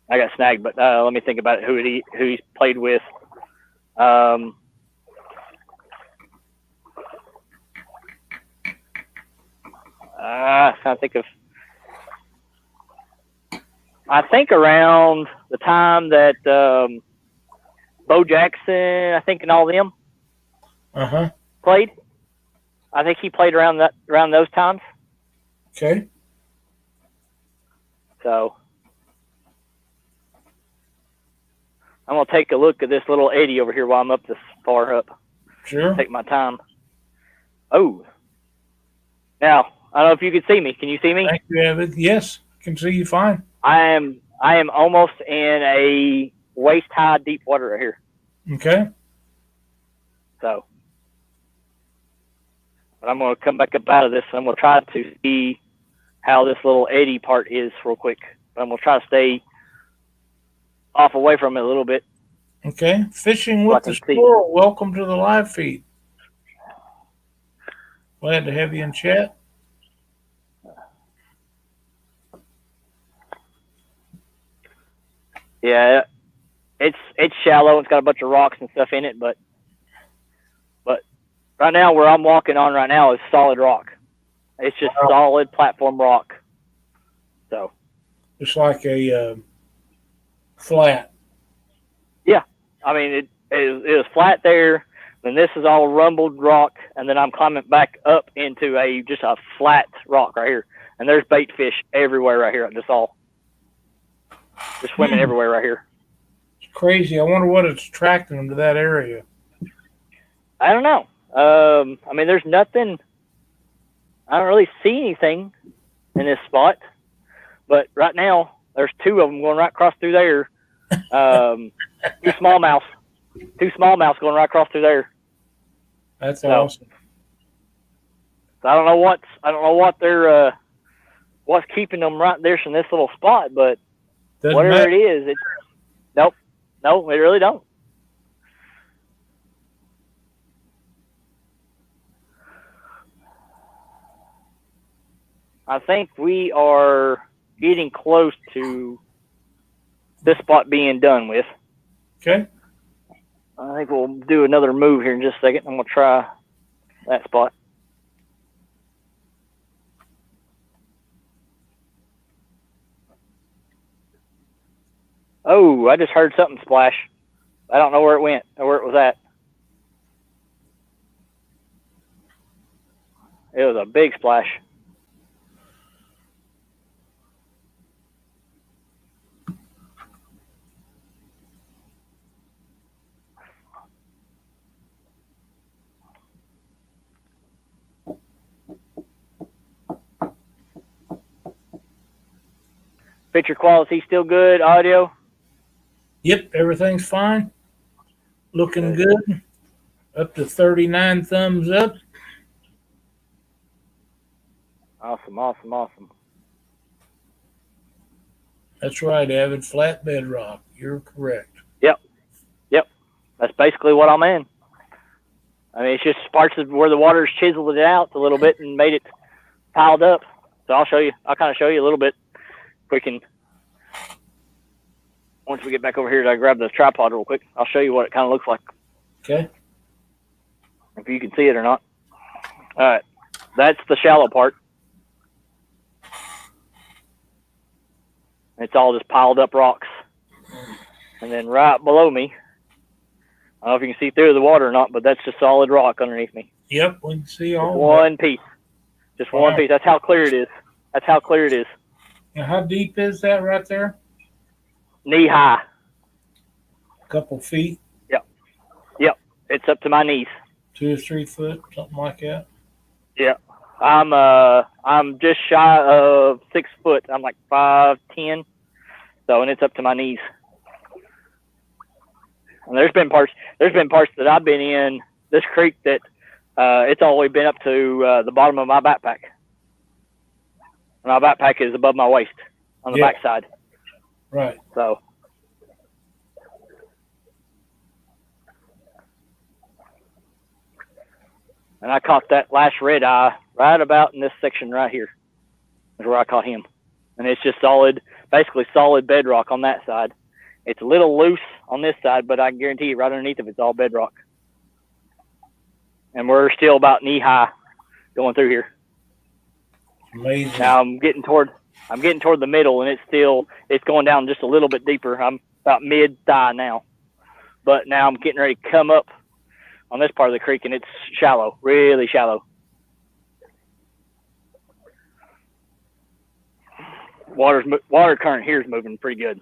got snagged, but let me think about it. Who he's played with. I think around the time that Bo Jackson, I think, and all them played. I think he played around those times. Okay. So I'm gonna take a look at this little eddy over here while I'm up this far up. Sure. Take my time. Oh. Now, I don't know if you can see me. Can you see me? Thank you, Evan. Yes, I can see you fine. I am almost in a waist high deep water right here. Okay. So, but I'm going to come back up out of this, and I'm going to try to see how this little eddy part is real quick. But I'm going to try to stay off away from it a little bit. Okay. Fishing with the Squirrel. Welcome to the live feed. Glad to have you in chat. Yeah, it's shallow. It's got a bunch of rocks and stuff in it, but right now where I'm walking on right now is solid rock. It's just solid platform rock. So it's like a flat. Yeah, I mean it was flat there. Then this is all rumbled rock, and then I'm climbing back up into just a flat rock right here. And there's bait fish everywhere right here. Just swimming everywhere right here. It's crazy. I wonder what it's attracting them to that area. I don't know. I mean, there's nothing. I don't really see anything in this spot. But right now, there's two of them going right across through there. Two smallmouths going right across through there. That's awesome. So I don't know what they're what's keeping them right there in this little spot, but whatever it is, nope, it really don't. I think we are getting close to this spot being done with. Okay. I think we'll do another move here in just a second. I'm going to try that spot. Oh, I just heard something splash. I don't know where it went or where it was at. It was a big splash. Picture quality still good? Audio? Yep, everything's fine. Looking good. Up to 39 thumbs up. Awesome. That's right, Avid. Flat bedrock. You're correct. Yep. That's basically what I'm in. I mean, it's just parts of where the water's chiseled it out a little bit and made it piled up. So I'll kind of show you a little bit. We can once we get back over here, I grab the tripod real quick. I'll show you what it kind of looks like. Okay. If you can see it or not. All right. That's the shallow part. It's all just piled up rocks. And then right below me, I don't know if you can see through the water or not, but that's just solid rock underneath me. Yep, we can see all just one piece. Just one Wow. piece. That's how clear it is. That's how clear it is. Now, how deep is that right there? Knee high. A couple feet, It's up to my knees. 2 or 3 foot, something like that. Yeah. I'm just shy of 6 foot. I'm like 5'10". So, and it's up to my knees. And there's been parts that I've been in this creek that it's all the way been up to the bottom of my backpack. My backpack is above my waist on the backside. Right. So. And I caught that last red eye right about in this section right here. Is where I caught him. And it's just solid, basically solid bedrock on that side. It's a little loose on this side, but I can guarantee you right underneath of it's all bedrock. And we're still about knee high going through here. Amazing. Now I'm getting toward the middle, and it's going down just a little bit deeper. I'm about mid thigh now. But now I'm getting ready to come up on this part of the creek, and it's shallow, really shallow. Water current here is moving pretty good.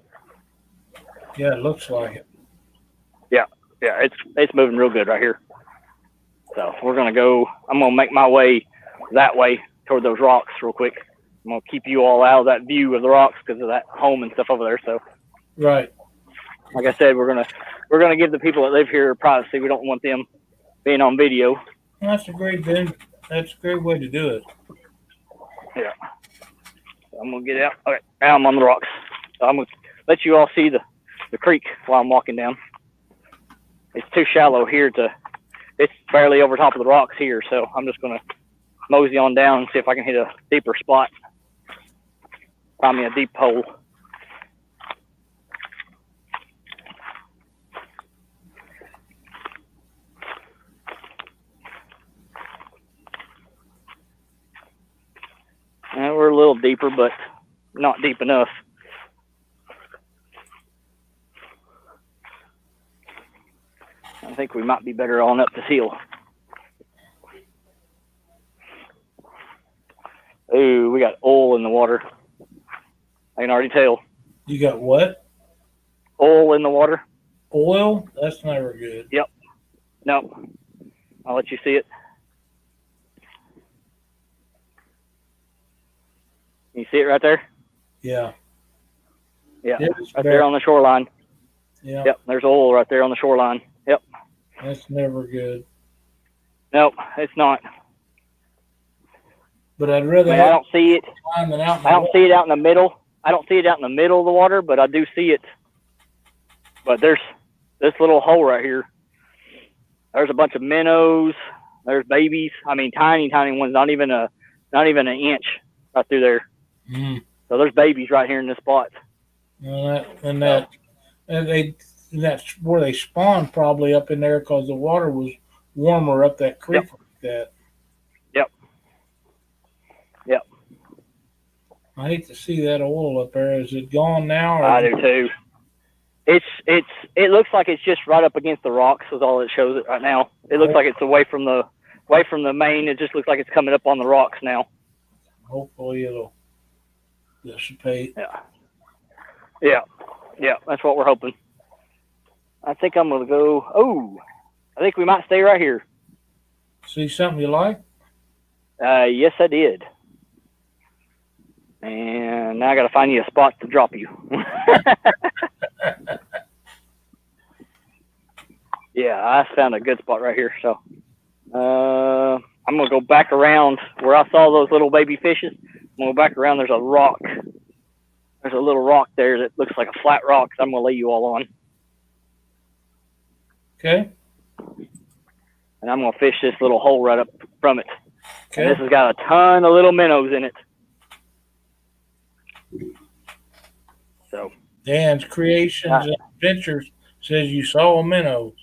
Yeah, it looks like it. Yeah, it's moving real good right here. So I'm gonna make my way that way toward those rocks real quick. I'm gonna keep you all out of that view of the rocks because of that home and stuff over there. So, Right. like I said, we're gonna give the people that live here privacy. We don't want them being on video. That's a great way to do it. Yeah. So I'm gonna get out. Okay, now I'm on the rocks. So I'm gonna let you all see the creek while I'm walking down. It's too shallow here it's barely over top of the rocks here, so I'm just gonna mosey on down and see if I can hit a deeper spot. Find me a deep hole. We're a little deeper, but not deep enough. I think we might be better on up this hill. Ooh, we got oil in the water. I can already tell. You got what? Oil in the water. Oil? That's never good. Yep. No. I'll let you see it. Can you see it right there? Yeah. Yeah. It's Right there on the shoreline. Yeah. Yep. There's oil right there on the shoreline. Yep. That's never good. Nope, it's not. But I'd rather I don't see it. than out. I don't see it out in the middle. I don't see it out in the middle of the water, but I do see it. But there's this little hole right here. There's a bunch of minnows. There's babies. I mean, tiny, tiny ones. Not even an inch right through there. Mm. So there's babies right here in this spot. And that's where they spawned, probably up in there because the water was warmer up that creek like that. Yep. Yep. I hate to see that oil up there. Is it gone now? I do too. It looks like it's just right up against the rocks is all it shows it right now. It looks like it's away from the main. It just looks like it's coming up on the rocks now. Hopefully it'll dissipate. Yeah, that's what we're hoping. I think I'm gonna go. I think we might stay right here. See something you like? Yes, I did. And now I gotta find you a spot to drop you. Yeah, I found a good spot right here. So I'm gonna go back around where I saw those little baby fishes. I'm gonna go back around. There's a rock. There's a little rock there that looks like a flat rock that I'm gonna lay you all on. Okay. And I'm gonna fish this little hole right up from it. Okay. And this has got a ton of little minnows in it. So Dan's Creations and Adventures says you saw a minnow.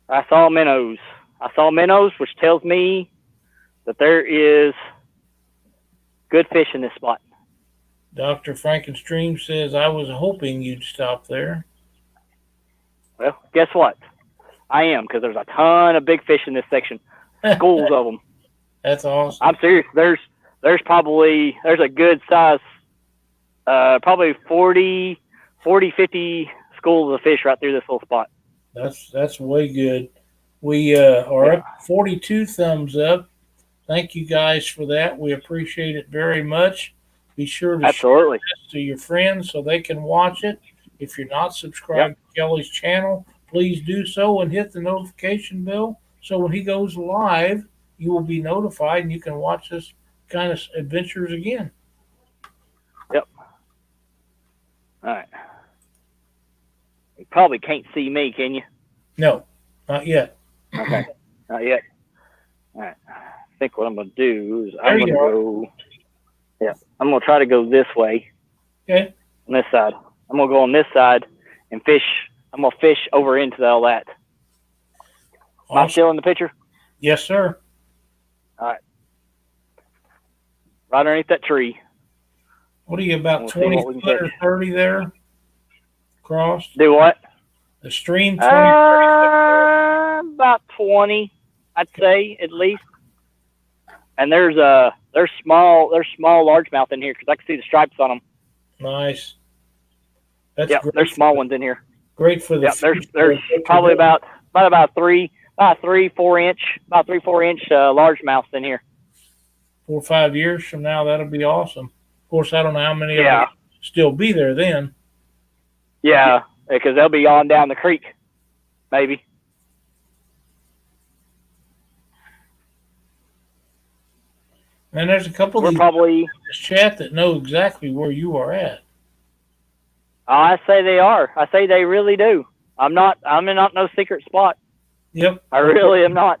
I saw minnows. I saw minnows, which tells me that there is good fish in this spot. Dr. Frankenstream says I was hoping you'd stop there. Well, guess what? I am, because there's a ton of big fish in this section. Schools of them. That's awesome. I'm serious. There's a good size, probably 40, 50 schools of fish right through this little spot. That's way good. We are up 42 thumbs up. Thank you guys for that. We appreciate it very much. Be sure to Absolutely. share this to your friends so they can watch it. If you're not subscribed to Kelly's channel, please do so and hit the notification bell so when he goes live, you will be notified and you can watch this kind of adventures again. Yep. All right. You probably can't see me, can you? No, not yet. Okay. Not yet. All right. I think what I'm going to do is I'm going to go. Yeah. I'm going to try to go this way. Okay. On this side. I'm going to go on this side and fish. I'm going to fish over into all that. Am I still in the picture? Yes, sir. All right. Right underneath that tree. What are you, about 20 foot or 30 there? Crossed? Do what? The stream 20, 30 foot. About 20, I'd say, at least. And there's small largemouth in here because I can see the stripes on them. Nice. That's there's small ones in here. Great for the. Yeah, there's probably about 3, 4 inch largemouths in here. 4 or 5 years from now, that'll be awesome. Of course, I don't know how many will still be there then. Yeah, because they'll be on down the creek, maybe. And there's a couple of probably in this chat that know exactly where you are at. I say they are. I say they really do. I'm not no secret spot. Yep. I really am not.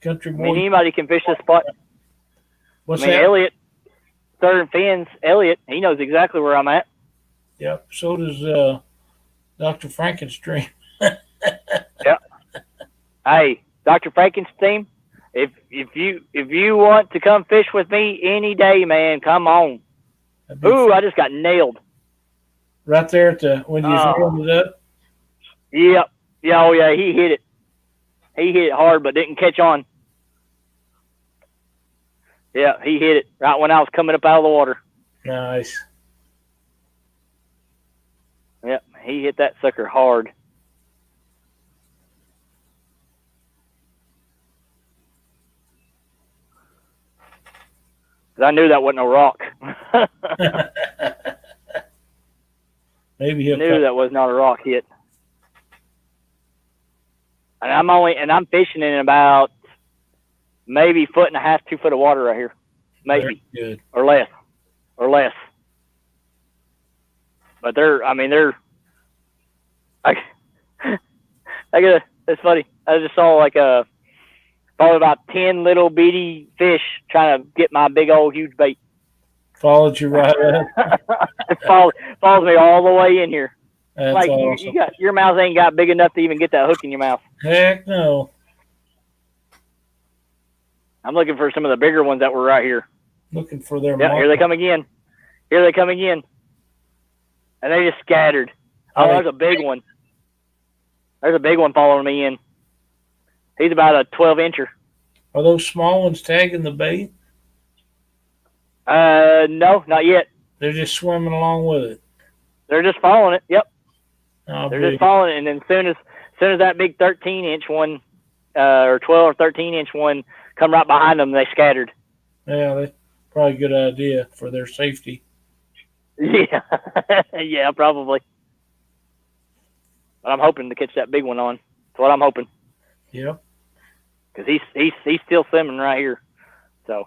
Country boy. I mean, anybody can fish this spot. What's I mean, that? Elliot, Southern Fins, Elliot, he knows exactly where I'm at. Yep. So does Dr. Frankenstream. Yeah. Hey, Dr. Frankenstein, if you want to come fish with me any day, man, come on. Ooh, I just got nailed. Right there at the when you warmed it up. Yep. Yeah. Oh yeah. He hit it. He hit it hard, but didn't catch on. Yeah, he hit it right when I was coming up out of the water. Nice. Yep, he hit that sucker hard. I knew that wasn't a rock. Maybe he'll knew that was not a rock hit. And I'm fishing in about maybe 1.5 2 foot of water right here, maybe good. or less. But it's funny. I just saw probably about 10 little bitty fish trying to get my big old huge bait. Followed you right up. It follows me all the way in here. That's like awesome. your mouth ain't got big enough to even get that hook in your mouth. Heck no. I'm looking for some of the bigger ones that were right here. Looking for their here they come again. And they just scattered. Oh, there's a big one. There's a big one following me in. He's about a 12-incher. Are those small ones tagging the bait? No, not yet. They're just swimming along with it. They're just following it. Yep. They're just following it, and then as soon as that big 13-inch one, or 12 or 13-inch one, come right behind them, they scattered. Yeah, that's probably a good idea for their safety. Yeah, yeah, probably. But I'm hoping to catch that big one on. That's what I'm hoping. Yep. Because he's still swimming right here. So.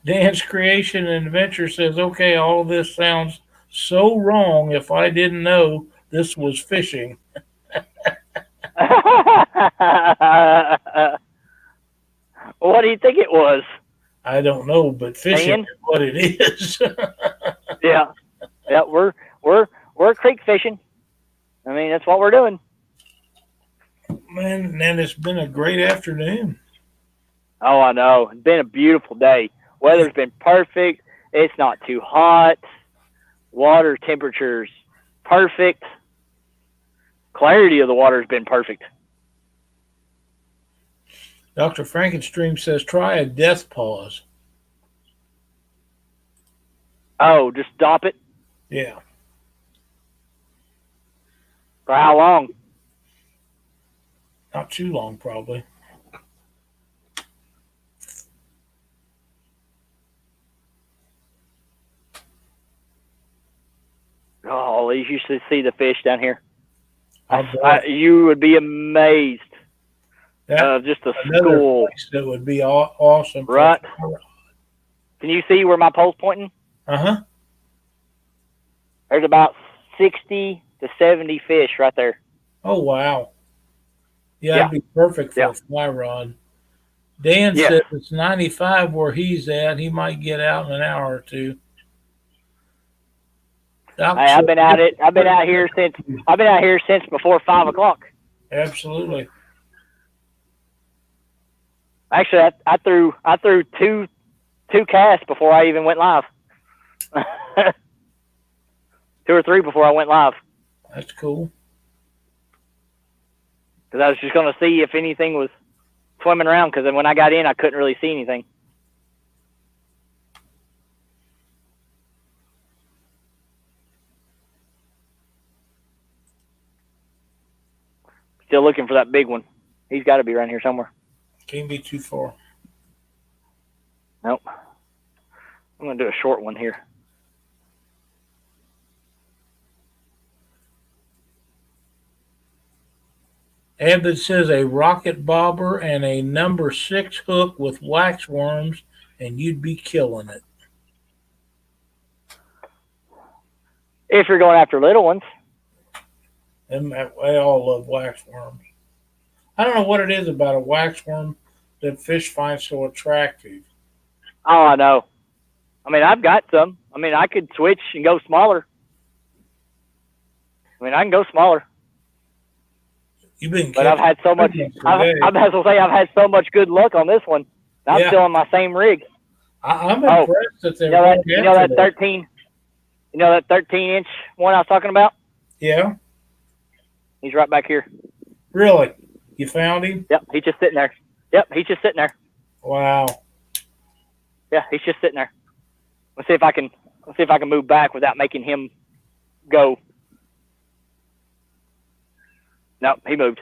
Dan's Creation and Adventure says, okay, all this sounds so wrong if I didn't know this was fishing. What do you think it was? I don't know, but fishing Dan? is what it is. Yeah. Yeah, we're creek fishing. I mean, that's what we're doing. Man, and it's been a great afternoon. Oh, I know. It's been a beautiful day. Weather's been perfect. It's not too hot. Water temperature's perfect. Clarity of the water's been perfect. Dr. Frankenstream says try a death pause. Oh, just stop it. Yeah. For how long? Not too long, probably. Oh, you should see the fish down here. That, You would be amazed. Just a another school. place that would be awesome. Right. Can you see where my pole's pointing? Uh-huh. There's about 60 to 70 fish right there. Oh, wow. Yeah, it'd be perfect for a fly rod. Dan says it's 95 where he's at. He might get out in an hour or two. Hey, I've been out here since before 5 o'clock. Absolutely. Actually, I threw two casts before I even went live. 2 or 3 before I went live. That's cool. Because I was just going to see if anything was swimming around. Because then when I got in, I couldn't really see anything. Still looking for that big one. He's got to be around here somewhere. Can't be too far. Nope. I'm going to do a short one here. Abbott says a rocket bobber and a number 6 hook with wax worms, and you'd be killing it. If you're going after little ones. They all love wax worms. I don't know what it is about a wax worm that fish find so attractive. Oh, I know. I mean, I've got some. I mean, I could switch and go smaller. I mean, I can go smaller. But I've had so much. I've had so much good luck on this one. I'm still on my same rig. I'm impressed that they're that 13. You know that 13-inch one I was talking about? Yeah. He's right back here. Really? You found him? Yep, he's just sitting there. Wow. Yeah, he's just sitting there. Let's see if I can move back without making him go. No, he moved.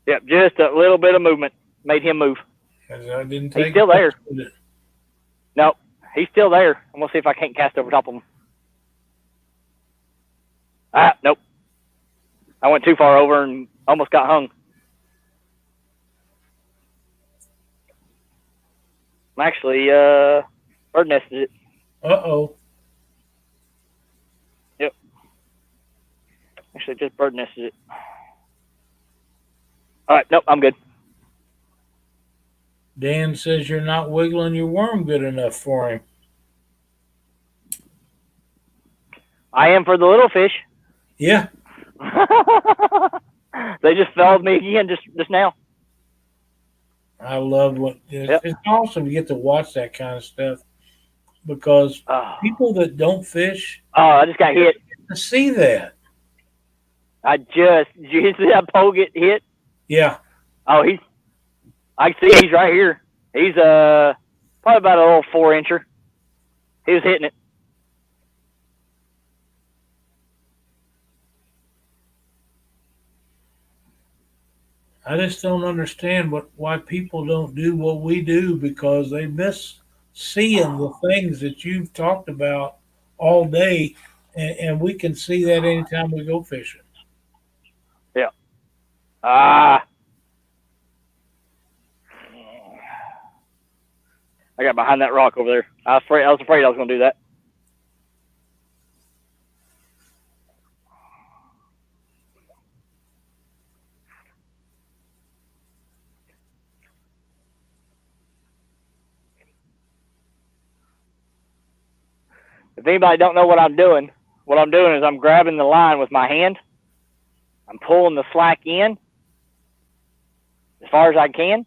Yep, just a little bit of movement made him move. He's still there. No, he's still there. I'm gonna see if I can't cast over top of him. Nope. I went too far over and almost got hung. I'm actually bird nested it. Uh-oh. Yep. Actually, just bird nested it. All right, nope, I'm good. Dan says you're not wiggling your worm good enough for him. I am for the little fish. Yeah. They just felled me again just now. I love it's awesome to get to watch that kind of stuff because people that don't fish. I just got hit. To see that. Did you see that pole get hit? Yeah. Oh, I can see he's right here. He's probably about a little 4-incher. He was hitting it. I just don't understand why people don't do what we do because they miss seeing the things that you've talked about all day, and we can see that anytime we go fishing. Yeah. I got behind that rock over there. I was afraid I was going to do that. If anybody don't know what I'm doing is I'm grabbing the line with my hand. I'm pulling the slack in as far as I can,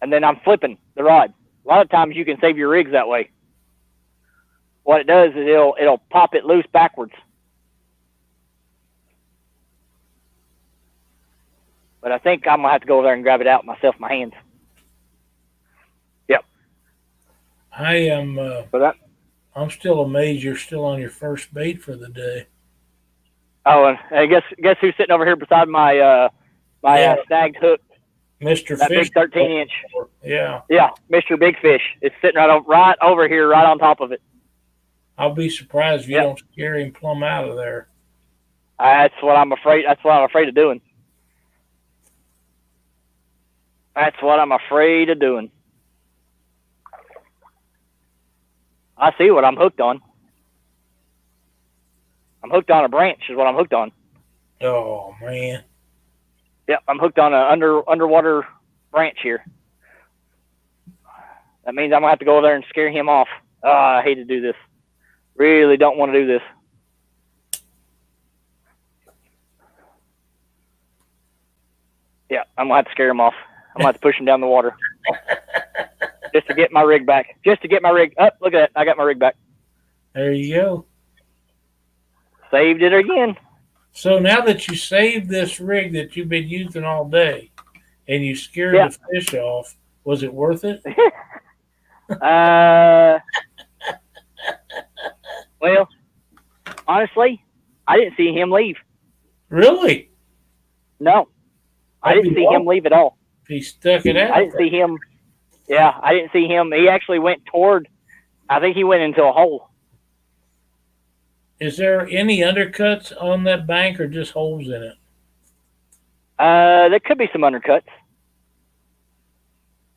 and then I'm flipping the rod. A lot of times you can save your rigs that way. What it does is it'll pop it loose backwards. But I think I'm gonna have to go over there and grab it out myself, my hands. Yep. I am. So that. I'm still amazed you're still on your first bait for the day. Oh, and guess who's sitting over here beside my snagged hook? Mr. That Fish. big 13-inch. Yeah. Yeah, Mr. Big Fish. It's sitting right over here, right on top of it. I'll be surprised if you don't scare him plumb out of there. That's what I'm afraid. That's what I'm afraid of doing. That's what I'm afraid of doing. I see what I'm hooked on. I'm hooked on a branch is what I'm hooked on. Oh, man. Yep, I'm hooked on an underwater branch here. That means I'm going to have to go over there and scare him off. Oh, I hate to do this. Really don't want to do this. Yeah, I'm going to have to scare him off. I'm going to have to push him down the water. Just to get my rig back. Just to get my rig. Oh, look at that. I got my rig back. There you go. Saved it again. So now that you saved this rig that you've been using all day and you scared the fish off, was it worth it? Well, honestly, I didn't see him leave. Really? No. I didn't see him leave at all. He stuck it out. I didn't see him. Yeah, I didn't see him. He actually went toward, I think he went into a hole. Is there any undercuts on that bank or just holes in it? There could be some undercuts.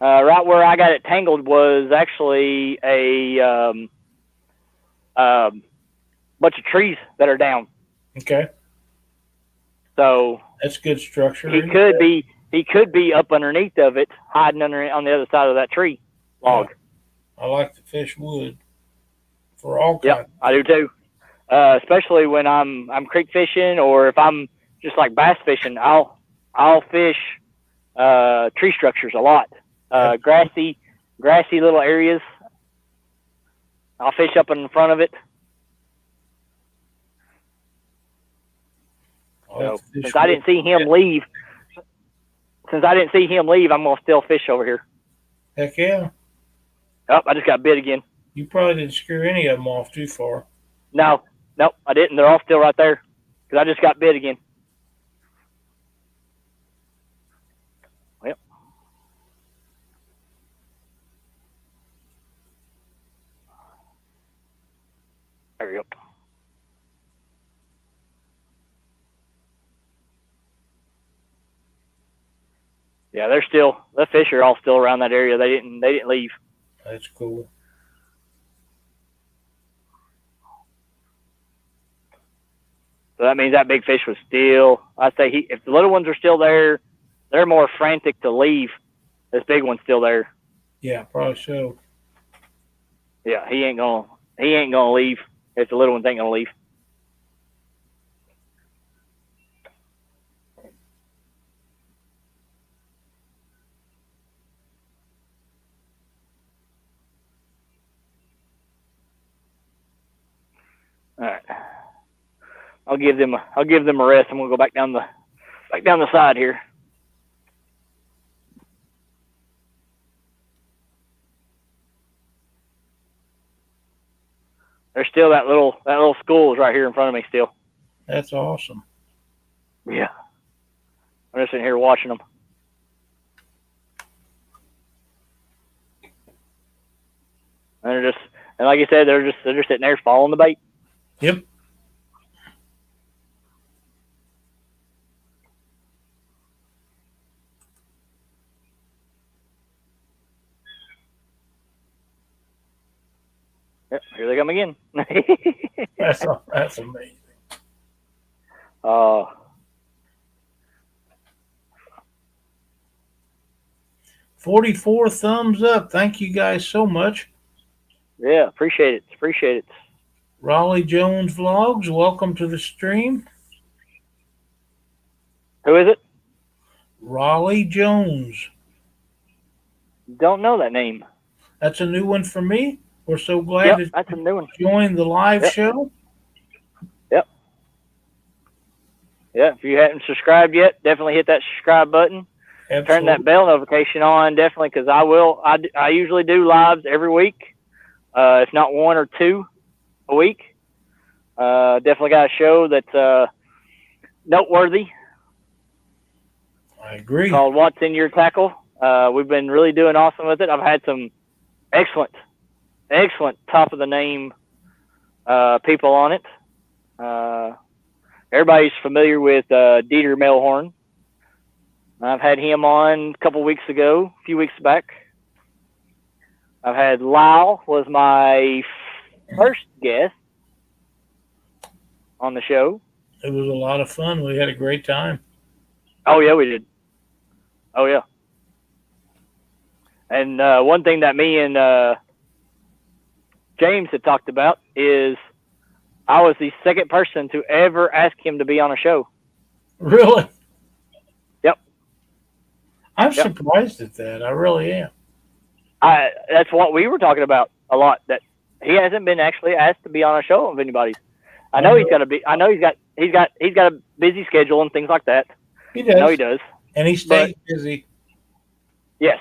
Right where I got it tangled was actually a bunch of trees that are down. Okay. So that's good structure. He could be up underneath of it, hiding under on the other side of that tree log. I like to fish wood for all kinds. Yeah, I do too. Especially when I'm creek fishing or if I'm just like bass fishing, I'll fish tree structures a lot. Grassy little areas. I'll fish up in front of it. So, since I didn't see him leave, I'm gonna still fish over here. Heck yeah! Oh, I just got bit again. You probably didn't scare any of them off too far. No, I didn't. They're all still right there because I just got bit again. Well, there we go. Yeah, the fish are all still around that area. They didn't leave. That's cool. So that means that big fish was still. I say if the little ones are still there, they're more frantic to leave. This big one's still there. Yeah, probably so. Yeah, he ain't gonna leave if the little ones ain't gonna leave. All right. I'll give them a rest. I'm gonna go back down the side here. There's still that little school is right here in front of me still. That's awesome. Yeah. I'm just sitting here watching them. And like you said, they're just sitting there following the bait. Yep. Yep, here they come again. That's amazing. 44 thumbs up. Thank you guys so much. Yeah, appreciate it. Raleigh Jones Vlogs, welcome to the stream. Who is it? Raleigh Jones. Don't know that name. That's a new one for me. We're so glad Yep, that that's a new one. you joined the live Yep. show. Yep. Yeah, if you hadn't subscribed yet, definitely hit that subscribe button. Absolutely. Turn that bell notification on, definitely, because I usually do lives every week, if not one or two a week. Definitely got a show that's noteworthy I agree. called What's in Your Tackle. We've been really doing awesome with it. I've had some excellent top of the name people on it. Everybody's familiar with Dieter Melhorn. I've had him on a couple weeks ago, a few weeks back. I've had Lyle was my first guest on the show. It was a lot of fun. We had a great time. Oh yeah, we did. Oh yeah. And one thing that me and James had talked about is I was the second person to ever ask him to be on a show. Really? Yep. I'm surprised at that. I really am. That's what we were talking about a lot. That he hasn't been actually asked to be on a show of anybody's. I know he's got to be. I know he's got a busy schedule and things like that. He does. I know he does. And he stays busy. Yes.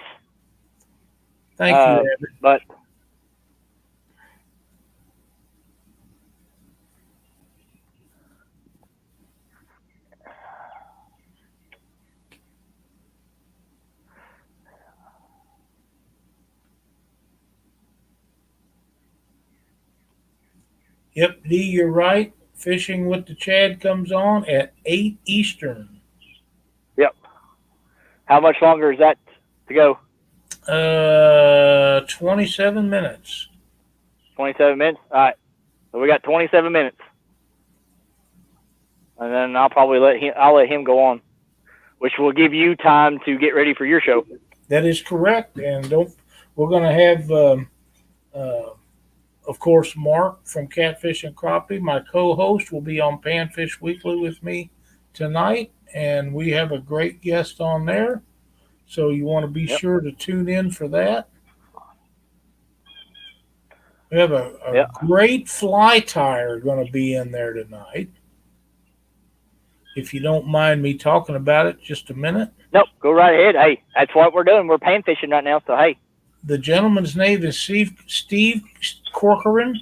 Thank you, Evan. But Yep, D, you're right. Fishing with the Chad comes on at 8 Eastern. yep. How much longer is that to go? 27 minutes. 27 minutes. All right. So we got 27 minutes, and then I'll probably let him go on, which will give you time to get ready for your show. That is correct. And we're going to have, of course, Mark from Catfish and Crappie. My co-host will be on Panfish Weekly with me tonight, and we have a great guest on there. So you want to be sure to tune in for that. We have a great fly tire going to be in there tonight. If you don't mind me talking about it just a minute. Nope, go right ahead. Hey, that's what we're doing. We're pan fishing right now, so hey. The gentleman's name is Steve Corcoran,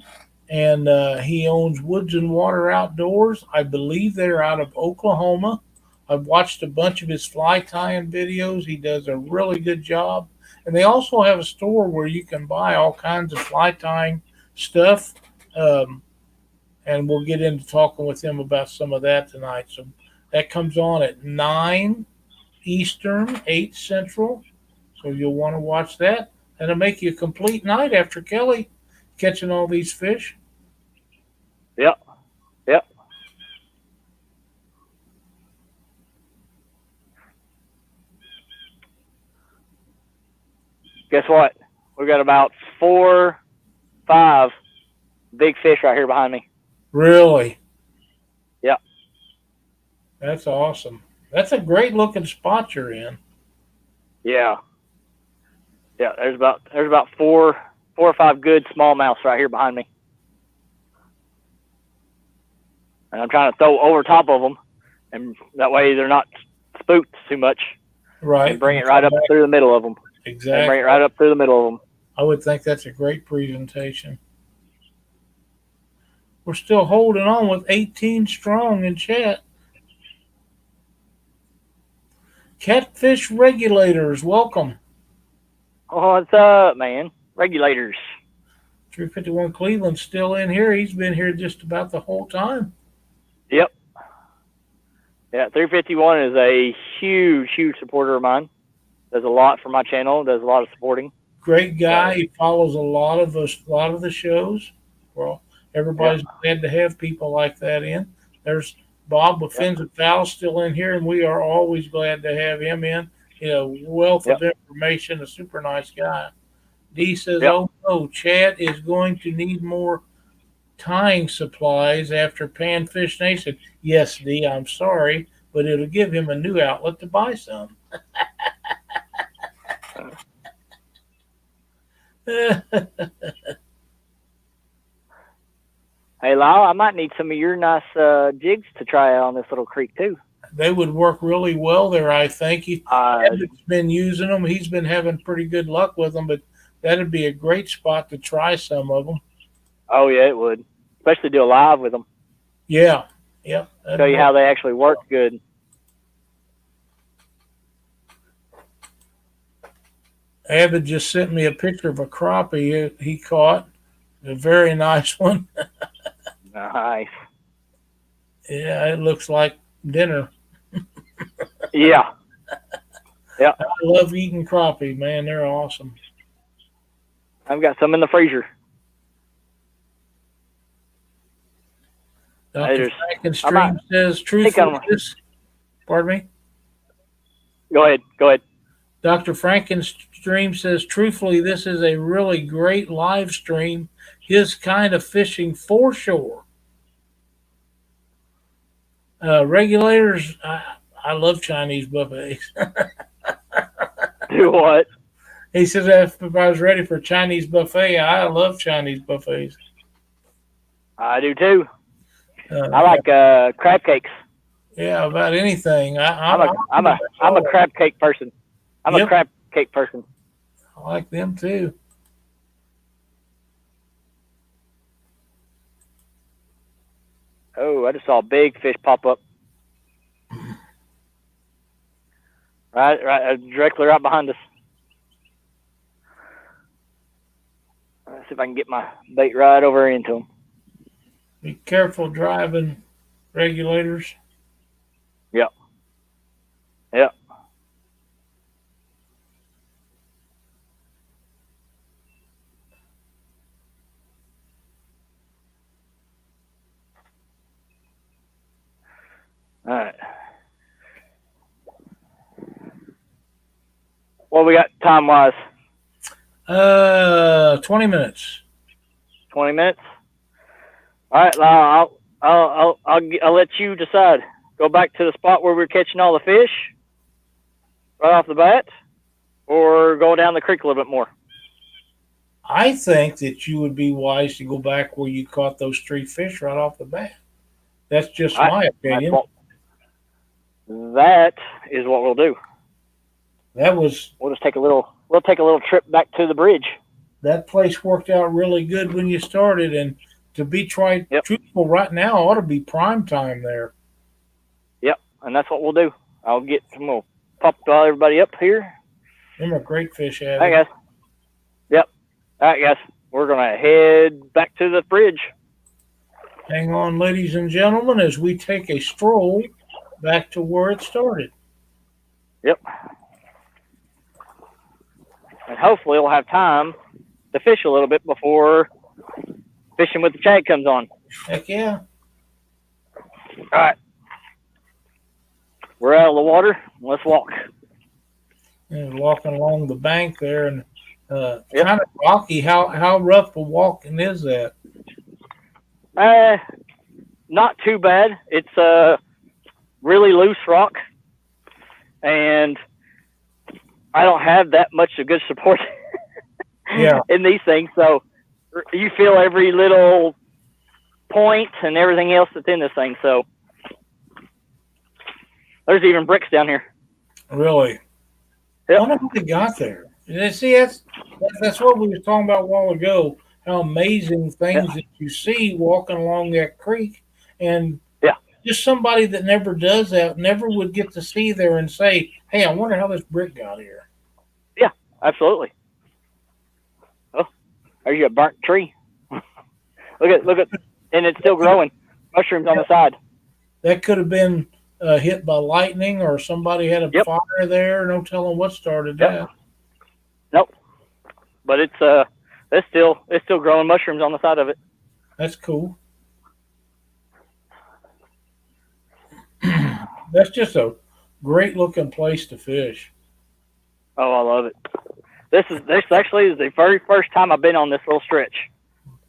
and he owns Woods and Water Outdoors. I believe they're out of Oklahoma. I've watched a bunch of his fly tying videos. He does a really good job. And they also have a store where you can buy all kinds of fly tying stuff. And we'll get into talking with him about some of that tonight. So that comes on at 9 Eastern, 8 Central. So you'll want to watch that. And it'll make you a complete night after Kelly catching all these fish. Yep. Yep. Guess what? We got about 4, 5 big fish right here behind me. Really? Yep. That's awesome. That's a great looking spot you're in. Yeah. Yeah, there's about 4 or 5 good smallmouths right here behind me. And I'm trying to throw over top of them, and that way they're not spooked too much. Right. And bring it right up through the middle of them. Exactly. And bring it right up through the middle of them. I would think that's a great presentation. We're still holding on with 18 strong in chat. Catfish Regulators, welcome. Oh, what's up, man? Regulators. 351 Cleveland's still in here. He's been here just about the whole time. Yep. Yeah, 351 is a huge, huge supporter of mine. Does a lot for my channel. Does a lot of supporting. Great guy. He follows a lot of the shows. Well, everybody's glad to have people like that in. There's Bob with Fins and Fowls still in here, and we are always glad to have him in. You know, wealth of information, a super nice guy. D says, oh no, Chad is going to need more tying supplies after Panfish Nation. Yes, D, I'm sorry, but it'll give him a new outlet to buy some. Hey, Lyle, I might need some of your nice jigs to try out on this little creek too. They would work really well there, I think. Uh, He's been using them. He's been having pretty good luck with them, but that'd be a great spot to try some of them. oh yeah, it would. Especially do a live with them. Yeah, yeah. Show you how they actually work good. Abbott just sent me a picture of a crappie he caught. A very nice one. Nice. Yeah, it looks like dinner. Yeah. Yeah. I love eating crappie, man. They're awesome. I've got some in the freezer. Dr. Frankenstream says, truthfully, this. Pardon me? Go ahead. Dr. Frankenstream says, truthfully, this is a really great live stream. His kind of fishing for sure. Regulators, I love Chinese buffets. Do what? He says if I was ready for Chinese buffet, I love Chinese buffets. I do too. I like crab cakes. Yeah, about anything. I'm a crab cake person. I'm a crab cake person. I like them too. Oh, I just saw a big fish pop up. Right, directly right behind us. Let's see if I can get my bait right over into him. Be careful driving, regulators. Yep. All right. What we got time wise? 20 minutes. 20 minutes. All right, Lyle. I'll let you decide. Go back to the spot where we're catching all the fish right off the bat, or go down the creek a little bit more. I think that you would be wise to go back where you caught those 3 fish right off the bat. That's just my opinion. That is what we'll do. We'll just take a little trip back to the bridge. That place worked out really good when you started, and to be truthful right now ought to be prime time there. Yep, and that's what we'll do. We'll pop everybody up here. Them are great fish, Adam. All right, guys. Yep. All right, guys. We're gonna head back to the bridge. Hang on, ladies and gentlemen, as we take a stroll back to where it started. Yep. And hopefully we'll have time to fish a little bit before Fishing with the Chad comes on. Heck yeah. All right. We're out of the water. Let's walk. And walking along the bank there, and kind of rocky. How rough a walking is that? Not too bad. It's really loose rock, and I don't have that much of good support in these things. So you feel every little point and everything else that's in this thing. So there's even bricks down here. Really? Yep. I wonder how they got there. See, that's what we were talking about a while ago. How amazing things that you see walking along that creek, and just somebody that never does that never would get to see there and say, "Hey, I wonder how this brick got here." Yeah, absolutely. Oh, there's a burnt tree. look at, and it's still growing. Mushrooms on the side. That could have been hit by lightning, or somebody had a fire there. No telling what started that. Nope. But it's still growing mushrooms on the side of it. That's cool. That's just a great looking place to fish. Oh, I love it. This actually is the very first time I've been on this little stretch.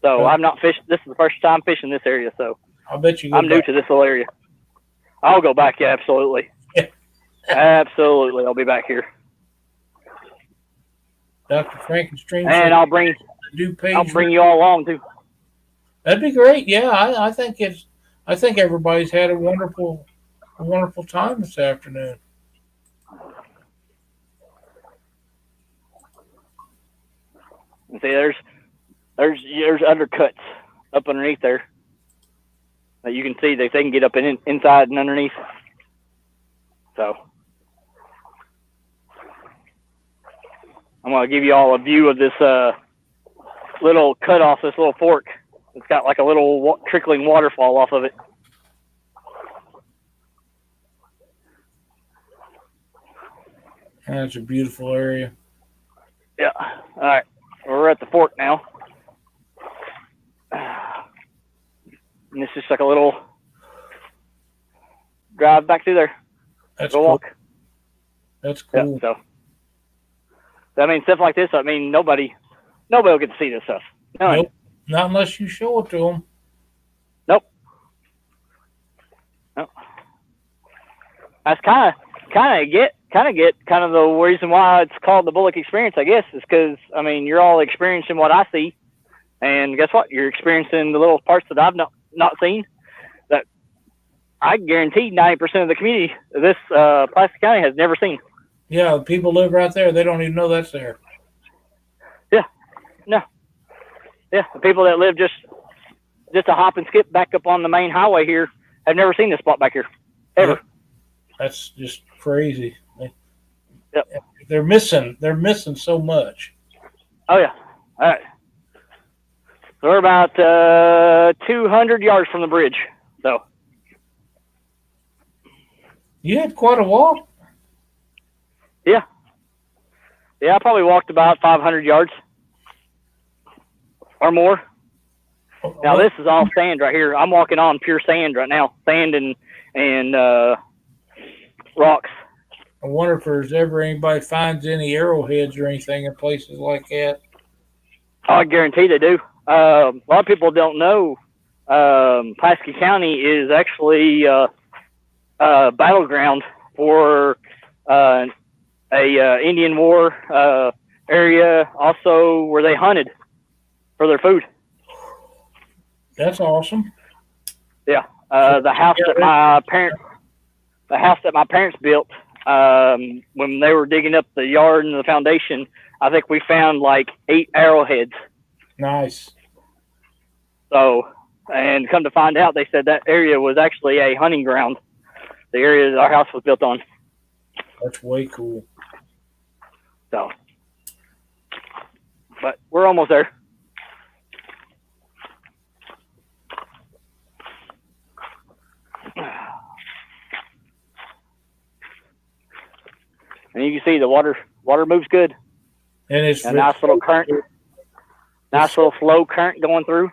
So I've not fished. This is the first time fishing this area, so I bet you. I'm new to this little area. I'll go back. Yeah, absolutely. Absolutely, I'll be back here. Dr. Frankenstein. And I'll bring you all along too. That'd be great. Yeah, I think everybody's had a wonderful time this afternoon. And see, there's undercuts up underneath there that you can see that they can get up inside and underneath. So I'm going to give you all a view of this little cut off this little fork. It's got like a little trickling waterfall off of it. That's a beautiful area. Yeah. All right. We're at the fork now. And it's just like a little drive back through there. That's Go cool. walk. That's cool. Yeah, so I mean, stuff like this, I mean, nobody will get to see this stuff. Nope. Not unless you show it to them. Nope. That's kind of the reason why it's called the Bullock Experience, I guess, is because, I mean, you're all experiencing what I see. And guess what? You're experiencing the little parts that I've not seen that I guarantee 90% of the community of this Pulaski County has never seen. Yeah, people live right there. They don't even know that's there. Yeah. No. Yeah, the people that live just a hop and skip back up on the main highway here have never seen this spot back here, ever. Yep. That's just crazy. Yep. They're missing so much. Oh yeah. All right. So we're about 200 yards from the bridge. So you had quite a walk. Yeah. Yeah, I probably walked about 500 yards or more. Now this is all sand right here. I'm walking on pure sand right now, sand and rocks. I wonder if there's ever anybody finds any arrowheads or anything in places like that. Oh, I guarantee they do. A lot of people don't know Pulaski County is actually a battleground for a Indian War area, also where they hunted for their food. That's awesome. Yeah, the house that my parents built when they were digging up the yard and the foundation, I think we found like 8 arrowheads. Nice. So, and come to find out, they said that area was actually a hunting ground. The area that our house was built on. That's way cool. So, but we're almost there. And you can see the water moves good. And it's a nice little current, nice little flow current going through.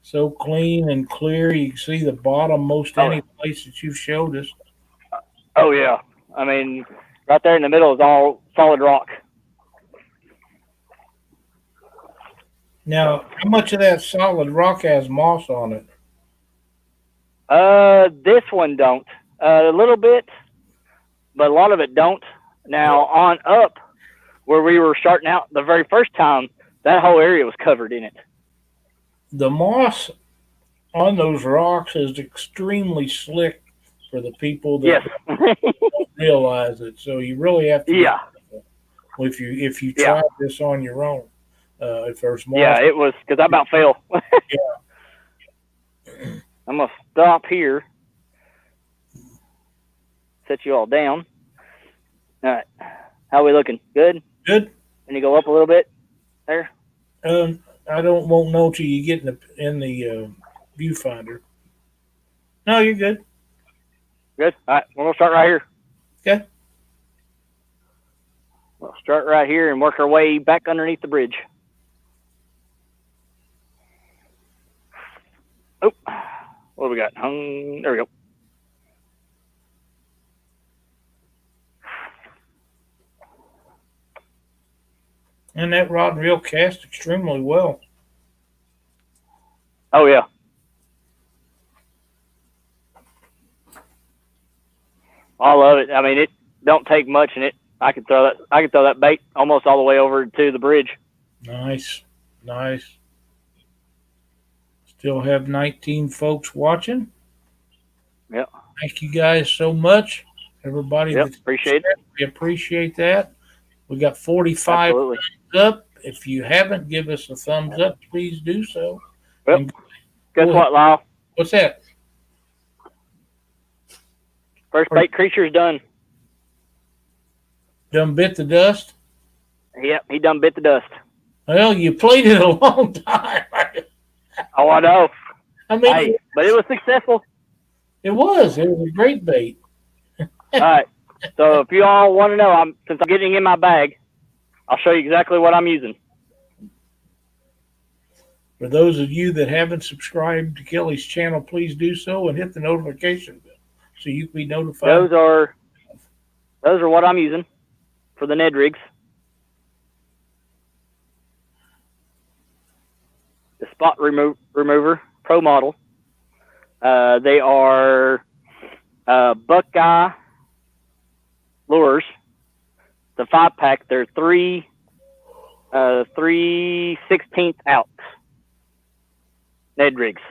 So clean and clear. You can see the bottom most any place that you've showed us. Oh yeah. I mean, right there in the middle is all solid rock. Now, how much of that solid rock has moss on it? This one don't. A little bit, but a lot of it don't. Now, on up where we were starting out the very first time, that whole area was covered in it. The moss on those rocks is extremely slick for the people that don't realize it. So you really have to be careful if you try this on your own. If there's moss. Yeah, it was, because I about fell. Yeah. I'm going to stop here. Set you all down. All right. How are we looking? Good? Good. Can you go up a little bit there? I won't know till you get in the viewfinder. No, you're good. Good. All right. We're going to start right here. Okay. We'll start right here and work our way back underneath the bridge. Oh, what do we got? There we go. And that rod and reel cast extremely well. Oh yeah. I love it. I mean, it don't take much, and I can throw that bait almost all the way over to the bridge. Nice. Still have 19 folks watching. Yep. Thank you guys so much. Everybody Yep. Appreciate it. we appreciate that. We got 45 Absolutely. thumbs up. If you haven't, give us a thumbs up. Please do so. Well, And guess what, Lyle? what's that? First bait creature's done. Done bit the dust? Yep, he done bit the dust. Well, you played it a long time. Oh, I know. I mean, Hey, but it was successful. it was a great bait. All right. So if you all want to know, since I'm getting in my bag, I'll show you exactly what I'm using. For those of you that haven't subscribed to Kelly's channel, please do so and hit the notification bell so you can be notified. Those are what I'm using for the Ned rigs. The spot remover pro model. They are Buckeye lures. The 5-pack. They're 3/16 ounce Ned rigs.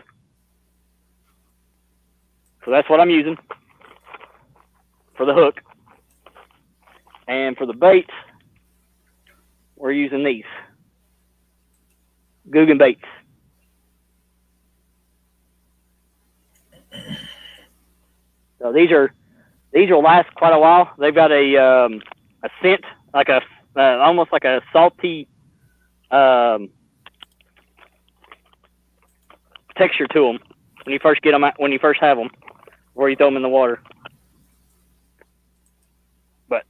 So that's what I'm using for the hook. And for the baits, we're using these Guggen baits. So these will last quite a while. They've got a scent, like almost like a salty texture to them when you first have them, before you throw them in the water. But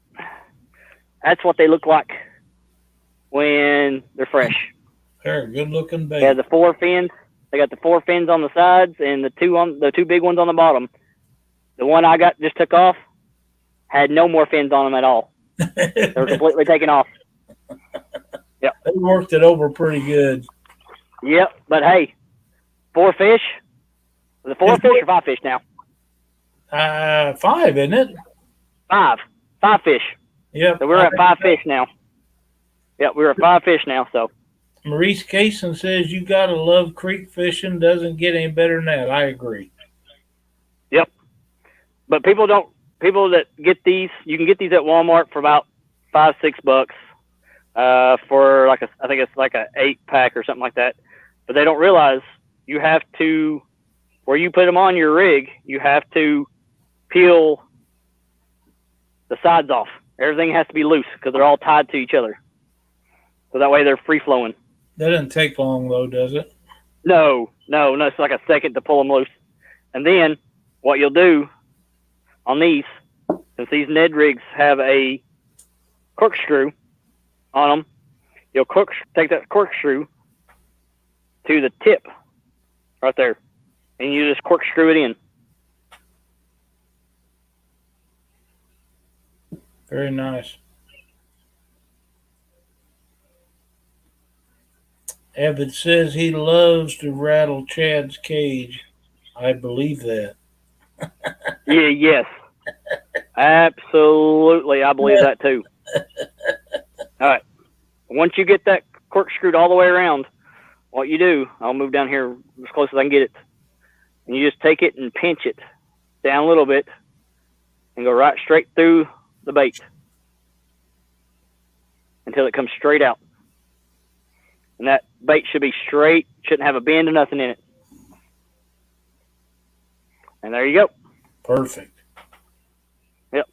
that's what they look like when they're fresh. They're a good looking bait. They have the 4 fins. They got the 4 fins on the sides and the two big ones on the bottom. The one I just took off had no more fins on them at all. They were completely taken off. Yep. They worked it over pretty good. Yep. But hey, 4 fish. Was it 4 fish or 5 fish now? 5, isn't it? 5 fish. Yep. So we're at 5 fish now. Yep, we're at 5 fish now. So Maurice Cason says you gotta love creek fishing. Doesn't get any better than that. I agree. Yep. But people that get these, you can get these at Walmart for about $5-6 for I think it's like a 8-pack or something like that. But they don't realize you have to, where you put them on your rig, you have to peel the sides off. Everything has to be loose because they're all tied to each other. So that way they're free flowing. That doesn't take long though, does it? No. It's like a second to pull them loose. And then what you'll do on these, since these Ned rigs have a corkscrew on them, you'll take that corkscrew to the tip right there, and you just corkscrew it in. Very nice. Evan says he loves to rattle Chad's cage. I believe that. Yeah, yes. Absolutely. I believe that too. All right. Once you get that corkscrewed all the way around, what you do, I'll move down here as close as I can get it. And you just take it and pinch it down a little bit and go right straight through the bait until it comes straight out. And that bait should be straight, shouldn't have a bend or nothing in it. And there you go. Perfect. Yep.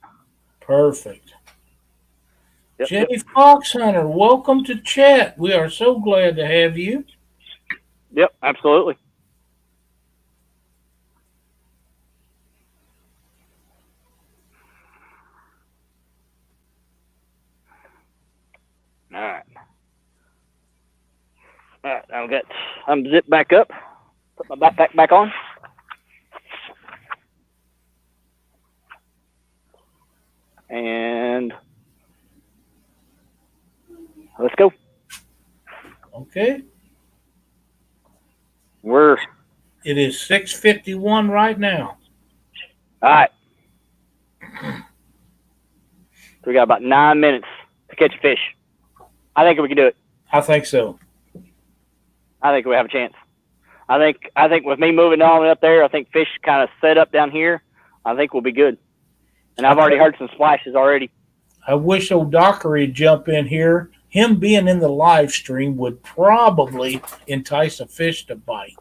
Perfect. Yep, Jenny Foxhunter, welcome to chat. We are so glad to have you. Yep, absolutely. All right. All right, I'm zipped back up. Put my backpack back on. And let's go. Okay. We're It is 6:51 right now. All right. So we got about 9 minutes to catch a fish. I think we can do it. I think so. I think we have a chance. I think with me moving on up there, I think fish kind of set up down here. I think we'll be good. And I've already heard some splashes already. I wish old Dockery would jump in here. Him being in the live stream would probably entice a fish to bite.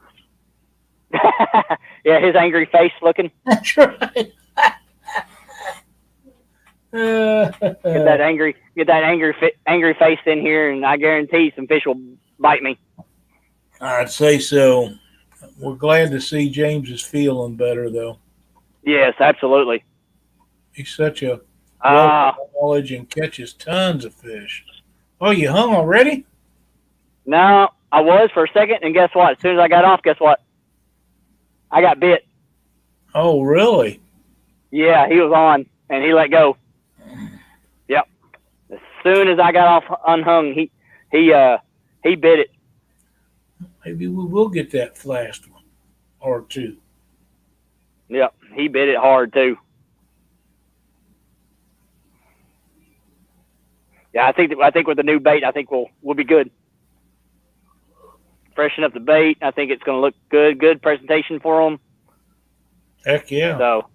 Yeah, his angry face looking. That's right. Get that angry face in here, and I guarantee some fish will bite me. I'd say so. We're glad to see James is feeling better, though. Yes, absolutely. He's such a wealth of knowledge and catches tons of fish. Oh, you hung already? No, I was for a second, and guess what? As soon as I got off, guess what? I got bit. Oh, really? Yeah, he was on, and he let go. Yep. As soon as I got off unhung, he bit it. Maybe we will get that last one or two. Yep, he bit it hard too. Yeah, I think with the new bait, I think we'll be good. Freshen up the bait. I think it's going to look good. Good presentation for them. Heck yeah. So.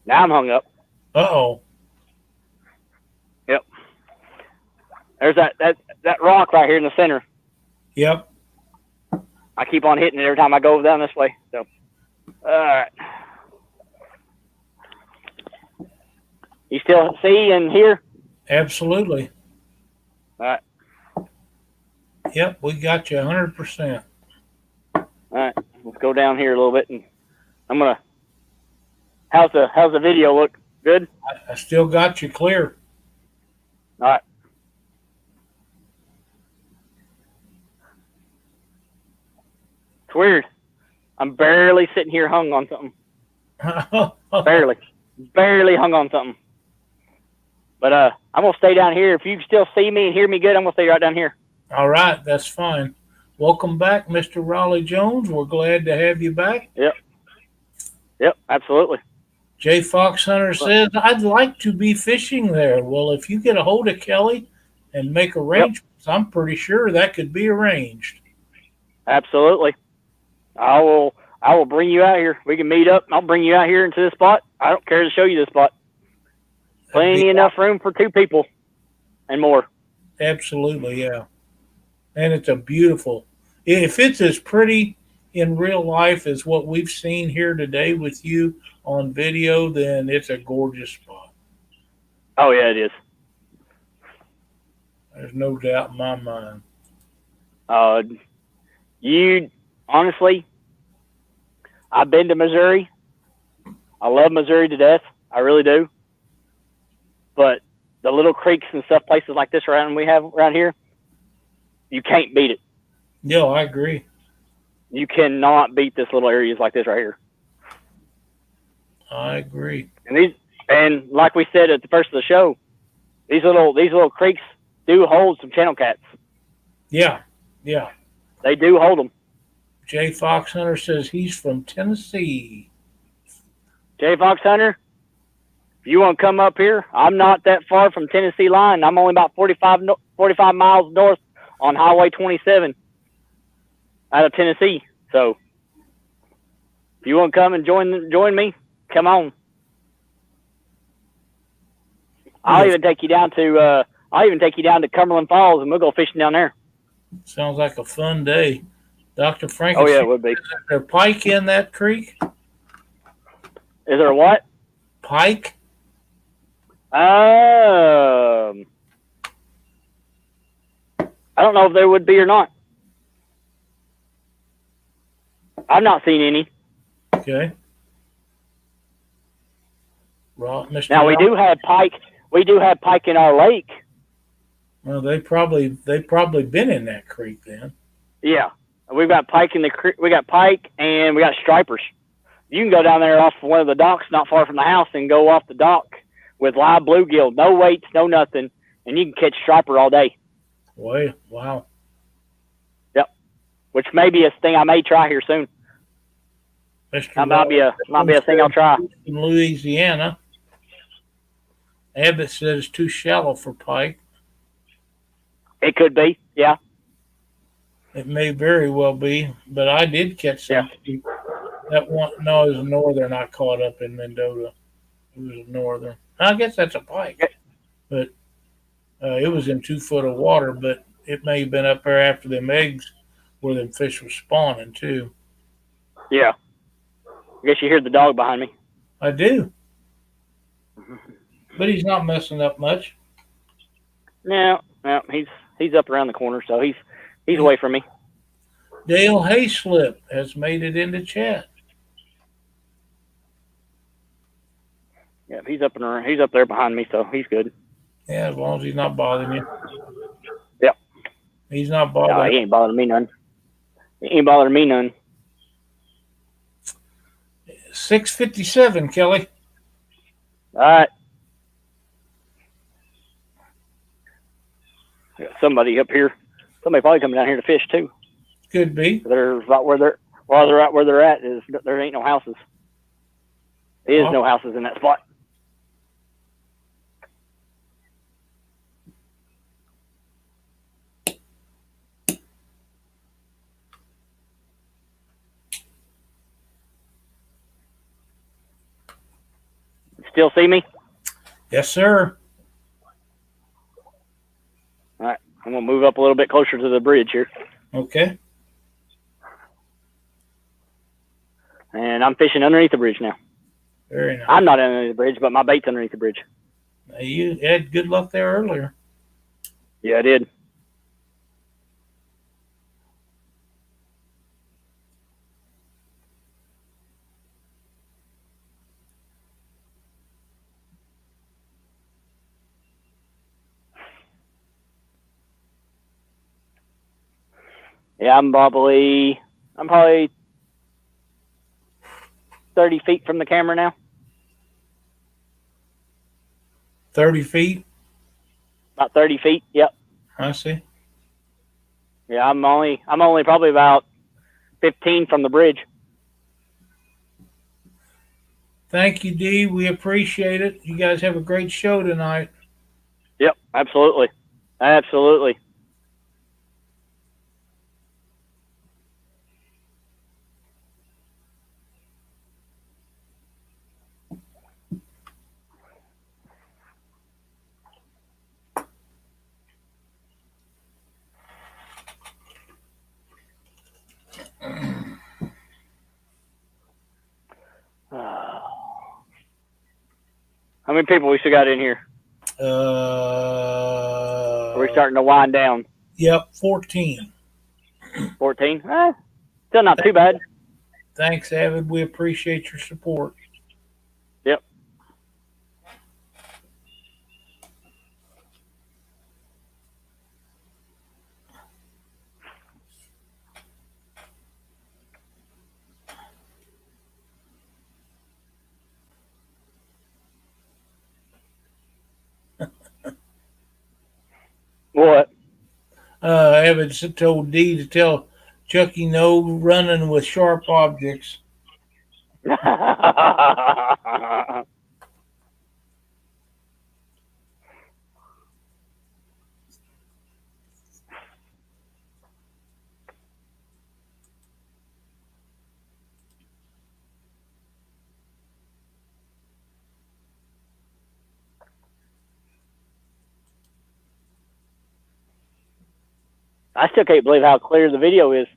Now I'm hung up. Uh-oh. Yep. There's that rock right here in the center. Yep. I keep on hitting it every time I go down this way. So, all right. You still see and hear? Absolutely. All right. Yep, we got you 100%. All right. Let's go down here a little bit, and I'm gonna. How's the video look? Good? I still got you clear. All right. It's weird. I'm barely sitting here hung on something. Barely hung on something. But I'm gonna stay down here. If you still see me and hear me good, I'm gonna stay right down here. All right, that's fine. Welcome back, Mr. Raleigh Jones. We're glad to have you back. Yep, absolutely. Jay Fox Hunter says, I'd like to be fishing there. Well, if you get a hold of Kelly and make arrangements, I'm pretty sure that could be arranged. Absolutely. I will bring you out here. We can meet up. I'll bring you out here into this spot. I don't care to show you this spot. Plenty enough room for two people and more. Absolutely, yeah. And it's a beautiful, if it's as pretty in real life as what we've seen here today with you on video, then it's a gorgeous spot. Oh, yeah, it is. There's no doubt in my mind. You, honestly, I've been to Missouri. I love Missouri to death. I really do. But the little creeks and stuff, places like this we have around here, you can't beat it. Yeah, I agree. You cannot beat this little areas like this right here. I agree. And like we said at the first of the show, these little creeks do hold some channel cats. Yeah. They do hold them. Jay Fox Hunter says he's from Tennessee. Jay Fox Hunter, if you want to come up here, I'm not that far from Tennessee line. I'm only about 45 miles north on Highway 27 out of Tennessee. So if you want to come and join me, come on. I'll even take you down to Cumberland Falls, and we'll go fishing down there. Sounds like a fun day. Dr. Frank. Oh, yeah, it would be. Is there pike in that creek? Is there a what? Pike? I don't know if there would be or not. I've not seen any. Okay. Mr. Now we Rock? do have pike. We do have pike in our lake. Well, they probably been in that creek then. Yeah, we've got pike in the creek. We got pike and we got stripers. You can go down there off one of the docks not far from the house and go off the dock with live bluegill, no weights, no nothing, and you can catch striper all day. Boy, wow. Yep. Which may be a thing I may try here soon. Mr. That might be a thing I'll try. In Louisiana, Abbott said it's too shallow for pike. It could be, yeah. It may very well be, but I did catch some. Yeah. That one, no, it was a northern I caught up in Mendota. It was a northern. I guess that's a pike, but it was in 2 foot of water. But it may have been up there after them eggs, where them fish were spawning too. Yeah. I guess you hear the dog behind me. I do, but he's not messing up much. No, he's up around the corner, so he's away from me. Dale Hayslip has made it into chat. Yeah, he's up there behind me, so he's good. Yeah, as long as he's not bothering you. Yep. He's not No, bothering. he ain't bothering me none. He ain't bothering me none. 6:57, Kelly. All right. Got somebody up here. Somebody probably coming down here to fish too. Could be. They're right where they're at is there ain't no houses. There is no houses in that spot. Still see me? Yes, sir. All right. I'm going to move up a little bit closer to the bridge here. Okay. And I'm fishing underneath the bridge now. Very nice. I'm not underneath the bridge, but my bait's underneath the bridge. You had good luck there earlier. Yeah, I did. Yeah, I'm probably 30 feet from the camera now. 30 feet? About 30 feet. Yep. I see. Yeah, I'm only probably about 15 from the bridge. Thank you, Dee. We appreciate it. You guys have a great show tonight. Yep, absolutely. Absolutely. How many people we still got in here? Are we starting to wind down? Yep, 14. 14? Still not too bad. Thanks, Avid. We appreciate your support. Yep. What? Avid told Dee to tell Chucky no running with sharp objects. I still can't believe how clear the video is.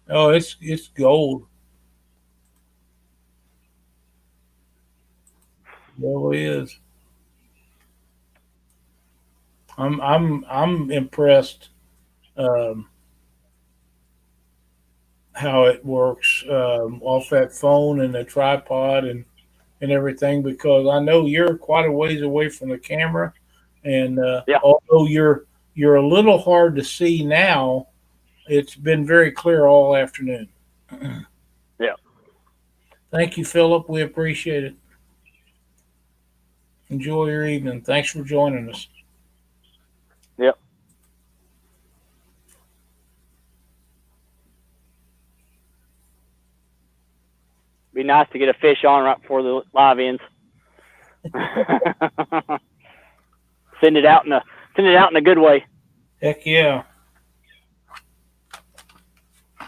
Oh, it's gold. It really is. I'm impressed how it works off that phone and the tripod, and and everything, because I know you're quite a ways away from the camera, and Yeah. although you're a little hard to see now, it's been very clear all afternoon. Yeah. Thank you, Philip. We appreciate it. Enjoy your evening. Thanks for joining us. Yep. Be nice to get a fish on right before the live ends. Send it out in a good way. Heck yeah.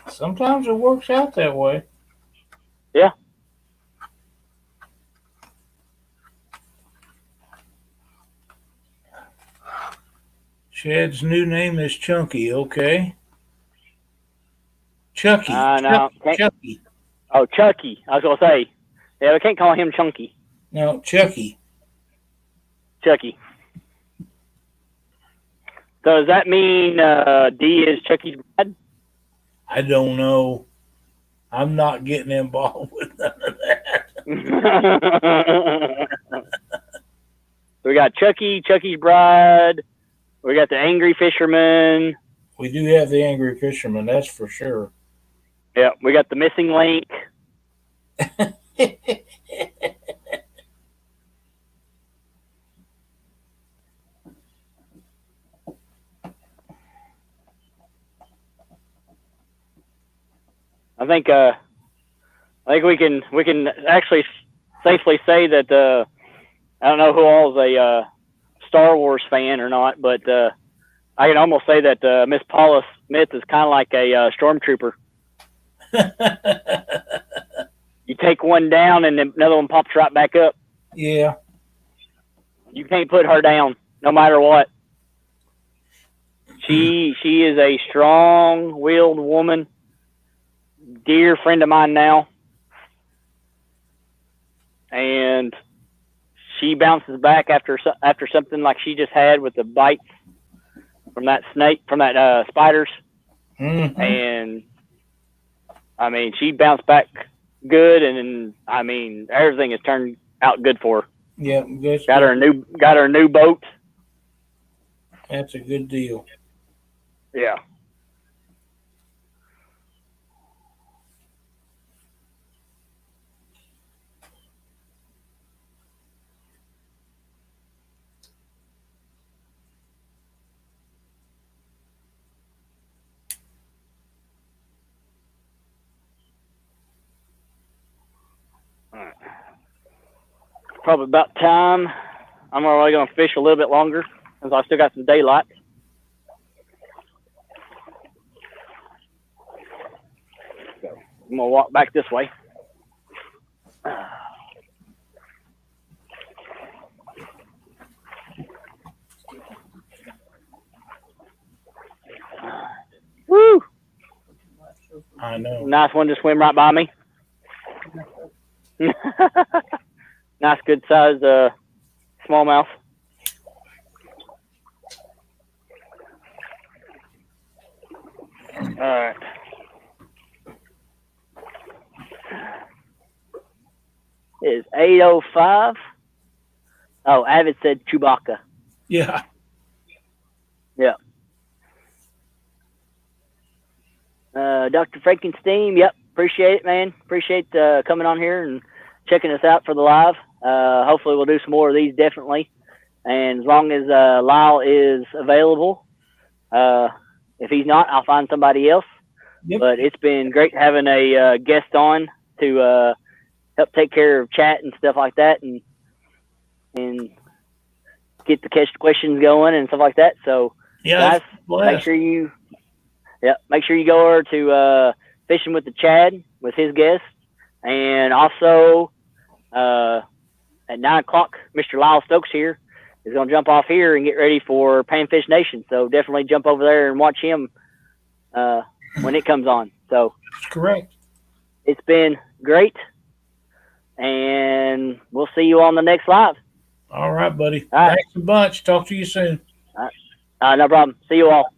Sometimes it works out that way. Yeah. Chad's new name is Chunky. Okay. Chucky. No, Chucky. Oh, Chucky. I was gonna say. Yeah, we can't call him Chunky. No, Chucky. Chucky. So does that mean D is Chucky's bride? I don't know. I'm not getting involved with none of that. We got Chucky, Chucky's bride. We got the angry fisherman. We do have the angry fisherman, that's for sure. Yeah, we got the missing link. I think we can actually safely say that I don't know who all is a Star Wars fan or not, but I can almost say that Miss Paula Smith is kind of like a stormtrooper. You take one down and then another one pops right back up. Yeah. You can't put her down no matter what. She is a strong-willed woman. Dear friend of mine now. And she bounces back after something like she just had with the bites from that snake, from that spiders. Mm-hmm. And I mean, she bounced back good, and I mean, everything has turned out good for her. Yeah, got her a new boat. That's a good deal. Yeah. Probably about time. I'm already going to fish a little bit longer since I still got some daylight. So I'm going to walk back this way. Woo! I know. Nice one to swim right by me. Nice, good sized smallmouth. All right. It is 8:05. Oh, Avid said Chewbacca. Yeah. Yeah. Dr. Frankenstein, yep. Appreciate it, man. Appreciate coming on here and checking us out for the live. Hopefully we'll do some more of these, definitely. And as long as Lyle is available, if he's not, I'll find somebody else. Yep. But it's been great having a guest on to help take care of chat and stuff like that, and get the catch questions going and stuff like that. So, yeah, guys, make sure you go over to Fishing with the Chad with his guest, and also at 9 o'clock, Mr. Lyle Stokes here is going to jump off here and get ready for Panfish Nation. So definitely jump over there and watch him when it comes on. So that's correct. It's been great, and we'll see you on the next live. All right, buddy. All right. Thanks a bunch. Talk to you soon. No problem. See you all.